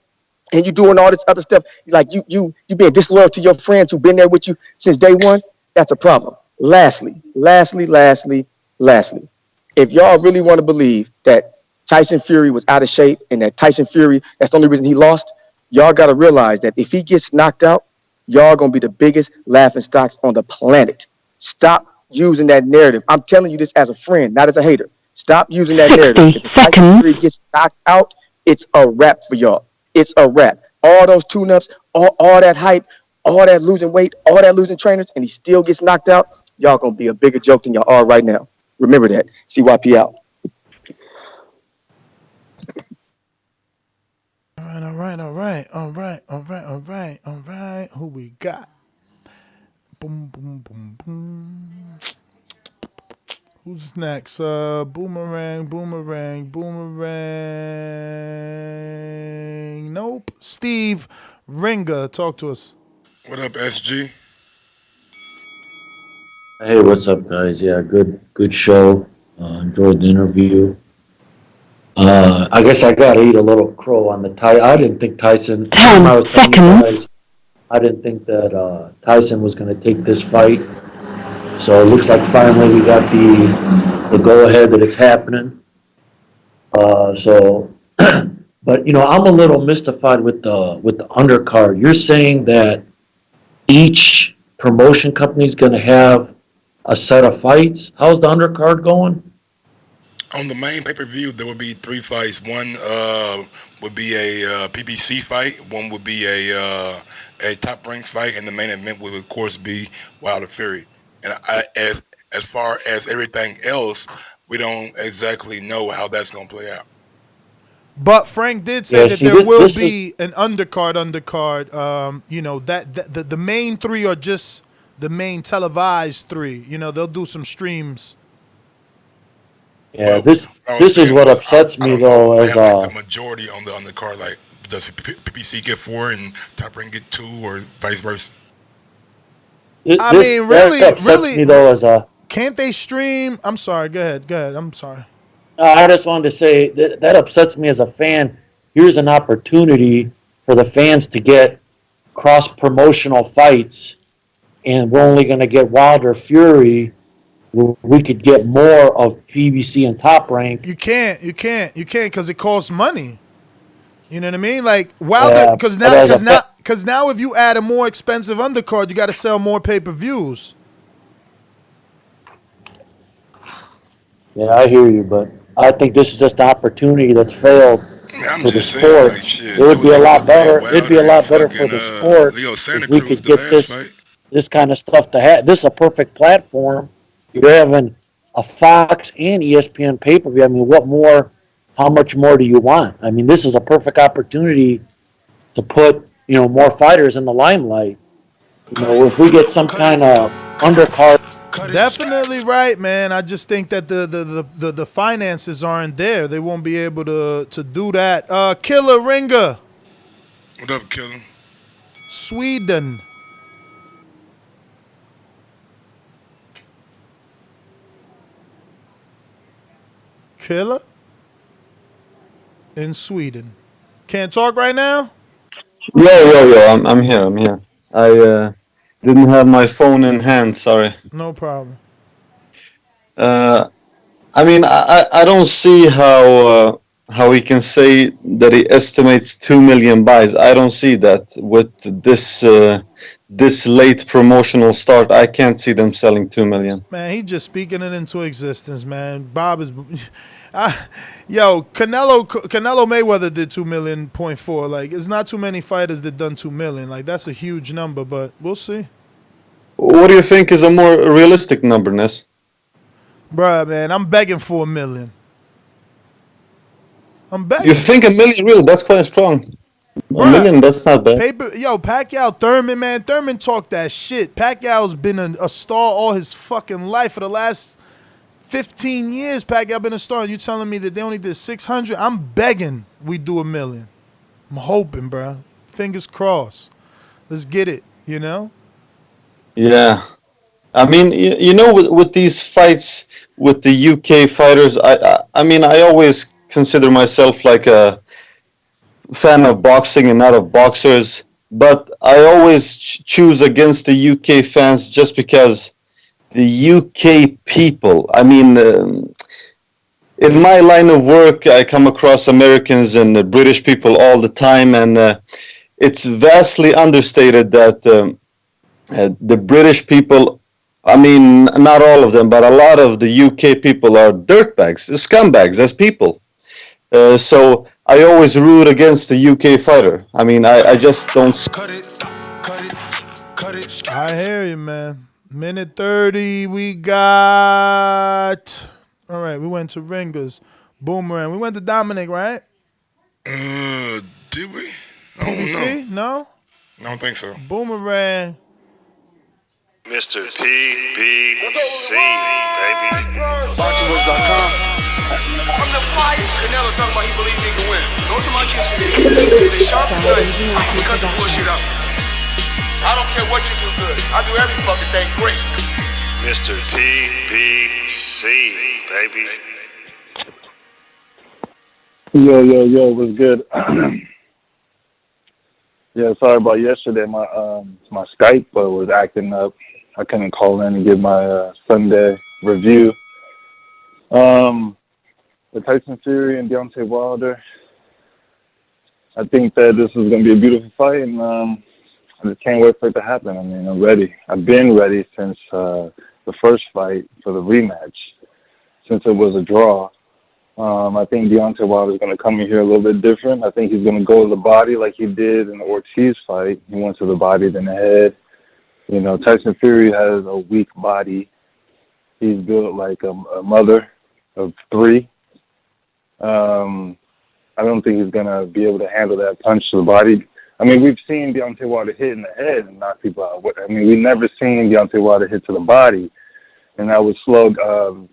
and you doing all this other stuff, like you being disloyal to your friends who've been there with you since day one, that's a problem. Lastly, if y'all really want to believe that Tyson Fury was out of shape and that Tyson Fury, that's the only reason he lost, y'all got to realize that if he gets knocked out, y'all going to be the biggest laughing stocks on the planet. Stop using that narrative. I'm telling you this as a friend, not as a hater. Stop using that narrative. If Tyson Fury gets knocked out, it's a wrap for y'all. It's a wrap. All those tune-ups, all that hype, all that losing weight, all that losing trainers, and he still gets knocked out, y'all going to be a bigger joke than y'all are right now. Remember that. CYP out. All right. Who we got? Boom. Who's next? Boomerang. Nope. Steve Ringer, talk to us. What up, SG? Hey, what's up, guys? Yeah, good show. Enjoyed the interview. I guess I gotta eat a little crow on the Ty. I didn't think Tyson. I was telling you guys, I didn't think that Tyson was gonna take this fight. So it looks like finally we got the go ahead that it's happening. So, but I'm a little mystified with the undercard. You're saying that each promotion company is gonna have a set of fights. How's the undercard going? On the main pay-per-view, there would be 3 fights. One would be a PBC fight. One would be a top-ranked fight, and the main event would, of course, be Wilder Fury. And as far as everything else, we don't exactly know how that's going to play out. But Frank did say that there will be an undercard. That the main 3 are just the main televised 3. They'll do some streams. Yeah, this is what upsets me though. As the majority on the card, like does PPC get 4 and Top Rank get 2, or vice versa? Really, me though as can't they stream? I'm sorry. Go ahead. I'm sorry. I just wanted to say that upsets me as a fan. Here's an opportunity for the fans to get cross promotional fights, and we're only going to get Wilder Fury. We could get more of PBC and Top Rank. You can't because it costs money. You know what I mean? Like Wilder, because now if you add a more expensive undercard, you got to sell more pay-per-views. Yeah, I hear you, but I think this is just an opportunity that's failed for the sport. It would be a lot better. It'd be a lot better for the sport if we could get this kind of stuff to have. This is a perfect platform. You're having a Fox and ESPN pay-per-view. I mean, what more? How much more do you want? I mean, this is a perfect opportunity to put more fighters in the limelight. If we get some kind of undercard. Definitely right, man. I just think that the finances aren't there. They won't be able to do that. Killer Ringer. What up, Killer? Sweden. Killer in Sweden. Can't talk right now? Yo. I'm here. I didn't have my phone in hand. Sorry. No problem. I mean, I don't see how he can say that he estimates 2 million buys. I don't see that with this late promotional start. I can't see them selling 2 million. Man, he's just speaking it into existence, man. Bob is, Canelo Mayweather did 2 million point 4. Like, it's not too many fighters that done 2 million. Like, that's a huge number, but we'll see. What do you think is a more realistic number, Ness? Bruh, man, I'm begging for 1 million. I'm begging. You think 1 million? Really? That's quite strong. Bruh, 1 million, that's not bad. Pacquiao, Thurman, man. Thurman talked that shit. Pacquiao's been a star all his fucking life. For the last 15 years, Pacquiao been a star. And you telling me that they only did 600? I'm begging we do 1 million. I'm hoping, bruh. Fingers crossed. Let's get it, Yeah. I mean, with these fights with the UK fighters, I mean, I always consider myself like a fan of boxing and not of boxers, but I always choose against the UK fans just because the UK people, I mean, in my line of work, I come across Americans and British people all the time, and it's vastly understated that the British people, I mean, not all of them, but a lot of the UK people are dirtbags, scumbags as people. So I always root against the UK fighter. I mean, I just don't. I hear you, man. Minute 30, we got. All right, we went to Ringers. Boomerang. We went to Dominic, right? Did we? PBC? No? I don't think so. Boomerang. Mr. PBC, baby. Boxingvoice.com. I'm the finest. Canelo talking about he believe he can win. Go to my kitchen. The sharpest knife. I'm cut the bullshit up. I don't care what you do good. I do every fucking thing great. Mr. PBC, baby. Yo, what's good? Yeah, sorry about yesterday. My Skype was acting up. I couldn't call in and give my Sunday review. The Tyson Fury and Deontay Wilder. I think that this is going to be a beautiful fight, and I just can't wait for it to happen. I mean, I'm ready. I've been ready since the first fight for the rematch, since it was a draw. I think Deontay Wilder is going to come in here a little bit different. I think he's going to go to the body like he did in the Ortiz fight. He went to the body, then the head. You know, Tyson Fury has a weak body. He's built like a mother of three. I don't think he's going to be able to handle that punch to the body. I mean, we've seen Deontay Wilder hit in the head and knock people out. I mean, we've never seen Deontay Wilder hit to the body, and that would slow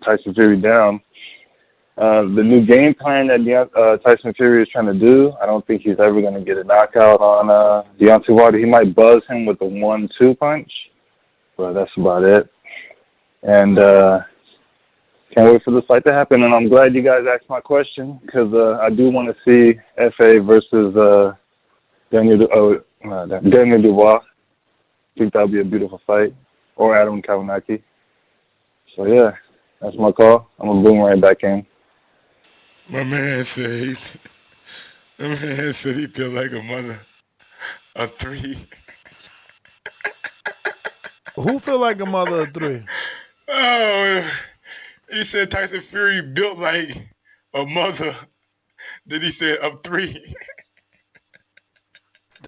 Tyson Fury down. The new game plan that Tyson Fury is trying to do, I don't think he's ever going to get a knockout on Deontay Wilder. He might buzz him with a 1-2 punch, but that's about it. And can't wait for this fight to happen. And I'm glad you guys asked my question because I do want to see FA versus Daniel Dubois. I think that'll be a beautiful fight. Or Adam Kawanaki. So, yeah, that's my call. I'm going to boom right back in. My man said he feel like a mother of three. Who feel like a mother of three? Oh, he said Tyson Fury built like a mother. Then he said of three.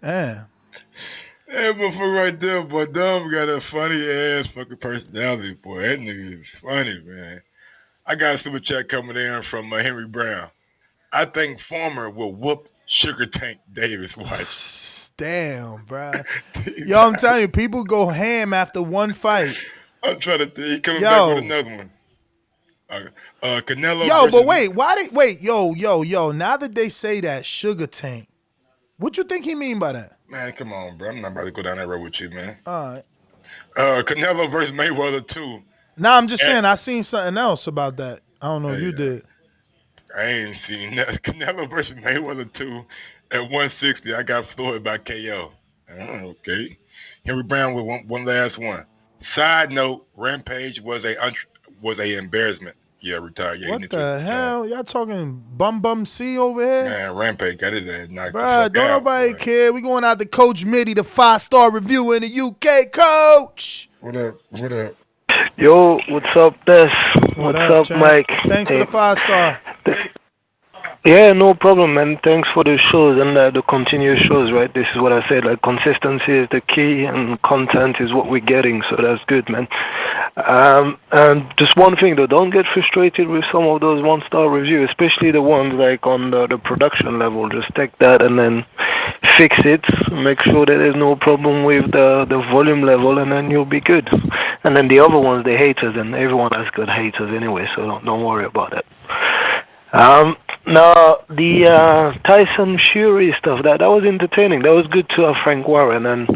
Damn. That motherfucker right there, boy. Dumb got a funny ass fucking personality, boy. That nigga is funny, man. I got a super chat coming in from Henry Brown. I think Farmer will whoop Sugar Tank Davis' wife. Damn, bro. Yo, I'm telling you, people go ham after one fight. I'm trying to think. He coming back with another one. Canelo. Yo, but wait, yo. Now that they say that Sugar Tank, what you think he mean by that? Man, come on, bro. I'm not about to go down that road with you, man. All right. Canelo versus Mayweather 2. Nah, I'm just saying I seen something else about that. I don't know if you did. I ain't seen that. Canelo versus Mayweather 2 at 160. I got Floyd by KO. Okay. Henry Brown with one last one. Side note: Rampage was a embarrassment. Yeah, retired. Yeah, what the hell? Y'all talking bum C over here? Man, Rampage got his ass knocked the Bruh, fuck don't out. nobody care. We going out to Coach Mitty, the 5-star reviewer in the UK. Coach. What up? Yo, what's up, Des? What's up, champ? Mike? Thanks for the 5-star. Yeah, no problem, man. Thanks for the shows and the continuous shows, right? This is what I said, like consistency is the key and content is what we're getting, so that's good, man. And just one thing though, don't get frustrated with some of those 1-star reviews, especially the ones like on the production level. Just take that and then fix it, make sure that there's no problem with the volume level, and then you'll be good. And then the other ones, the haters, and everyone has good haters anyway, so don't worry about that. Now, the Tyson Fury stuff, that was entertaining. That was good to have Frank Warren, and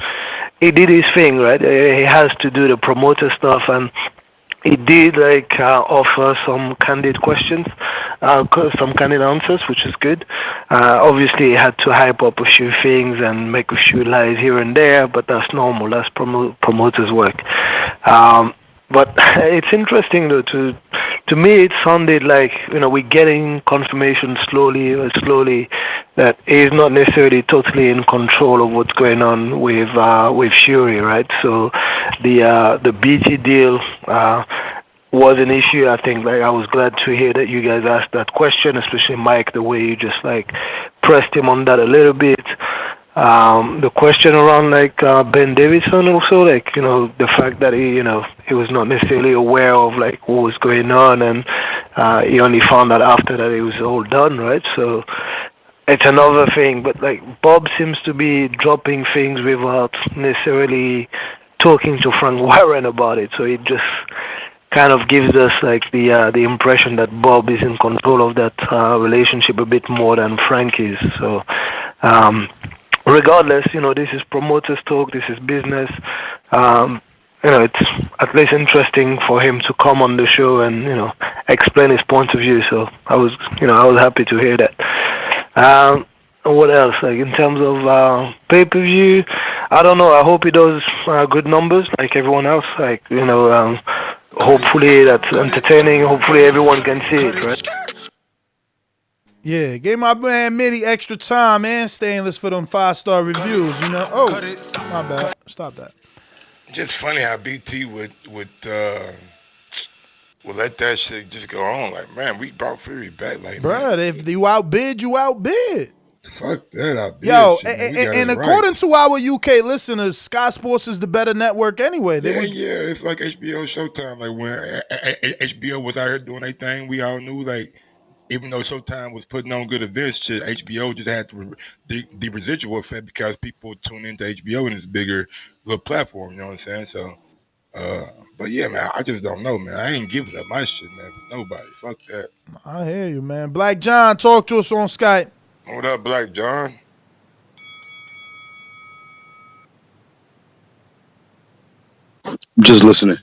he did his thing, right? He has to do the promoter stuff, and he did offer some candid questions, some candid answers, which is good. Obviously, he had to hype up a few things and make a few lies here and there, but that's normal. That's promoters' work. But it's interesting, though, to me, it sounded like, we're getting confirmation slowly that he's not necessarily totally in control of what's going on with Fury, right? So the BT deal was an issue. I think, I was glad to hear that you guys asked that question, especially Mike, the way you just pressed him on that a little bit. The question around Ben Davidson also, the fact that he was not necessarily aware of what was going on, and he only found out after that it was all done, right? So it's another thing, but Bob seems to be dropping things without necessarily talking to Frank Warren about it, so it just kind of gives us the impression that Bob is in control of that relationship a bit more than Frank is. So regardless, this is promoters talk, this is business. it's at least interesting for him to come on the show and explain his point of view. So I was happy to hear that. What else? Like in terms of pay-per-view, I don't know. I hope he does good numbers like everyone else. Like hopefully that's entertaining. Hopefully everyone can see it, right? Yeah, gave my man Mitty extra time and Stainless for them 5-star reviews. Oh, my bad. Stop that. Just funny how BT would let that shit just go on. Like, man, we brought Fury back. Like, bruh, if you outbid, you outbid. Fuck that outbid. Yo, shit, and according to our UK listeners, Sky Sports is the better network anyway. It's like HBO Showtime. Like when HBO was out here doing their thing, we all knew, like, even though Showtime was putting on good events, shit, HBO just had the residual effect because people tune into HBO and it's a bigger little platform. You know what I'm saying? So, but yeah, man, I just don't know, man. I ain't giving up my shit, man, for nobody. Fuck that. I hear you, man. Black John, talk to us on Skype. What up, Black John? Just listening.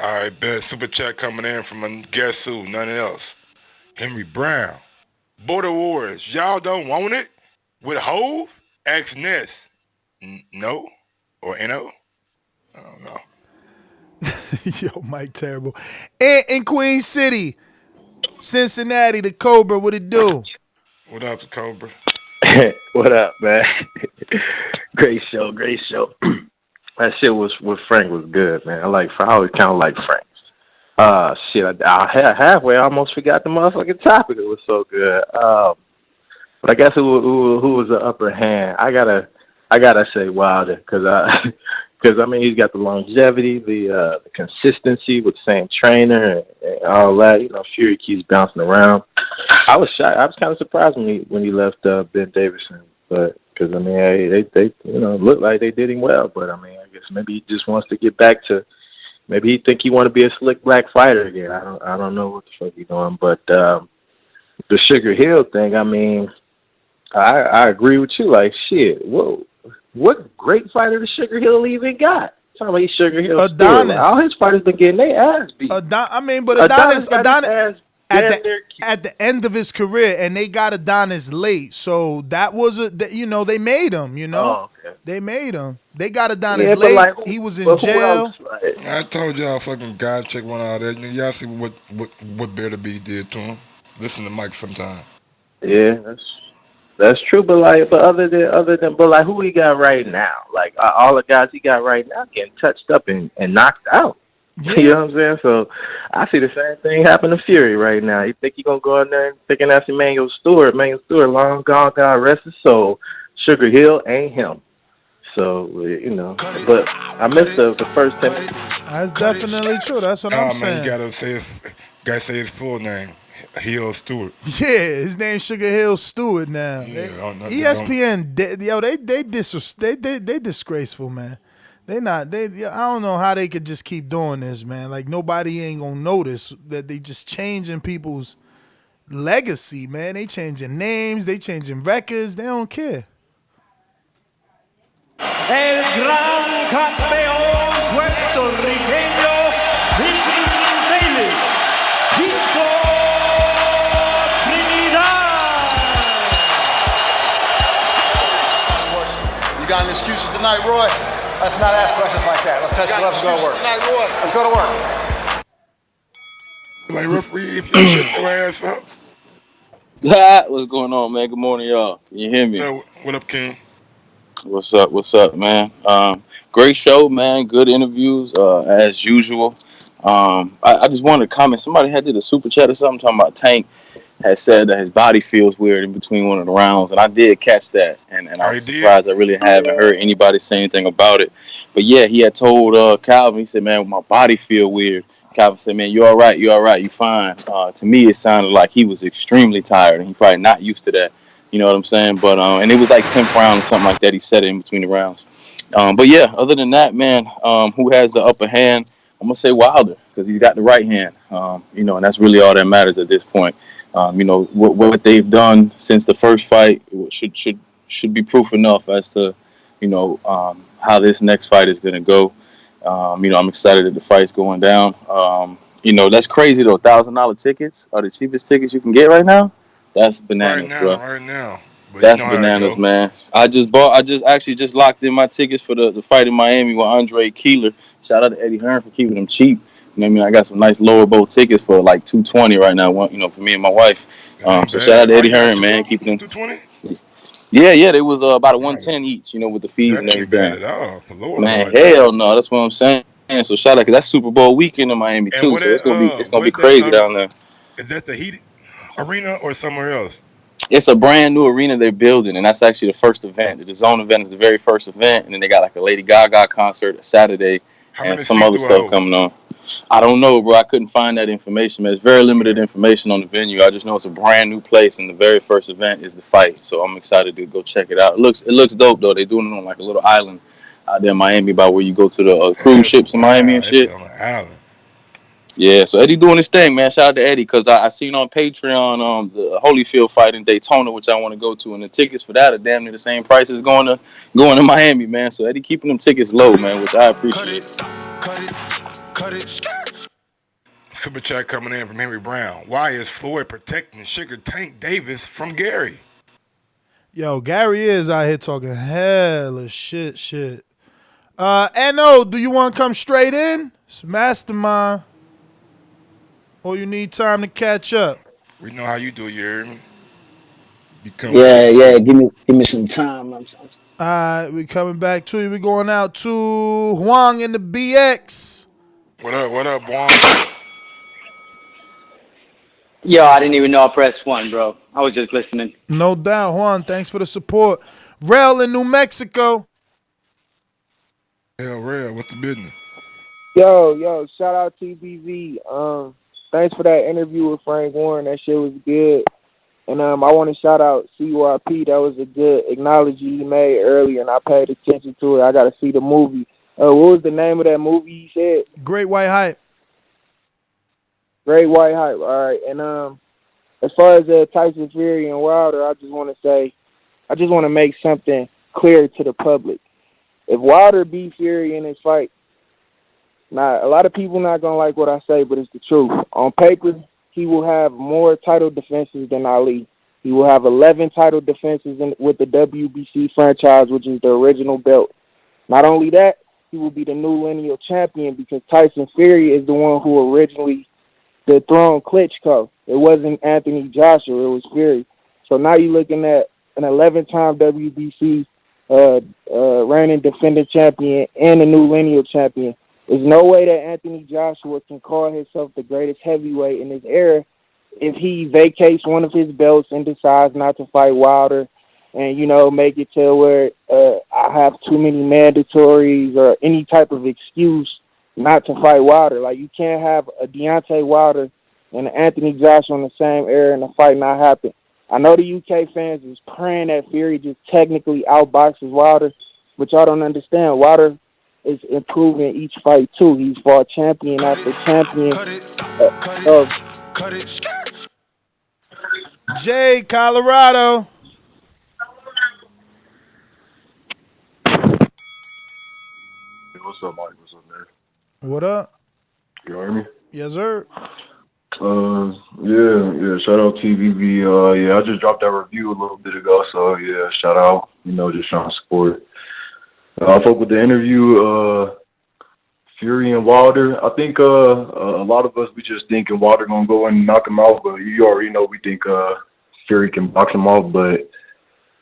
All right, bet. Super chat coming in from a guess who, none else. Henry Brown. Border Wars. Y'all don't want it? With Hove? Ask Ness. No? Or N-O? I don't know. Yo, Mike terrible. In Queen City, Cincinnati, the Cobra, what it do? What up, Cobra? What up, man? Great show. That shit with Frank was good, man. I always kind of like Frank. I halfway almost forgot the motherfucking topic. It was so good. But I guess who was the upper hand? I gotta say Wilder because I mean he's got the longevity, the consistency with the same trainer and all that. Fury keeps bouncing around. I was shocked. I was kind of surprised when he left Ben Davison, but because I mean they looked like they did him well. But I mean I guess maybe he just wants to get back to. Maybe he think he want to be a slick black fighter again. I don't know what the fuck he's doing. But the Sugar Hill thing, I mean, I agree with you. Like shit, whoa, what great fighter does Sugar Hill even got? Talking about Sugar Hill. Adonis. All his fighters been getting their ass beat. Adonis at the end of his career, and they got Adonis late, so that was they made him. Oh, okay. They made him. They got Adonis late. He was in jail. I told y'all, fucking God check one out there. Y'all see what Bear the Bee did to him. Listen to Mike sometime. Yeah, that's true. But other than who he got right now? Like all the guys he got right now getting touched up and knocked out. Yeah. You know what I'm saying? So I see the same thing happen to Fury right now. You think he gonna go in there and thinking that's Emmanuel Stewart? Emmanuel Stewart, long gone, God rest his soul. Sugar Hill ain't him. So but I missed the first 10 minutes. That's definitely true. That's what I'm saying. Man, you gotta say his full name. Hill Stewart. Yeah, his name's Sugar Hill Stewart now. Yeah, ESPN, they disgraceful, man. I don't know how they could just keep doing this, man. Like nobody ain't gonna notice that they just changing people's legacy, man. They changing names, they changing records, they don't care. El gran campeón puertorriqueño, this is Davis, Chico Trinidad. You got any excuses tonight, Roy? Let's not ask questions like that. Let's touch gloves and go to work. Tonight, Roy. Let's go to work. Like, referee, if you shut your ass up. What's going on, man? Good morning, y'all. Can you hear me? What up, King? What's up, man? Great show, man. Good interviews, as usual. I just wanted to comment. Somebody had did a super chat or something talking about Tank had said that his body feels weird in between one of the rounds, and I did catch that, and I was surprised. I really haven't heard anybody say anything about it. But yeah, he had told Calvin, he said, man, my body feel weird. Calvin said, man, you all right, you fine. To me, it sounded like he was extremely tired, and he's probably not used to that. You know what I'm saying? But and it was like 10th round or something like that. He said it in between the rounds. But yeah, other than that, man, who has the upper hand? I'm gonna say Wilder because he's got the right hand. And that's really all that matters at this point. What they've done since the first fight should be proof enough as to how this next fight is gonna go. I'm excited that the fight's going down. That's crazy though. $1,000 tickets are the cheapest tickets you can get right now. That's bananas, bro. Right now. But That's you know how it bananas, go. man. I just locked in my tickets for the fight in Miami with Andre Keeler. Shout out to Eddie Hearn for keeping them cheap. You know what I mean? I got some nice lower bowl tickets for like $220 right now. For me and my wife. So shout out to Eddie Hearn, man, keeping them. $220? Yeah, they was about a 110 each. With the fees and That ain't bad everything. at all for lower bowl Man, like that. hell no. That's what I'm saying. So shout out, cause that's Super Bowl weekend in Miami And too. what So it's gonna be what's that? crazy down there. Is that the Heat Arena or somewhere else? It's a brand new arena they're building, and that's actually the first event. The Dazn event is the very first event, and then they got like a Lady Gaga concert Saturday, How and many some seats other do I stuff hold? coming on. I don't know, bro. I couldn't find that information, man. It's very limited information on the venue. I just know it's a brand new place, and the very first event is the fight. So I'm excited to go check it out. It looks dope though. They're doing it on like a little island out there in Miami, by where you go to the cruise ships in Miami and It's shit. on an island. Yeah, so Eddie doing his thing, man. Shout out to Eddie, because I seen on Patreon the Holyfield fight in Daytona, which I want to go to, and the tickets for that are damn near the same price as going to Miami, man. So Eddie keeping them tickets low, man, which I appreciate. Super chat coming in from Henry Brown. Why is Floyd protecting Sugar Tank Davis from Gary? Yo, Gary is out here talking hella shit. N.O., do you want to come straight in? It's Mastermind. Or you need time to catch up? We know how you do it, you hear me? You come Yeah. Give me some time. All right, we coming back to you. We going out to Huang in the BX. What up, Juan? Yo, I didn't even know I pressed one, bro. I was just listening. No doubt, Juan. Thanks for the support. Rel in New Mexico. Hell, Rel, what's the business? Yo, shout out TBV. Thanks for that interview with Frank Warren. That shit was good. And I want to shout out CYP. That was a good acknowledgement he made earlier, and I paid attention to it. I got to see the movie. What was the name of that movie you said? Great White Hype. Great White Hype. All right. And as far as Tyson Fury and Wilder, I just want to make something clear to the public. If Wilder beat Fury in his fight, now a lot of people not gonna like what I say, but it's the truth. On paper, he will have more title defenses than Ali. He will have 11 title defenses with the WBC franchise, which is the original belt. Not only that, he will be the new lineal champion because Tyson Fury is the one who originally dethroned Klitschko. It wasn't Anthony Joshua, it was Fury. So now you're looking at an 11-time WBC reigning defending champion and a new lineal champion. There's no way that Anthony Joshua can call himself the greatest heavyweight in his era if he vacates one of his belts and decides not to fight Wilder and, make it to where I have too many mandatories or any type of excuse not to fight Wilder. Like, you can't have a Deontay Wilder and an Anthony Joshua in the same era and the fight not happen. I know the UK fans is praying that Fury just technically outboxes Wilder, but y'all don't understand. Wilder is improving each fight too. He's fought champion after champion. Jay, Colorado. What's up, Mike? What's up, man? What up? You hear me? Yes, sir. Yeah. Shout out TVB. Yeah, I just dropped that review a little bit ago, so yeah, shout out. Just trying to support. I fuck with the interview. Fury and Wilder. I think a lot of us we just thinking Wilder gonna go and knock him out, but you already know we think Fury can box him off. But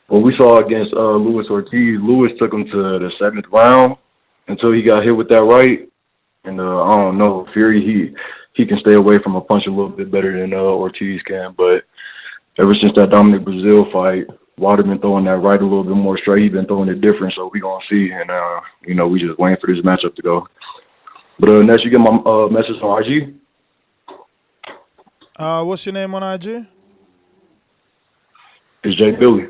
what we saw against Luis Ortiz, Luis took him to the 7th round until he got hit with that right. And I don't know, Fury he can stay away from a punch a little bit better than Ortiz can. But ever since that Dominic Brazil fight, Wilder been throwing that right a little bit more straight. He been throwing it different, so we gonna see. And we just waiting for this matchup to go. But next, you get my message on IG. What's your name on IG? It's Jay Billy.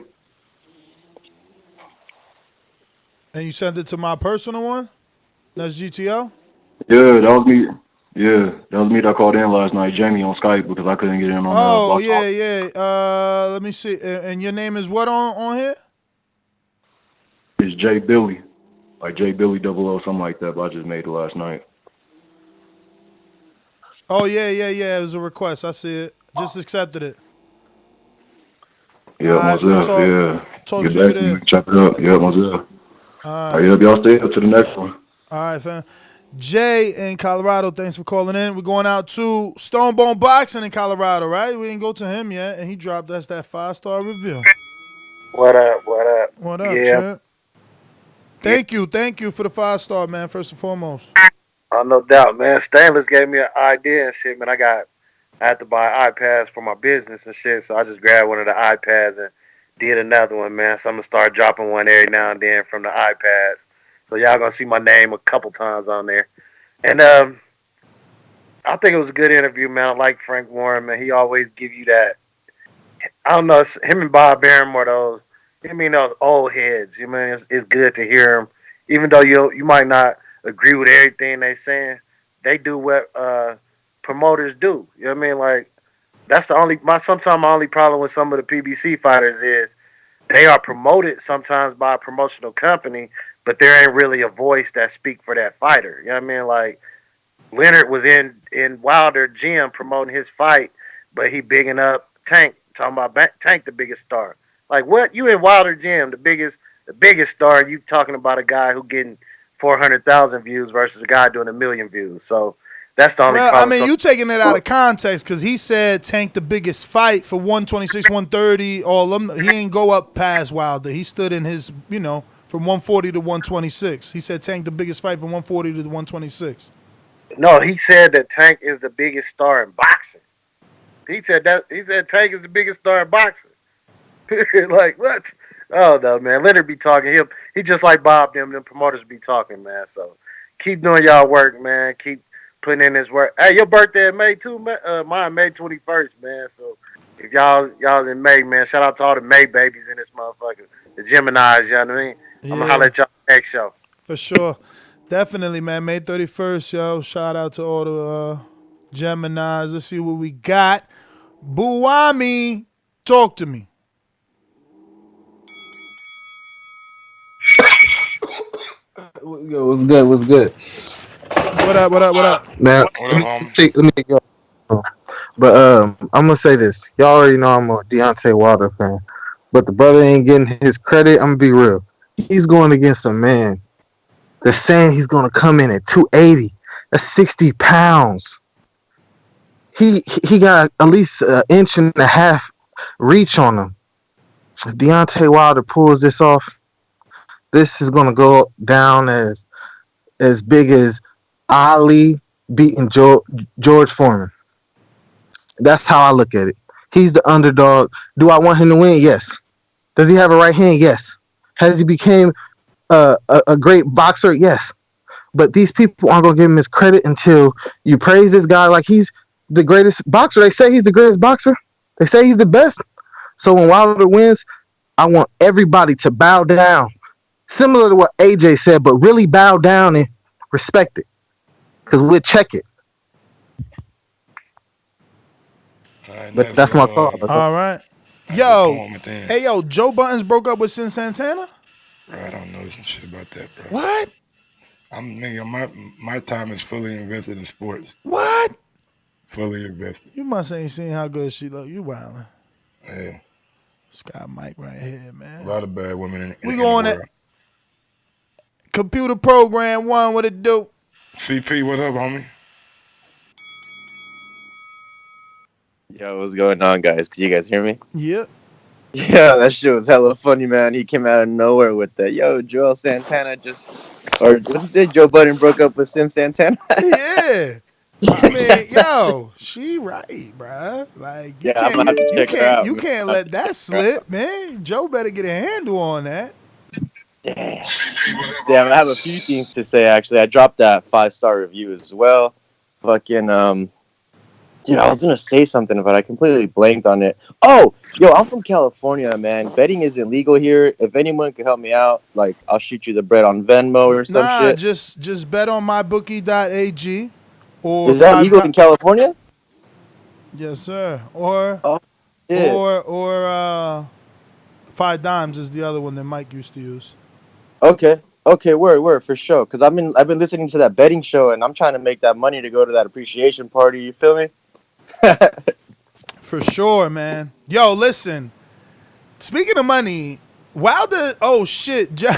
And you sent it to my personal one? That's GTO? Yeah, that was me. Yeah, that was me that called in last night, Jamie, on Skype, because I couldn't get in on the block. Yeah. Let me see. And your name is what on here? It's Jay Billy. like J Billy 00, something like that. But I just made it last night. Oh yeah. It was a request. I see it. Just accepted it. Yeah, All right, we'll myself. talk. Yeah, Talk get to you back to there. me, chop it up. Yeah, myself. All All right. right, yep, y'all stay up to the next one. All right, fam. Jay in Colorado, thanks for calling in. We're going out to Stonebone Boxing in Colorado, right? We didn't go to him yet, and he dropped us that 5-star review. What up? What up? What up, Yeah. champ? Thank you for the 5-star, man. First and foremost. Oh, no doubt, man. Stainless gave me an idea and shit, man. I had to buy iPads for my business and shit, so I just grabbed one of the iPads and did another one, man. So I'm gonna start dropping one every now and then from the iPads. So y'all gonna see my name a couple times on there. And I think it was a good interview, man. I like Frank Warren, man. He always give you that. I don't know, him and Bob Barrymore, those. I mean, those old heads. You know, it's good to hear them, even though you might not agree with everything they saying. They do what promoters do. You know what I mean? Like that's the only sometimes my only problem with some of the PBC fighters is they are promoted sometimes by a promotional company, but there ain't really a voice that speak for that fighter. You know what I mean? Like Leonard was in Wilder gym promoting his fight, but he bigging up Tank, talking about Tank the biggest star. Like what? You in Wilder gym, the biggest star, and you talking about a guy who getting 400,000 views versus a guy doing 1,000,000 views. So that's the only Well, I problem. mean, you taking it out of context because he said Tank the biggest fight for 126, 130. All them, he ain't go up past Wilder. He stood in his, from 140 to 126. He said Tank the biggest fight from 140 to 126. No, he said that Tank is the biggest star in boxing. He said Tank is the biggest star in boxing. Like what? Oh no, man. Leonard be talking. He just like Bob. Them promoters be talking, man. So keep doing y'all work, man. Keep putting in this work. Hey, your birthday in May too, man. Mine May 21st, man. So if y'all in May, man, shout out to all the May babies in this motherfucker. The Geminis, you know what I mean? I'm gonna holler at y'all next show. For sure. Definitely, man. May 31st, yo. Shout out to all the Geminis. Let's see what we got. Buwami, talk to me. Yo, what's good? What's good? What up? Now, let me go. But I'm gonna say this. Y'all already know I'm a Deontay Wilder fan, but the brother ain't getting his credit. I'm gonna be real. He's going against a man that's saying he's gonna come in at 280. That's 60 pounds. He got at least an inch and a half reach on him. If Deontay Wilder pulls this off, this is gonna go down as big as Ali beating George Foreman. That's how I look at it. He's the underdog. Do I want him to win? Yes. Does he have a right hand? Yes. Has he became a great boxer? Yes. But these people aren't gonna give him his credit until you praise this guy like he's the greatest boxer. They say he's the greatest boxer. They say he's the best. So when Wilder wins, I want everybody to bow down, similar to what AJ said, but really bow down and respect it, because we'll check it. But that's my thought. All right. Yo, hey, yo, Joe Buttons broke up with Sin Santana? Bro, I don't know some shit about that, bro. What? My time is fully invested in sports. What? Fully invested. You must ain't seen how good she look. You wildin'. Yeah. Scott Mike right here, man. A lot of bad women in We the going world. at Computer Program 1, what it do? CP, what up, homie? Yo, what's going on, guys? Can you guys hear me? Yep. Yeah, that shit was hella funny, man. He came out of nowhere with that. Yo, Joel Santana or what did you say? Joe Budden broke up with Sin Santana? Yeah. I mean, yo, she right, bruh. Like you Yeah, I'm can't, gonna have to you check her can't, out, you man. can't let that slip, man. Joe better get a handle on that. Damn. Damn, I have a few things to say, actually. I dropped that 5-star review as well. Fucking, dude, I was gonna say something, but I completely blanked on it. Oh, yo, I'm from California, man. Betting isn't legal here. If anyone could help me out, like, I'll shoot you the bread on Venmo or some Nah, shit. just bet on mybookie.ag or Is that legal in California? Yes, sir. Or shit. Five Dimes is the other one that Mike used to use. Okay. Okay, word for sure. Because I've been listening to that betting show, and I'm trying to make that money to go to that appreciation party. You feel me? For sure, man. Yo, listen. Speaking of money, Wilder. Oh shit, John.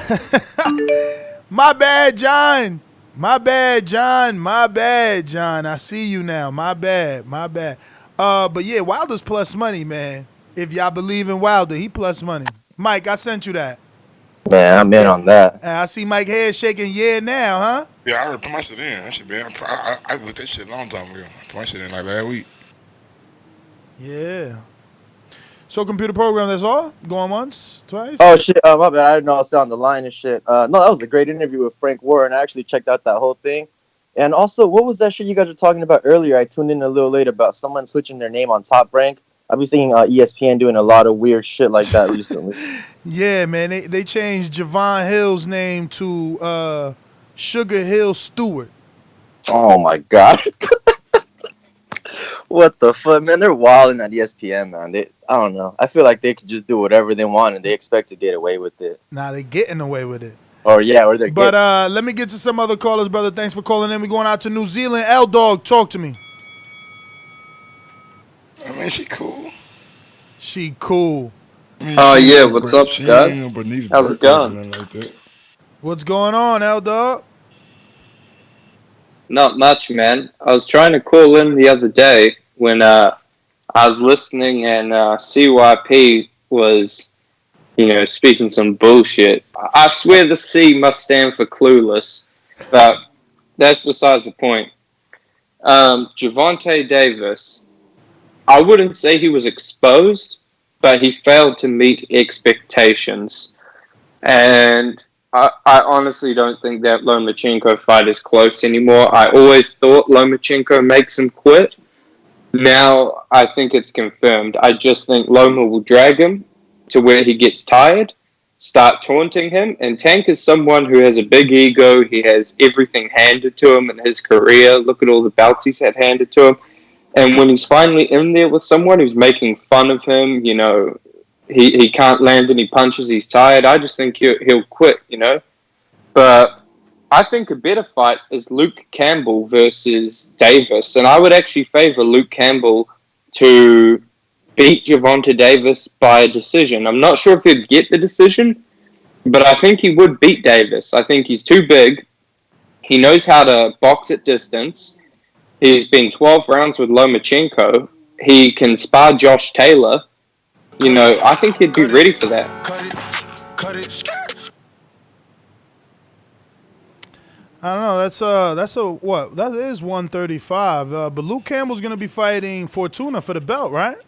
My bad, John. My bad, John. My bad, John. I see you now. My bad. My bad. But yeah, Wilder's plus money, man. If y'all believe in Wilder, he plus money. Mike, I sent you that. Man, I'm in on that. I see Mike head shaking. Yeah, now, huh? Yeah, I already put my shit in. That should be. I looked that shit a long time ago. I put my shit in like last week. Yeah. So computer program, that's all? Going once, twice? Oh shit, my bad. I didn't know I was still on the line and shit. No, that was a great interview with Frank Warren. I actually checked out that whole thing. And also, what was that shit you guys were talking about earlier? I tuned in a little late about someone switching their name on Top Rank. I've been seeing ESPN doing a lot of weird shit like that recently. Yeah, man. They changed Javon Hill's name to Sugar Hill Stewart. Oh my god. What the fuck, man? They're wilding at ESPN, man. I don't know. I feel like they could just do whatever they want and they expect to get away with it. Nah, they getting away with it. Or they're But let me get to some other callers, brother. Thanks for calling in. We're going out to New Zealand. L-Dog, talk to me. I mean, she cool. She cool. Oh, yeah. What's up, Scott? How's it going? What's going on, L-Dog? Not much, man. I was trying to call in the other day when I was listening and CYP was, speaking some bullshit. I swear the C must stand for clueless, but that's besides the point. Gervonta Davis, I wouldn't say he was exposed, but he failed to meet expectations. And I honestly don't think that Lomachenko fight is close anymore. I always thought Lomachenko makes him quit. Now I think it's confirmed. I just think Loma will drag him to where he gets tired, start taunting him. And Tank is someone who has a big ego. He has everything handed to him in his career. Look at all the belts he's had handed to him. And when he's finally in there with someone who's making fun of him, he can't land any punches, he's tired, I just think he'll quit, But I think a better fight is Luke Campbell versus Davis. And I would actually favor Luke Campbell to beat Gervonta Davis by a decision. I'm not sure if he'd get the decision, but I think he would beat Davis. I think he's too big. He knows how to box at distance. He's been 12 rounds with Lomachenko. He can spar Josh Taylor. I think he'd be ready for that. I don't know. That's a what? That is 135. But Luke Campbell's gonna be fighting Fortuna for the belt, right?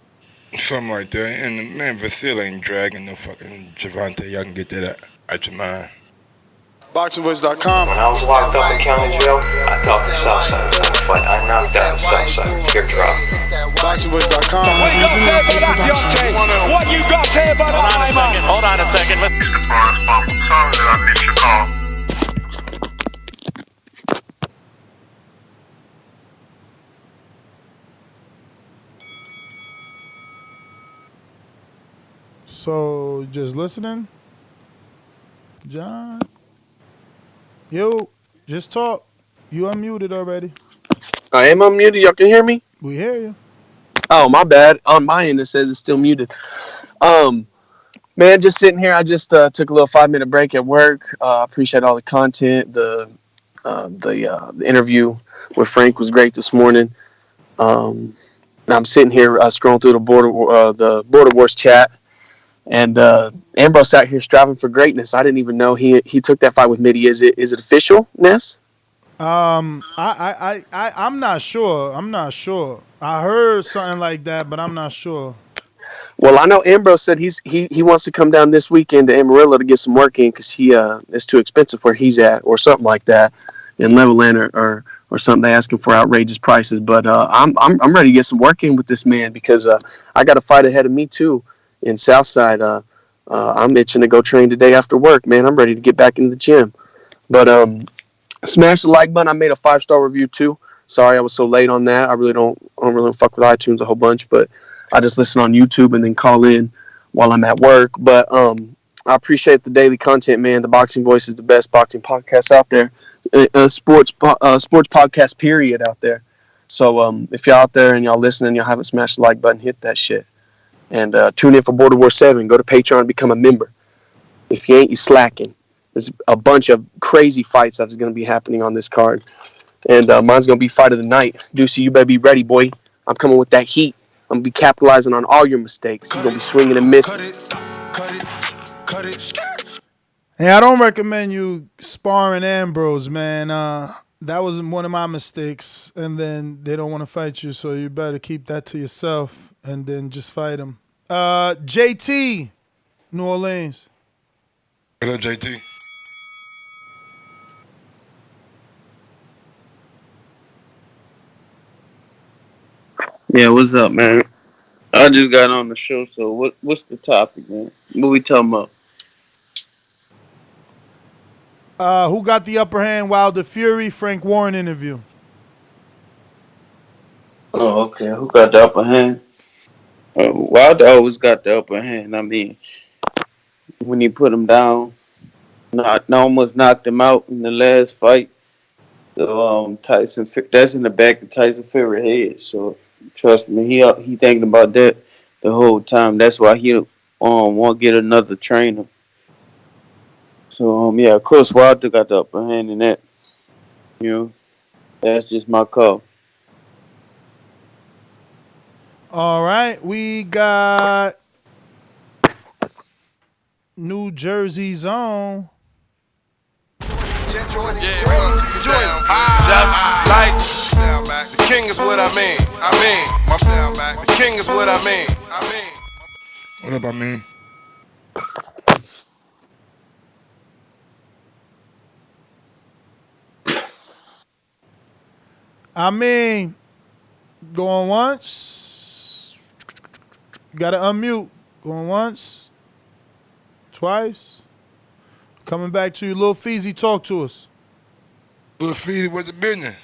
Something like that. And man, Vasily ain't dragging no fucking Gervonta. Y'all can get that out your mind. Boxingvoice.com. When I was locked up in county jail, I thought the Southside was going to fight. I knocked out the Southside with teardrop. Boxingvoice.com. What you got to say about that, Deontay? What you got to say about that, my man? Hold on a second. Sorry that I missed your call. So, just listening? John? Yo, just talk. You unmuted already. I am unmuted. Y'all can hear me? We hear you. Oh, my bad. On my end, it says it's still muted. Man, just sitting here. I just took a little 5-minute break at work. Appreciate all the content. The interview with Frank was great this morning. I'm sitting here scrolling through the Border Wars chat. And Ambrose out here striving for greatness. I didn't even know he took that fight with Mitty. Is it official, Ness? I'm not sure. I heard something like that, but I'm not sure. Well, I know Ambrose said he wants to come down this weekend to Amarillo to get some work in because it's too expensive where he's at or something like that in Levelland or something. They ask him for outrageous prices. But I'm ready to get some work in with this man because I got a fight ahead of me too. In Southside, I'm itching to go train today after work, man. I'm ready to get back into the gym. But smash the like button. I made a 5-star review too. Sorry I was so late on that. I don't really fuck with iTunes a whole bunch, but I just listen on YouTube and then call in while I'm at work. But I appreciate the daily content, man. The Boxing Voice is the best boxing podcast out there. Sports podcast period out there. So if y'all out there and y'all listening, y'all haven't smashed the like button, hit that shit. And tune in for Border War 7. Go to Patreon and become a member. If you ain't, you slacking. There's a bunch of crazy fights that's going to be happening on this card. And mine's going to be fight of the night. Ducey, you better be ready, boy. I'm coming with that heat. I'm going to be capitalizing on all your mistakes. You're going to be swinging and missing. Hey, I don't recommend you sparring Ambrose, man. That was one of my mistakes. And then they don't want to fight you, so you better keep that to yourself and then just fight him. JT, New Orleans. What up, JT? Yeah, what's up, man? I just got on the show, so what's the topic, man? What we talking about? Who got the upper hand? Wilder Fury, Frank Warren interview. Oh, okay. Who got the upper hand? Wilder always got the upper hand. I mean, when he put him down, almost knocked him out in the last fight. So Tyson, that's in the back of Tyson Fury head. So trust me, he thinking about that the whole time. That's why he want to get another trainer. So yeah, of course Wilder got the upper hand in that. You know, that's just my call. All right, we got New Jersey's own. Just like the king is what I mean. The king is what I mean. What up, I mean? Going once. You gotta unmute. Going once. Twice. Coming back to you, Lil Feezy. Talk to us. Lil Feezy, what's the business?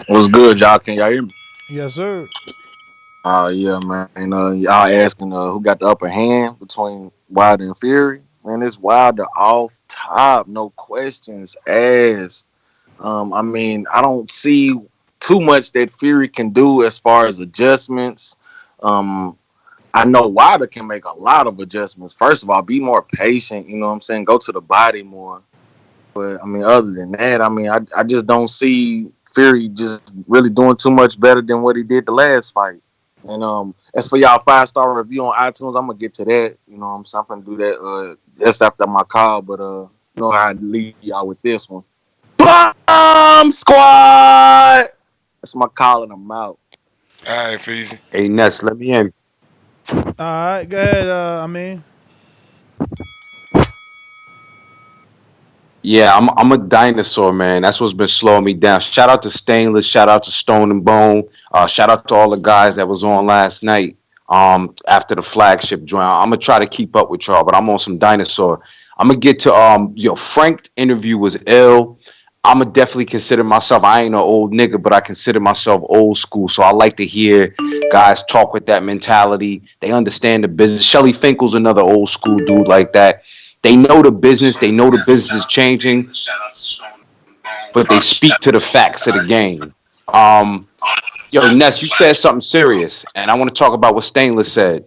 What's good, y'all? Can y'all hear me? Yes, sir. Yeah, man. Y'all asking who got the upper hand between Wilder and Fury? Man, it's Wilder off top, no questions asked. I mean, I don't see too much that Fury can do as far as adjustments. I know Wilder can make a lot of adjustments. First of all, be more patient, you know what I'm saying? Go to the body more. But, I mean, other than that, I mean, I just don't see Fury just really doing too much better than what he did the last fight. And as for y'all 5-star review on iTunes, I'm going to get to that. You know what I'm saying? I'm going to do that just after my call. But, you know how I leave y'all with this one. Bomb Squad! That's my call and I'm out. All right, Feezy. Hey, Ness, let me in. All right, go ahead, Yeah, I'm a dinosaur, man. That's what's been slowing me down. Shout out to Stainless. Shout out to Stone and Bone. Shout out to all the guys that was on last night. After the flagship joint, I'm gonna try to keep up with y'all, but I'm on some dinosaur. I'm gonna get to Frank's interview was ill. I'm gonna definitely consider myself. I ain't an old nigga, but I consider myself old school. So I like to hear guys talk with that mentality. They understand the business. Shelly Finkel's another old school dude like that. They know the business. They know the business is changing, but they speak to the facts of the game. Ness, you said something serious, and I want to talk about what Stainless said.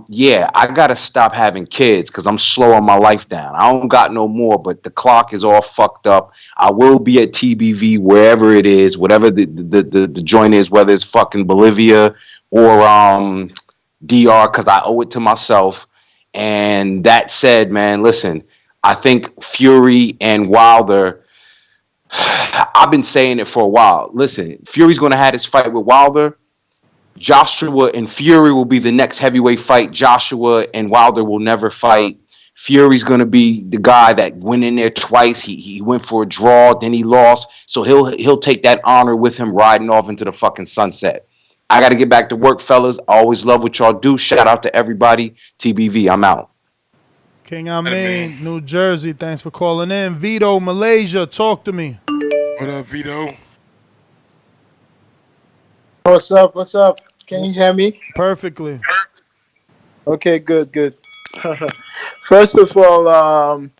Yeah, I gotta stop having kids because I'm slowing my life down. I don't got no more, but the clock is all fucked up. I will be at TBV wherever it is, whatever the joint is, whether it's fucking Bolivia or DR, because I owe it to myself. And that said, man, listen, I think Fury and Wilder, I've been saying it for a while. Listen, Fury's going to have this fight with Wilder. Joshua and Fury will be the next heavyweight fight. Joshua and Wilder will never fight. Fury's going to be the guy that went in there twice. He went for a draw, then he lost. So he'll take that honor with him riding off into the fucking sunset. I got to get back to work, fellas. I always love what y'all do. Shout out to everybody. TBV, I'm out. King Amin, New Jersey. Thanks for calling in. Vito, Malaysia. Talk to me. What up, Vito? What's up? What's up? Can you hear me? Perfectly. Okay, good. First of all,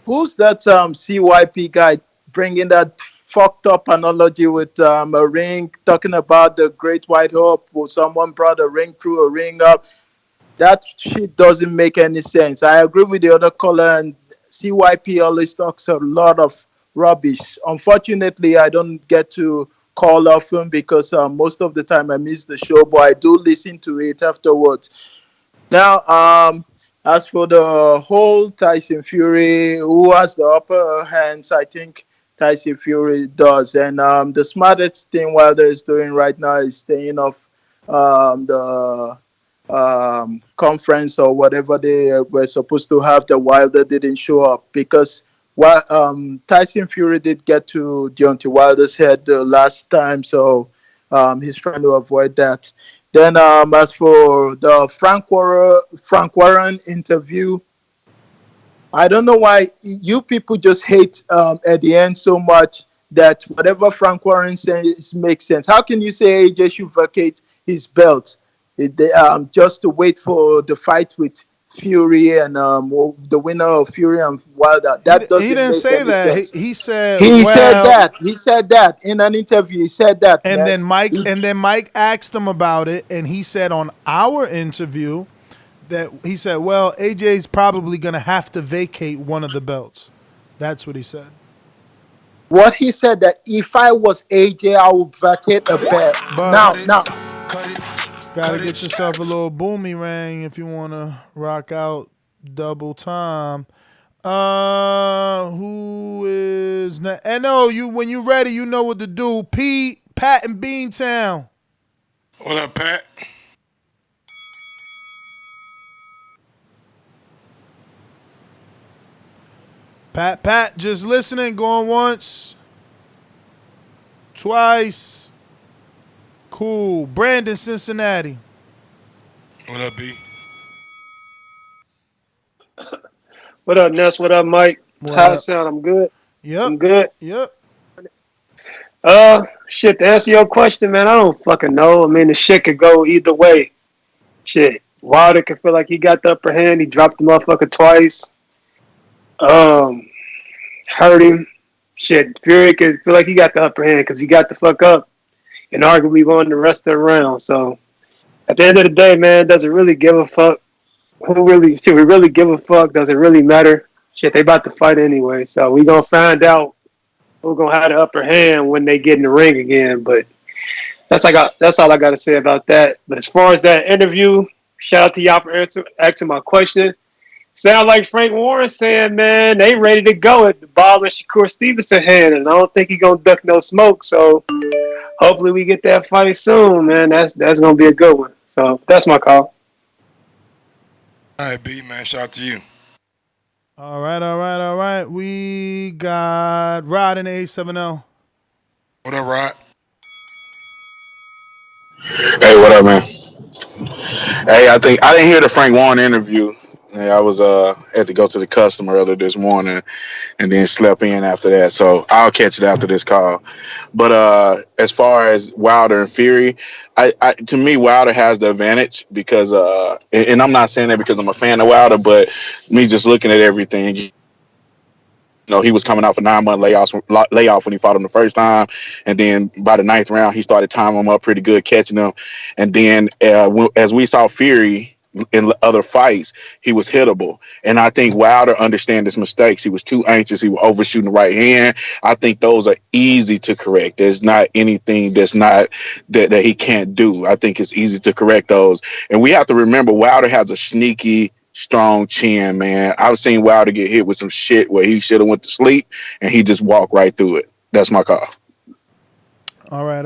who's that CYP guy bringing that fucked up analogy with a ring, talking about the Great White Hope, or someone brought a ring through a ring up? That shit doesn't make any sense. I agree with the other caller, and CYP always talks a lot of rubbish. Unfortunately, I don't get to call often because most of the time I miss the show, but I do listen to it afterwards. Now, as for the whole Tyson Fury, who has the upper hands, I think Tyson Fury does. And the smartest thing Wilder is doing right now is staying off the conference or whatever they were supposed to have. The Wilder didn't show up because Tyson Fury did get to Deontay Wilder's head the last time, so he's trying to avoid that. Then, as for the Frank Warren interview, I don't know why you people just hate at the end so much that whatever Frank Warren says makes sense. How can you say AJ should vacate his belt just to wait for the fight with Fury and the winner of Fury and Wilder? That doesn't He didn't make say any that. sense. He said, He said well, that. He said that in an interview. He said that. and then Yes. Mike asked him about it, and he said on our interview that he said, well, AJ's probably gonna have to vacate one of the belts. That's what he said. What he said that if I was AJ, I would vacate a belt. But Now, gotta get yourself a little boomerang if you wanna rock out double time. Who is next? And no, you when you ready, you know what to do. Pat in Beantown. What up, Pat? Pat, just listening, going once, twice. Cool. Brandon, Cincinnati. What up, B? What up, Ness? What up, Mike? What How up? it sound? I'm good. Yep. I'm good. Yep. Shit, to answer your question, man, I don't fucking know. I mean, the shit could go either way. Shit. Wilder could feel like he got the upper hand. He dropped the motherfucker twice. Hurt him. Shit, Fury could feel like he got the upper hand because he got the fuck up and arguably won the rest of the round. So, at the end of the day, man, does it really give a fuck? Should we really give a fuck? Does it really matter? Shit, they about to fight anyway. So, we gonna find out who's gonna have the upper hand when they get in the ring again. But that's all I got to say about that. But as far as that interview, shout out to y'all for asking my question. Sound like Frank Warren saying, man, they ready to go at the ball in Shakur Stevenson hand, and I don't think he gonna duck no smoke. So hopefully we get that fight soon, man. That's gonna be a good one. So that's my call. All right, B, man. Shout out to you. All right. We got Rod in the 870. What up, Rod? Hey, what up, man? Hey, I didn't hear the Frank Warren interview. Hey, I was had to go to the customer earlier this morning and then slept in after that. So I'll catch it after this call. But as far as Wilder and Fury, to me Wilder has the advantage because and I'm not saying that because I'm a fan of Wilder, but me just looking at everything. You know, he was coming off a 9-month layoff when he fought him the first time, and then by the 9th round, he started timing him up pretty good, catching him. And then as we saw Fury in other fights, he was hittable. And I think Wilder understands his mistakes. He was too anxious. He was overshooting the right hand. I think those are easy to correct. There's not anything that's not that he can't do. I think it's easy to correct those. And we have to remember Wilder has a sneaky strong chin, man. I've seen Wilder get hit with some shit where he should have went to sleep and he just walked right through it. That's my call. All right.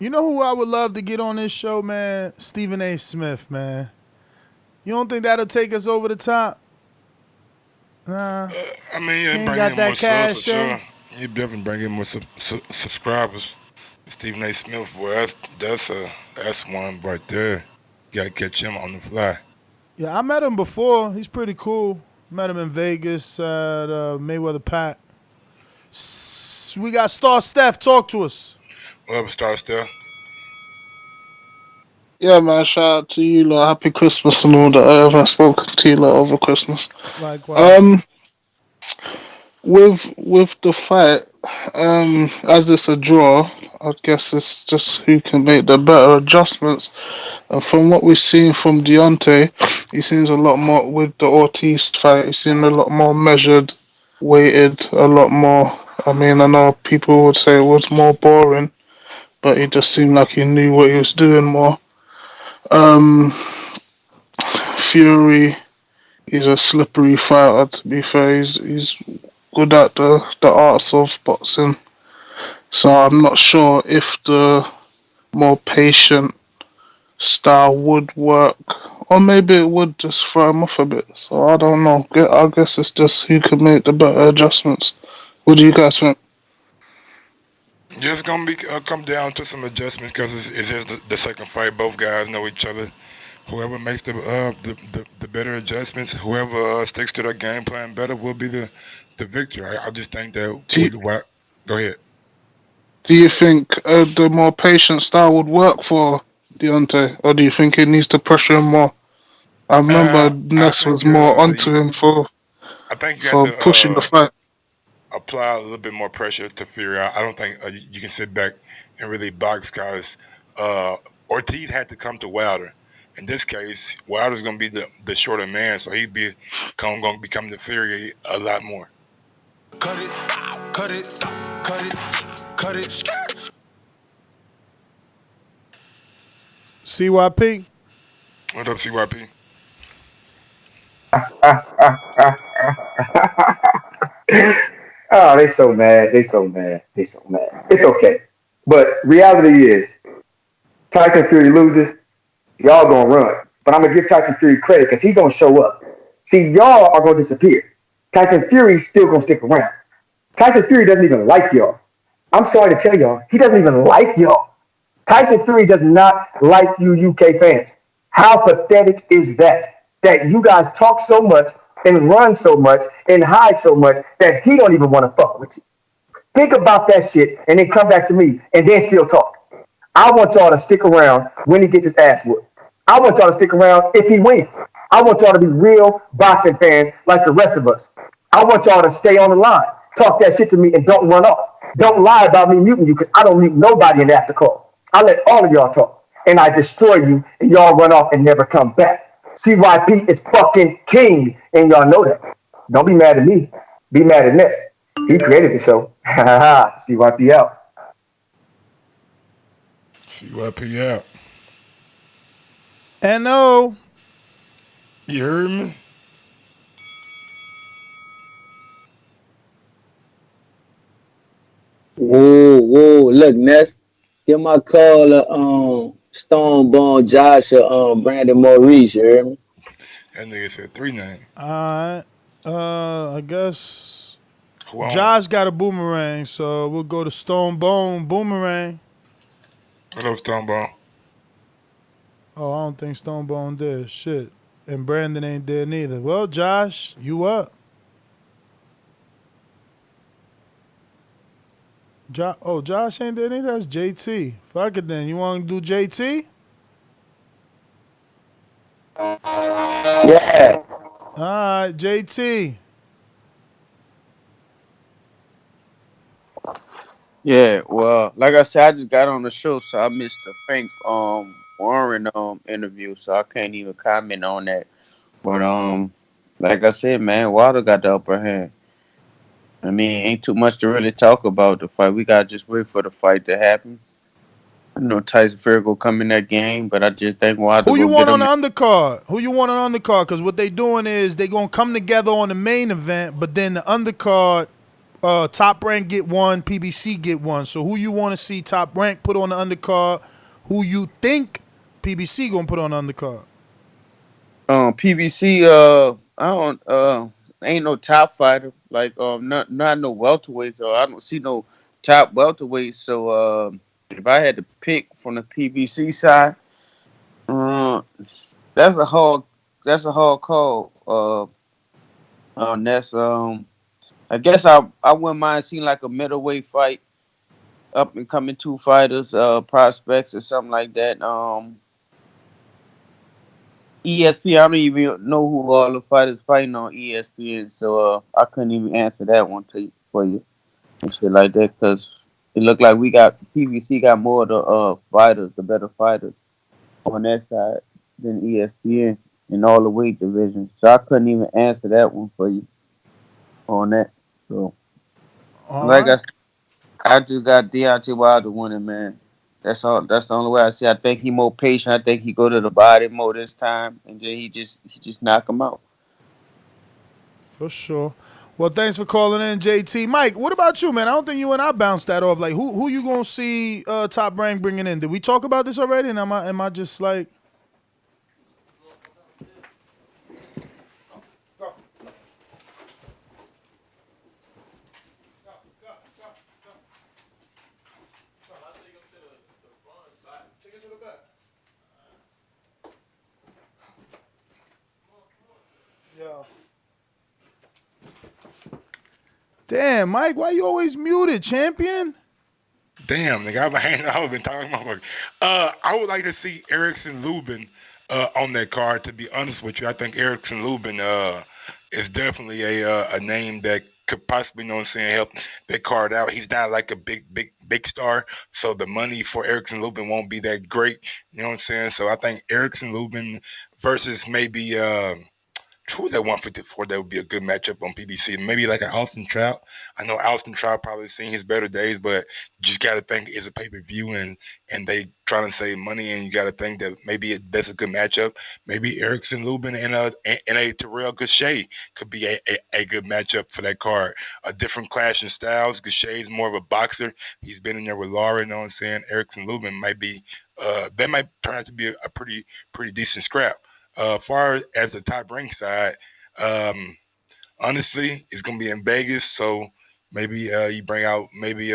You know who I would love to get on this show, man? Stephen A. Smith, man. You don't think that'll take us over the top? Nah. I mean, yeah, ain't bring got in that more cash, subs for sure. You definitely bring in more subscribers. Stephen A. Smith, boy, that's one right there. You gotta catch him on the fly. Yeah, I met him before. He's pretty cool. Met him in Vegas at Mayweather Pack. We got Star Steph. Talk to us. What up, Star Steph? Yeah, man. Shout out to you, lot. Happy Christmas and all that. I haven't spoken to you lot over Christmas. Likewise. With the fight, as it's a draw, I guess it's just who can make the better adjustments. And from what we've seen from Deontay, he seems a lot more with the Ortiz fight. He seemed a lot more measured, weighted, a lot more. I mean, I know people would say it was more boring, but he just seemed like he knew what he was doing more. Um, Fury, he's a slippery fighter. To be fair, he's good at the arts of boxing. So I'm not sure if the more patient style would work, or maybe it would just throw him off a bit. So I don't know. I guess it's just who can make the better adjustments. What do you guys think? Yeah, it's gonna be come down to some adjustments because it's just the second fight. Both guys know each other. Whoever makes the better adjustments, whoever sticks to their game plan better, will be the victor. I just think that Do you, with what. Go ahead. do you think the more patient style would work for Deontay, or do you think it needs to pressure him more? I remember I Ness was think more onto him I think you have for to pushing the fight. apply a little bit more pressure to Fury. I don't think you can sit back and really box guys. Ortiz had to come to Wilder. In this case, Wilder's going to be the shorter man, so he'd be going to become the Fury a lot more. Cut it, cut it, cut it, cut it. CYP. What up, CYP? Oh, they so mad. They so mad. They so mad. It's okay. But reality is, Tyson Fury loses, y'all gonna run. But I'm gonna give Tyson Fury credit because he's gonna show up. See, y'all are gonna disappear. Tyson Fury's still gonna stick around. Tyson Fury doesn't even like y'all. I'm sorry to tell y'all, he doesn't even like y'all. Tyson Fury does not like you UK fans. How pathetic is that? That you guys talk so much and run so much and hide so much that he don't even want to fuck with you. Think about that shit and then come back to me and then still talk. I want y'all to stick around when he gets his ass whooped. I want y'all to stick around if he wins. I want y'all to be real boxing fans like the rest of us. I want y'all to stay on the line. Talk that shit to me and don't run off. Don't lie about me muting you because I don't mute nobody in the after call. I let all of y'all talk and I destroy you and y'all run off and never come back. CYP is fucking king and y'all know that. Don't be mad at me. Be mad at Ness. He created the show. CYP out. CYP out. NO. You heard me? Whoa. Look, Ness, give my caller, Stonebone Josh or Brandon Maurice, you hear me? That nigga said 3 names. Alright. I guess Who on? Josh got a boomerang, so we'll go to Stone Bone Boomerang. What up, Stonebone? Oh, I don't think Stone Bone did. Shit. And Brandon ain't there neither. Well, Josh, you up. Josh ain't there neither? That's JT. Fuck it then. You want to do JT? Yeah. Alright, JT. Yeah, well, like I said, I just got on the show, so I missed the Frank Warren interview, so I can't even comment on that. But like I said, man, Wilder got the upper hand. I mean, ain't too much to really talk about the fight. We gotta just wait for the fight to happen. I know Tyson Fury will come in that game, but I just think Wilder Who you go get want on him. the undercard? Who you want on the undercard? Because what they doing is they going to come together on the main event, but then the undercard, Top Rank get one, PBC get one. So who you want to see Top Rank put on the undercard? Who you think PBC going to put on the undercard? PBC, I don't, ain't no top fighter like not no welterweight. So I don't see no top welterweight. So if I had to pick from the PBC side, uh, that's a hard call. That's I guess I wouldn't mind seeing like a middleweight fight, up and coming two fighters, prospects or something like that. ESPN. I don't even know who all the fighters fighting on ESPN, so I couldn't even answer that one for you and shit like that because it looked like we got PBC got more of the fighters, the better fighters on that side than ESPN in all the weight divisions. So I couldn't even answer that one for you on that. So All like right. I just got Deontay Wilder winning, man. That's all. That's the only way I see. I think he more patient. I think he go to the body more this time, and then he just knock him out. For sure. Well, thanks for calling in, JT. Mike, what about you, man? I don't think you and I bounced that off. Like, who you gonna see Top Rank bringing in? Did we talk about this already? And am I just like? Damn, Mike, why you always muted, champion? Damn, nigga, I've been talking about. I would like to see Erickson Lubin on that card. To be honest with you, I think Erickson Lubin is definitely a name that could possibly, you know what I'm saying, help that card out. He's not like a big star, so the money for Erickson Lubin won't be that great. You know what I'm saying? So I think Erickson Lubin versus maybe. Who's that 154? That would be a good matchup on PBC. Maybe like an Austin Trout. I know Austin Trout probably seen his better days, but you just got to think it's a pay per view and they trying to save money, and you got to think that maybe that's a good matchup. Maybe Erickson Lubin and a Terrell Gachet could be a good matchup for that card. A different clash in styles. Gachet is more of a boxer. He's been in there with Laura. You know what I'm saying? Erickson Lubin might be that might turn out to be a pretty decent scrap. Far as the top rank side, honestly, it's gonna be in Vegas, so maybe you bring out maybe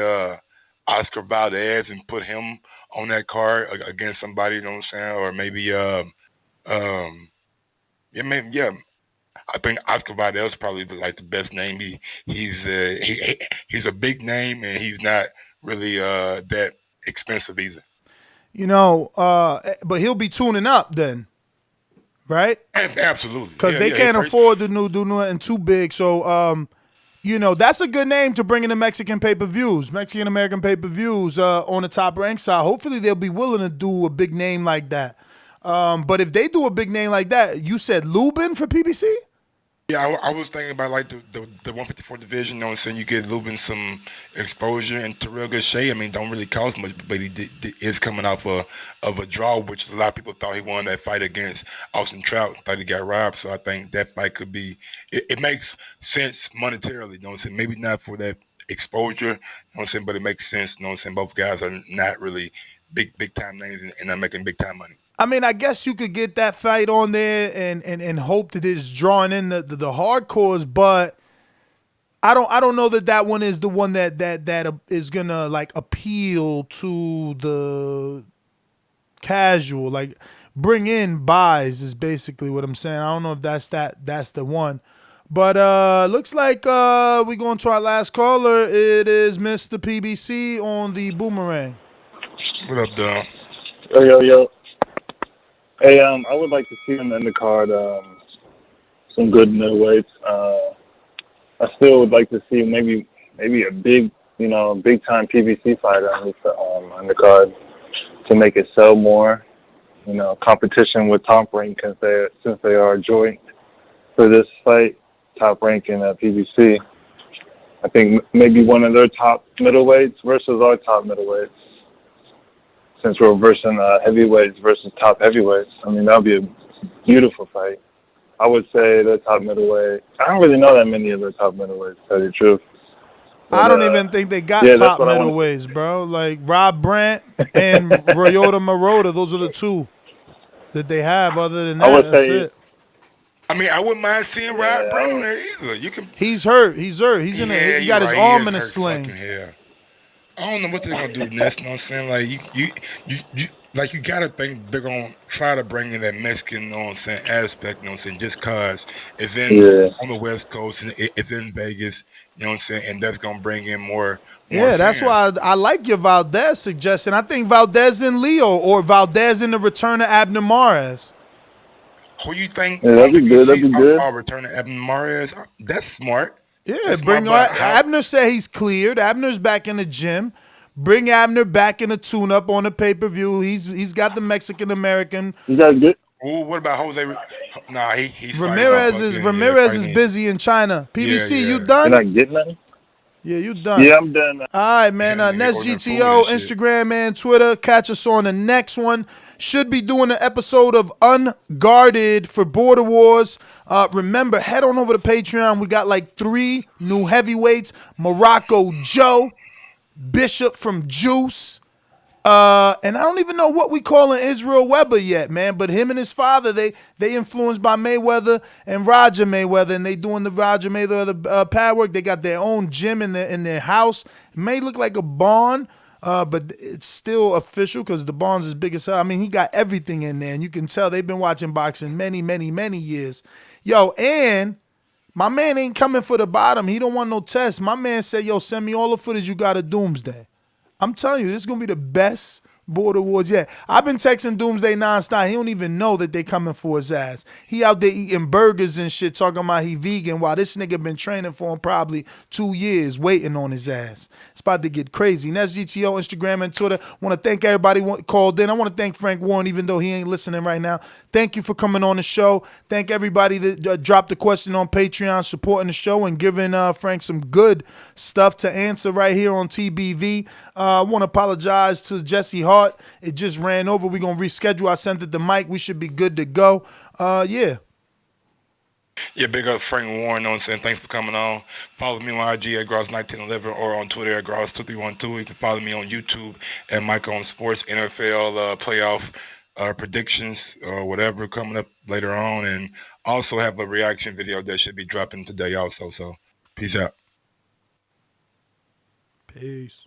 Oscar Valdez and put him on that card against somebody, you know what I'm saying, or maybe yeah, maybe yeah. I think Oscar Valdez is probably the best name. He's a big name and he's not really that expensive either. You know, but he'll be tuning up then, right? Absolutely, Because they can't afford to do nothing too big. So, you know, that's a good name to bring in the Mexican pay-per-views, Mexican-American pay-per-views on the top rank side. Hopefully they'll be willing to do a big name like that. But if they do a big name like that, you said Lubin for PBC? Yeah, I was thinking about like the 154 division. You know what I'm saying? You get Lubin some exposure, and Terrell Gachet, I mean, don't really cost much, but he is coming off of a draw, which a lot of people thought he won that fight against Austin Trout. Thought he got robbed, so I think that fight could be. It makes sense monetarily. You know what I'm saying? Maybe not for that exposure. You know what I'm saying? But it makes sense. You know what I'm saying? Both guys are not really big time names and not making big time money. I mean, I guess you could get that fight on there and hope that it's drawing in the hardcores, but I don't know that one is the one that is gonna like appeal to the casual. Like bring in buys is basically what I'm saying. I don't know if that's the one. But looks like we going to our last caller. It is Mr. PBC on the Boomerang. What up, Dom? Yo. Hey, I would like to see him in the card. Some good middleweights. I still would like to see maybe a big time PBC fighter on the card to make it sell more. You know, competition with Top Rank since they are joint for this fight. Top Rank and PBC. I think maybe one of their top middleweights versus our top middleweights. Since we're versing heavyweights versus top heavyweights, I mean, that would be a beautiful fight. I would say the top middleweight. I don't really know that many of the top middleweights, to tell you the truth. But, I don't even think they got top middleweights, bro. Like Rob Brandt and Ryota Marotta, those are the two that they have. Other than that, that's it. I mean, I wouldn't mind seeing Rob Brandt on there either. You can. He's hurt. He's in he got his arm in a sling. I don't know what they're gonna do next. You know what I'm saying? Like you like you gotta think they're gonna try to bring in that Mexican, you know what I'm saying, aspect. You know what I'm saying? Just cause it's on the West Coast and it's in Vegas. You know what I'm saying? And that's gonna bring in more. Yeah, that's why I like your Valdez suggestion. I think Valdez and Leo or Valdez in the return of Abner Mares. Who you think Yeah, on that'd be good. That'd PBC? be good. I'll return to Evan Mares. That's smart. Yeah, That's bring smart. But how? Abner said he's cleared. Abner's back in the gym. Bring Abner back in the tune-up on the pay-per-view. He's got the Mexican American. You guys good? Ooh, what about Jose? Nah, he's fighting up. Ramirez is Yeah, Ramirez is fighting. busy in China. Yeah, PBC, you yeah. You're done? not getting nothing? Yeah, you done. Yeah, I'm done. All right, man. Yeah, nigga Next ordering food GTO, and shit. Instagram, and Twitter. Catch us on the next one. Should be doing an episode of Unguarded for Border Wars. Remember, head on over to Patreon. We got like 3 new heavyweights. Morocco Joe, Bishop from Juice. And I don't even know what we calling Israel Weber yet, man. But him and his father, they influenced by Mayweather and Roger Mayweather, and they doing the Roger Mayweather pad work. They got their own gym in their house. It may look like a barn, but it's still official because the barn's as big as hell. I mean, he got everything in there, and you can tell they've been watching boxing many, many, many years. Yo, and my man ain't coming for the bottom. He don't want no test. My man said, yo, send me all the footage you got of Doomsday. I'm telling you, this is going to be the best Border Wars yet. I've been texting Doomsday nonstop. He don't even know that they coming for his ass. He out there eating burgers and shit, talking about he vegan, while this nigga been training for him probably 2 years, waiting on his ass. It's about to get crazy. And that's GTO, Instagram, and Twitter. Want to thank everybody who called in. I want to thank Frank Warren, even though he ain't listening right now. Thank you for coming on the show. Thank everybody that dropped the question on Patreon, supporting the show and giving Frank some good stuff to answer right here on TBV. I want to apologize to Jesse Hart. It just ran over. We're going to reschedule. I sent it to Mike. We should be good to go. Yeah. Yeah, big up Frank Warren, know what I'm saying? Thanks for coming on. Follow me on IG at Gross1911 or on Twitter at Gross2312. You can follow me on YouTube at Mike on Sports, NFL playoff predictions or whatever coming up later on. And also have a reaction video that should be dropping today also. So peace out. Peace.